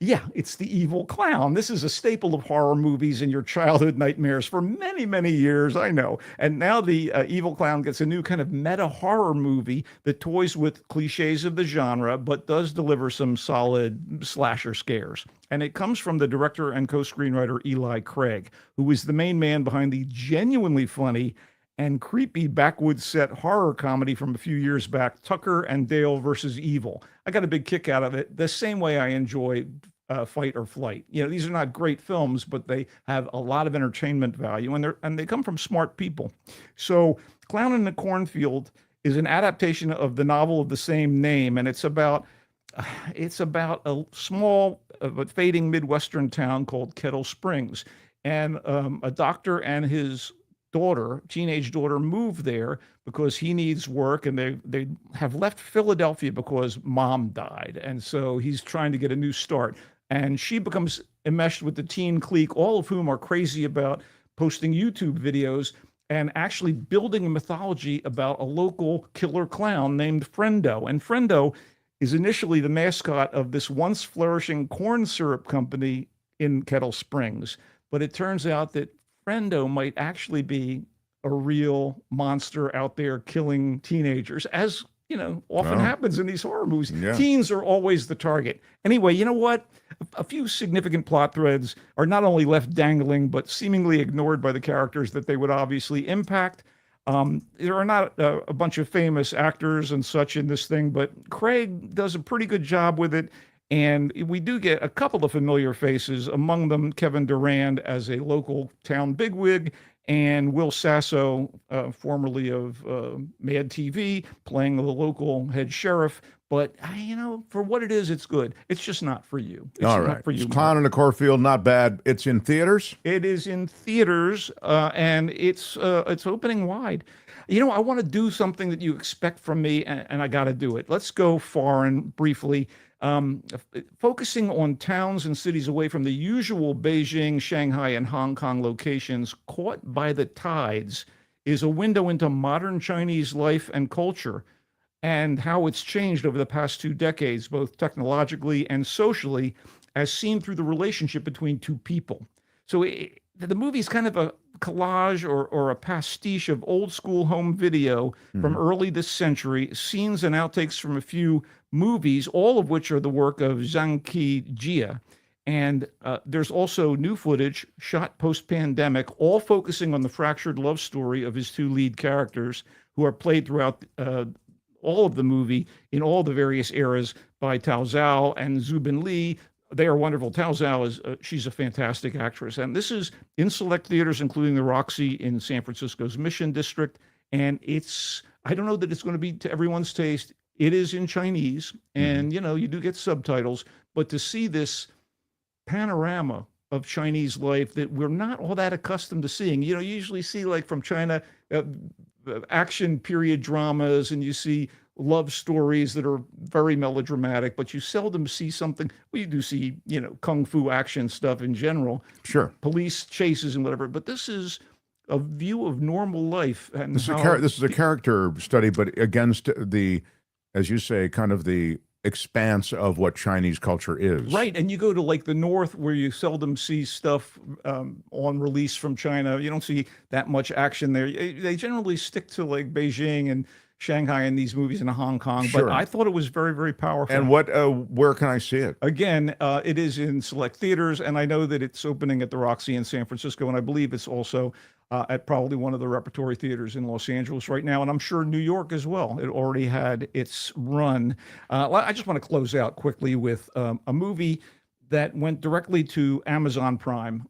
Yeah, it's the evil clown. This is a staple of horror movies and your childhood nightmares for many, many years, I know. And now the evil clown gets a new kind of meta horror movie that toys with cliches of the genre, but does deliver some solid slasher scares. And it comes from the director and co-screenwriter Eli Craig, who is the main man behind the genuinely funny and creepy backwoods set horror comedy from a few years back, Tucker and Dale versus Evil. I got a big kick out of it, the same way I enjoy Fight or Flight. You know, these are not great films, but they have a lot of entertainment value, and they come from smart people. So, Clown in the Cornfield is an adaptation of the novel of the same name, and it's about a small but fading Midwestern town called Kettle Springs, and a doctor and his teenage daughter, move there because he needs work, and they have left Philadelphia because mom died, and so he's trying to get a new start. And she becomes enmeshed with the teen clique, all of whom are crazy about posting YouTube videos and actually building a mythology about a local killer clown named Friendo. And Friendo is initially the mascot of this once flourishing corn syrup company in Kettle Springs, but it turns out that Friendo might actually be a real monster out there killing teenagers, as you know, often happens in these horror movies. Yeah. Teens are always the target. Anyway, you know what? A few significant plot threads are not only left dangling, but seemingly ignored by the characters that they would obviously impact. There are not a bunch of famous actors and such in this thing, but Craig does a pretty good job with it. And we do get a couple of familiar faces, among them Kevin Durand as a local town bigwig, and Will Sasso, formerly of Mad TV, playing the local head sheriff. But, you know, for what it is, it's good. It's just not for you. It's All not right. for you. Clown in the Cornfield, not bad. It's in theaters? It is in theaters, and it's opening wide. You know, I want to do something that you expect from me, and I got to do it. Let's go foreign briefly. Focusing on towns and cities away from the usual Beijing, Shanghai, and Hong Kong locations caught by the tides is a window into modern Chinese life and culture and how it's changed over the past 2 decades, both technologically and socially, as seen through the relationship between two people. So the movie is kind of a collage or a pastiche of old school home video from early this century, scenes and outtakes from a few movies, all of which are the work of Zhang Jia. And there's also new footage shot post-pandemic, all focusing on the fractured love story of his two lead characters, who are played throughout all of the movie in all the various eras by Tao Zhao and Zubin Li. They are wonderful. Tao Zhao she's a fantastic actress. And this is in select theaters, including the Roxy in San Francisco's Mission District. And I don't know that it's going to be to everyone's taste. It is in Chinese, and, you know, you do get subtitles, but to see this panorama of Chinese life that we're not all that accustomed to seeing, you know, you usually see, like, from China, action period dramas, and you see love stories that are very melodramatic, but you seldom see something. Well, you do see, you know, kung fu action stuff in general. Sure. Police chases and whatever, but this is a view of normal life. And this is a character study, but against the, as you say, kind of the expanse of what Chinese culture is. Right. And you go to, like, the North, where you seldom see stuff on release from China. You don't see that much action there. They generally stick to, like, Beijing and Shanghai in these movies, in Hong Kong. Sure. But I thought it was very, very powerful. And where can I see it? Again, it is in select theaters, and I know that it's opening at the Roxy in San Francisco, and I believe it's also at probably one of the repertory theaters in Los Angeles right now, and I'm sure New York as well. It already had its run. I just want to close out quickly with a movie that went directly to Amazon Prime.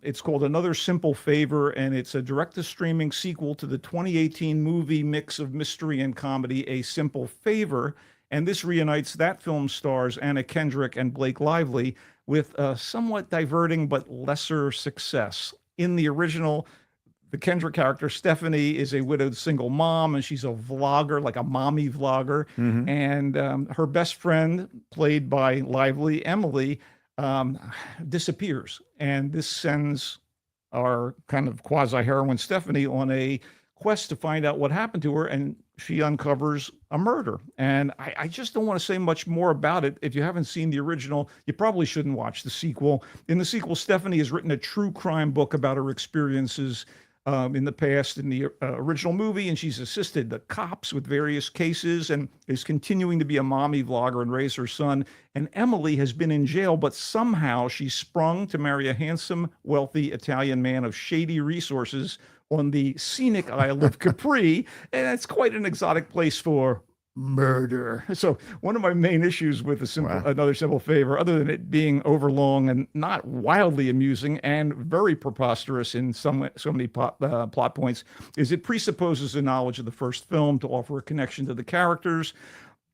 It's called Another Simple Favor, and it's a direct-to-streaming sequel to the 2018 movie mix of mystery and comedy, A Simple Favor. And this reunites that film stars Anna Kendrick and Blake Lively with somewhat diverting but lesser success. In the original, the Kendra character, Stephanie, is a widowed single mom, and she's a vlogger, like a mommy vlogger. And her best friend, played by lively Emily, disappears. And this sends our kind of quasi-heroine Stephanie on a quest to find out what happened to her, and she uncovers a murder. And I just don't want to say much more about it. If you haven't seen the original, you probably shouldn't watch the sequel. In the sequel, Stephanie has written a true crime book about her experiences in the past in the original movie, and she's assisted the cops with various cases and is continuing to be a mommy vlogger and raise her son. And Emily has been in jail, but somehow she's sprung to marry a handsome, wealthy Italian man of shady resources on the scenic Isle of Capri, and it's quite an exotic place for murder. So one of my main issues with Another Simple Favor, other than it being overlong and not wildly amusing and very preposterous in so many plot points, is it presupposes a knowledge of the first film to offer a connection to the characters.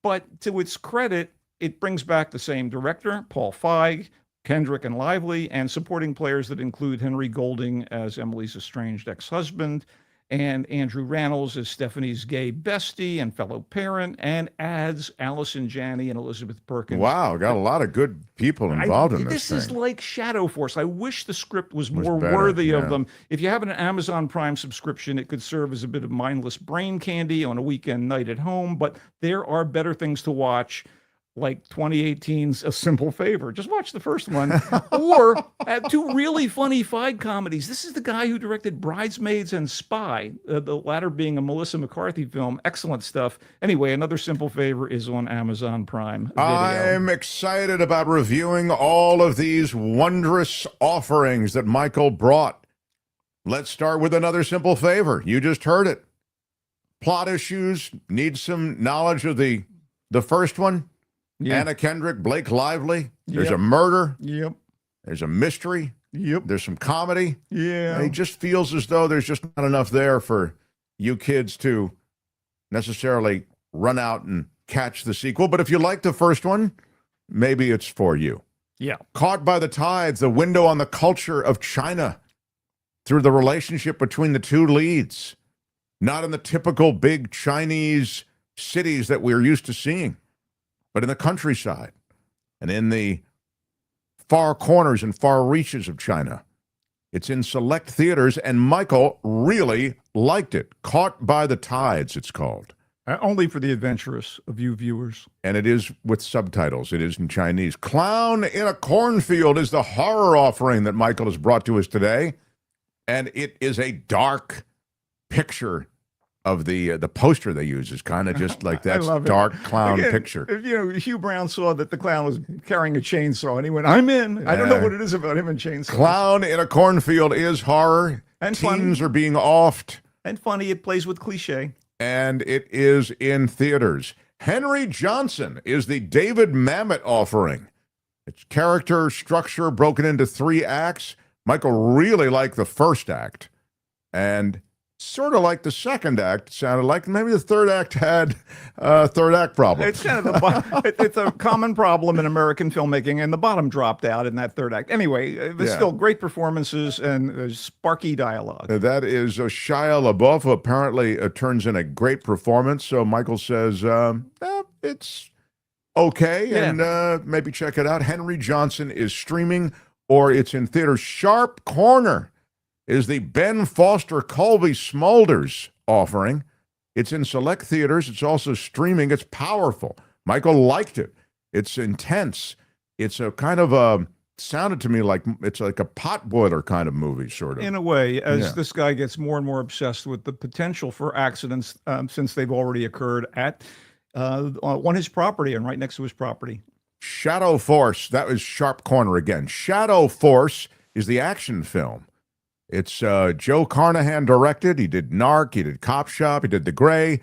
But to its credit, it brings back the same director, Paul Feig, Kendrick and Lively, and supporting players that include Henry Golding as Emily's estranged ex-husband, and Andrew Rannells as Stephanie's gay bestie and fellow parent, and adds Allison Janney and Elizabeth Perkins. Wow, got a lot of good people involved in this thing. This is like Shadow Force. I wish the script was more worthy of them. If you have an Amazon Prime subscription, it could serve as a bit of mindless brain candy on a weekend night at home, but there are better things to watch, like 2018's A Simple Favor. Just watch the first one. Or two really funny Feig comedies. This is the guy who directed Bridesmaids and Spy, the latter being a Melissa McCarthy film. Excellent stuff. Anyway, Another Simple Favor is on Amazon Prime Video. I'm excited about reviewing all of these wondrous offerings that Michael brought. Let's start with Another Simple Favor. You just heard it. Plot issues, need some knowledge of the first one. Anna Kendrick, Blake Lively. There's a murder. There's a mystery. There's some comedy. It just feels as though there's just not enough there for you kids to necessarily run out and catch the sequel. But if you like the first one, maybe it's for you. Caught by the Tides, the window on the culture of China through the relationship between the two leads. Not in the typical big Chinese cities that we're used to seeing, but in the countryside and in the far corners and far reaches of China. It's in select theaters, and Michael really liked it. Caught by the Tides, it's called. Only for the adventurous of you viewers. And it is with subtitles. It is in Chinese. Clown in a Cornfield is the horror offering that Michael has brought to us today. And it is a dark picture of the poster they use is kind of just like that dark clown picture. Hugh Brown saw that the clown was carrying a chainsaw, and he went, I'm in. I don't know what it is about him and chainsaws. Clown in a Cornfield is horror. And teens are being offed. And funny, it plays with cliche. And it is in theaters. Henry Johnson is the David Mamet offering. It's character structure broken into 3 acts. Michael really liked the first act. And sort of like the second act, sounded like maybe the third act had third act problems. It's kind of it's a common problem in American filmmaking, and the bottom dropped out in that third act. Anyway, there's still great performances and sparky dialogue. That is Shia LaBeouf, who apparently turns in a great performance. So Michael says it's okay, and maybe check it out. Henry Johnson is streaming, or it's in theaters. Sharp Corner is the Ben Foster Colby Smulders offering. It's in select theaters. It's also streaming. It's powerful. Michael liked it. It's intense. It's a kind of sounded to me like it's like a potboiler kind of movie, sort of. In a way, as this guy gets more and more obsessed with the potential for accidents since they've already occurred on his property and right next to his property. Shadow Force. That was Sharp Corner again. Shadow Force is the action film. It's Joe Carnahan directed. He did Narc. He did Cop Shop. He did The Gray.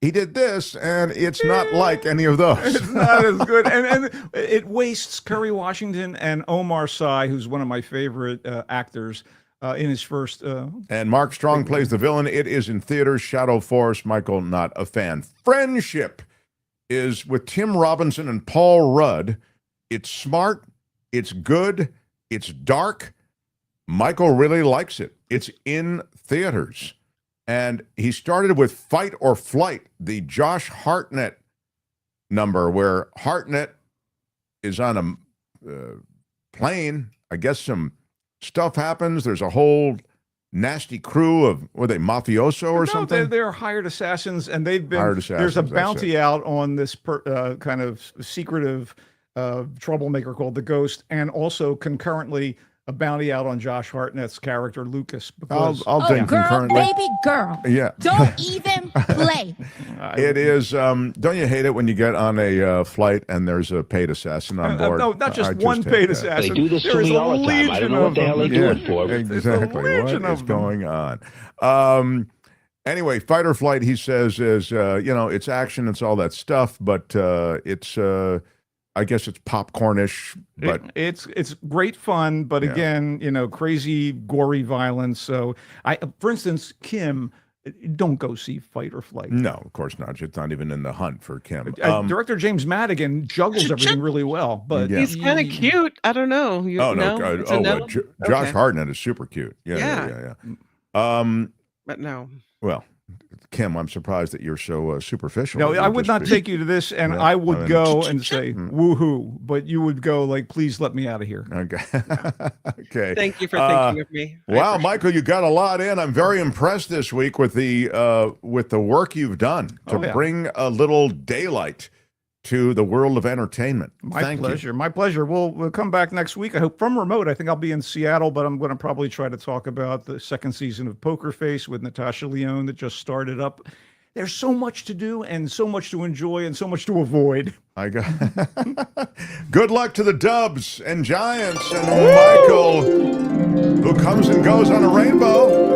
He did this, and it's not like any of those. It's not as good. And it wastes Kerry Washington and Omar Sy, who's one of my favorite actors, in his first. And Mark Strong plays the villain. It is in theaters. Shadow Force. Michael, not a fan. Friendship is with Tim Robinson and Paul Rudd. It's smart. It's good. It's dark. Michael really likes it. It's in theaters. And he started with Fight or Flight, the Josh Hartnett number, where Hartnett is on a plane. I guess some stuff happens. There's a whole nasty crew of, were they mafioso or something? They're hired assassins, and they've been, Hired assassins, there's a that's bounty it. out on this kind of secretive troublemaker called the Ghost, and also concurrently a bounty out on Josh Hartnett's character, Lucas. Because, I'll ding concurrently. Baby girl. Yeah. Don't even play. It is, don't you hate it when you get on a flight and there's a paid assassin on board? No, not just I one hate paid that. assassin. They do this to me all the time. I don't know what the hell they do it for. Exactly. What is going on? Anyway, Fight or Flight, he says, is, it's action, it's all that stuff, but it's, I guess it's popcornish, but it's great fun, but again, crazy, gory violence. So for instance, Kim, don't go see Fight or Flight. No, of course not. It's not even in the hunt for Kim. Director James Madigan juggles everything really well, but he's kind of cute. I don't know. Josh Hartnett is super cute. Yeah. But no. Well, Kim, I'm surprised that you're so superficial. No, I would not take you to this, and I would go and say, woohoo, but you would go like, please let me out of here. Okay. Okay. Thank you for thinking of me. Wow, Michael, you got a lot in. I'm very impressed this week with the work you've done to bring a little daylight to the world of entertainment. My pleasure. We'll come back next week. I hope from remote. I think I'll be in Seattle, but I'm going to probably try to talk about the second season of Poker Face with Natasha Lyonne that just started up. There's so much to do and so much to enjoy and so much to avoid. Good luck to the Dubs and Giants and Michael, who comes and goes on a rainbow.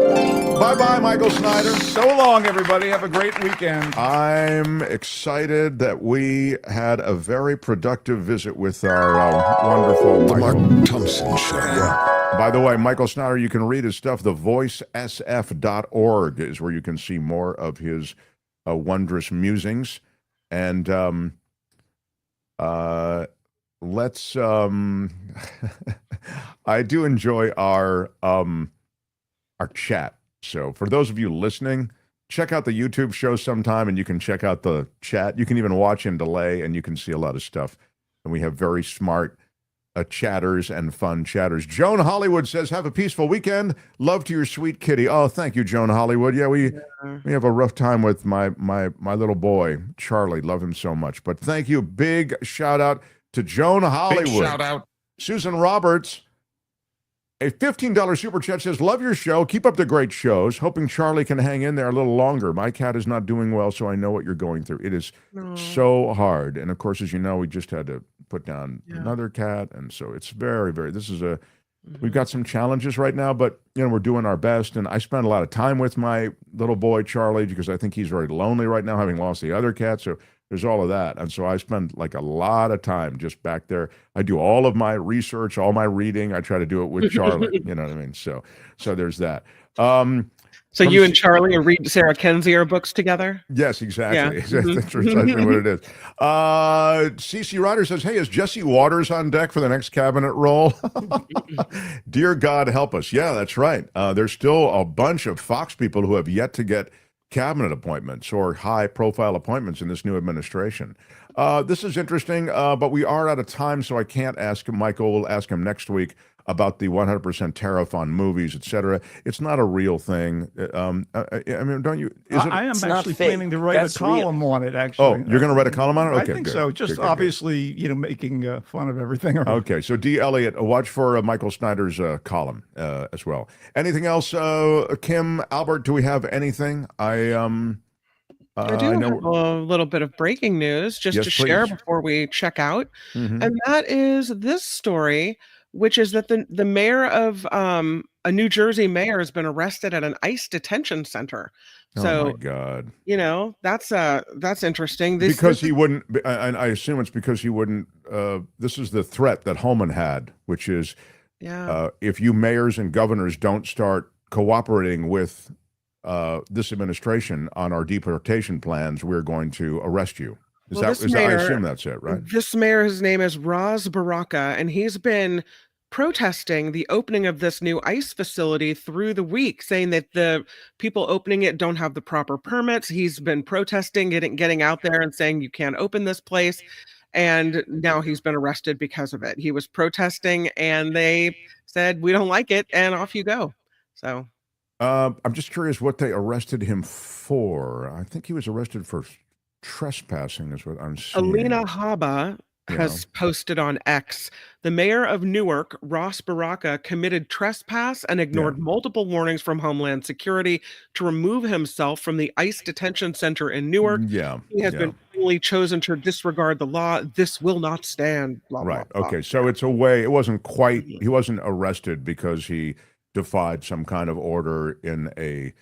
Bye-bye, Michael Snyder. So long, everybody. Have a great weekend. I'm excited that we had a very productive visit with our wonderful Mark Thompson Show. By the way, Michael Snyder, you can read his stuff. TheVoiceSF.org is where you can see more of his wondrous musings. And let's I do enjoy our chat. So for those of you listening, check out the YouTube show sometime, and you can check out the chat. You can even watch in delay, and you can see a lot of stuff. And we have very smart chatters and fun chatters. Joan Hollywood says, have a peaceful weekend. Love to your sweet kitty. Oh, thank you, Joan Hollywood. Yeah, we have a rough time with my little boy, Charlie. Love him so much. But thank you. Big shout out to Joan Hollywood. Big shout out. Susan Roberts, a $15 super chat, says, love your show. Keep up the great shows. Hoping Charlie can hang in there a little longer. My cat is not doing well, so I know what you're going through. It is so hard. And of course, as you know, we just had to put down another cat. And so it's very, very, we've got some challenges right now, but we're doing our best. And I spend a lot of time with my little boy, Charlie, because I think he's very lonely right now, having lost the other cat. So there's all of that. And so I spend like a lot of time just back there. I do all of my research, all my reading. I try to do it with Charlie. You know what I mean? So there's that. So you and Charlie read Sarah Kendzior books together? Yes, exactly. Yeah. That's precisely what it is. CC Ryder says, hey, is Jesse Waters on deck for the next cabinet role? Dear God, help us. Yeah, that's right. There's still a bunch of Fox people who have yet to get cabinet appointments or high-profile appointments in this new administration. This is interesting, but we are out of time, so I can't ask him. Michael will ask him next week about the 100% tariff on movies, etc. It's not a real thing. I mean, don't you? I am actually planning to write a column on it, actually. Oh, you're going to write a column on it? Okay, I think good. so. Just good. Obviously, making fun of everything. Okay, so D. Elliott, watch for Michael Snyder's column as well. Anything else, Kim, Albert, do we have anything? I do have a little bit of breaking news just to share before we check out. And that is this story, which is that the mayor of a New Jersey mayor has been arrested at an ICE detention center. So, oh my God! That's interesting. He wouldn't. I assume it's because he wouldn't. This is the threat that Holman had, which is, if you mayors and governors don't start cooperating with this administration on our deportation plans, we're going to arrest you. Well, this I mayor, assume that's it, right? This mayor, his name is Raz Baraka, and he's been protesting the opening of this new ICE facility through the week, saying that the people opening it don't have the proper permits. He's been protesting, getting out there and saying you can't open this place. And now he's been arrested because of it. He was protesting and they said, we don't like it, and off you go. So I'm just curious what they arrested him for. I think he was arrested for trespassing is what I'm seeing. Alina Haba has posted on X. The mayor of Newark, Ross Baraka, committed trespass and ignored multiple warnings from Homeland Security to remove himself from the ICE detention center in Newark. He has been finally chosen to disregard the law. This will not stand. Blah, right. Blah, blah. Okay. So it's a way. It wasn't quite. He wasn't arrested because he defied some kind of order in a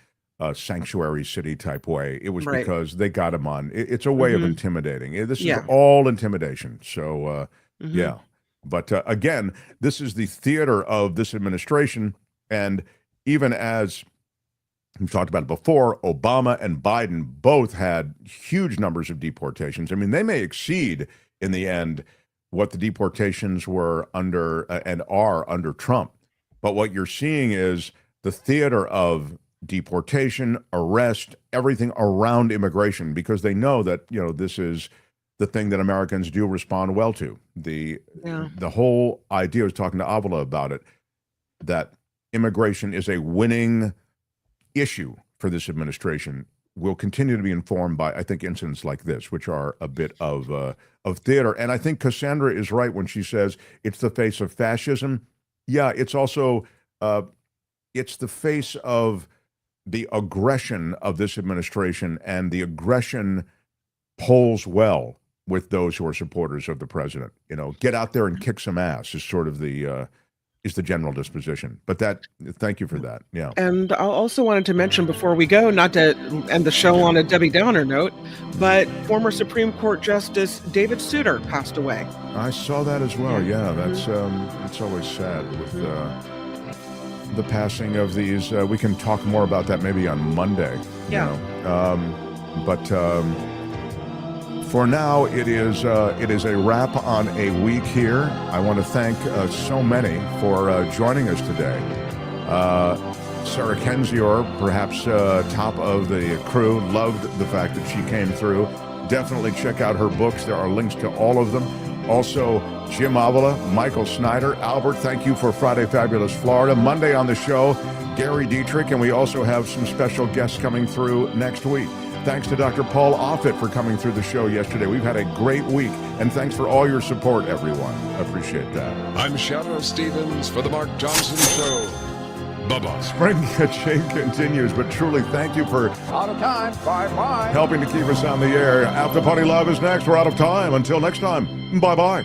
sanctuary city type way. It was because they got him on. It's a way of intimidating. This is all intimidation. So yeah. But again, this is the theater of this administration. And even as we talked about it before, Obama and Biden both had huge numbers of deportations. I mean, they may exceed in the end what the deportations were under and are under Trump. But what you're seeing is the theater of deportation, arrest, everything around immigration, because they know that, this is the thing that Americans do respond well to. The whole idea, I was talking to Avila about it, that immigration is a winning issue for this administration, will continue to be informed by, I think, incidents like this, which are a bit of theater. And I think Cassandra is right when she says it's the face of fascism. Yeah, it's also, it's the face of the aggression of this administration, and the aggression polls well with those who are supporters of the president. Get out there and kick some ass is sort of the general disposition. But thank you for that. Yeah. And I also wanted to mention before we go, not to end the show on a Debbie Downer note, but former Supreme Court Justice David Souter passed away. I saw that as well. Yeah, that's it's always sad with the passing of these. We can talk more about that maybe on Monday. But for now, it is a wrap on a week here. I want to thank so many for joining us today. Sarah Kendzior, perhaps top of the crew, loved the fact that she came through. Definitely check out her books. There are links to all of them. Also, Jim Avila, Michael Snyder, Albert, thank you for Friday Fabulous Florida. Monday on the show, Gary Dietrich, and we also have some special guests coming through next week. Thanks to Dr. Paul Offit for coming through the show yesterday. We've had a great week, and thanks for all your support, everyone. Appreciate that. I'm Shadow Stevens for the Mark Thompson Show. Bye-bye. Spring Change continues, but truly thank you for Out of time. Bye-bye. helping to keep us on the air. After Party Love is next. We're out of time. Until next time, bye-bye.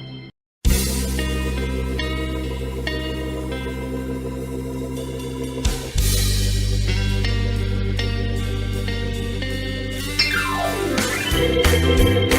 Thank you.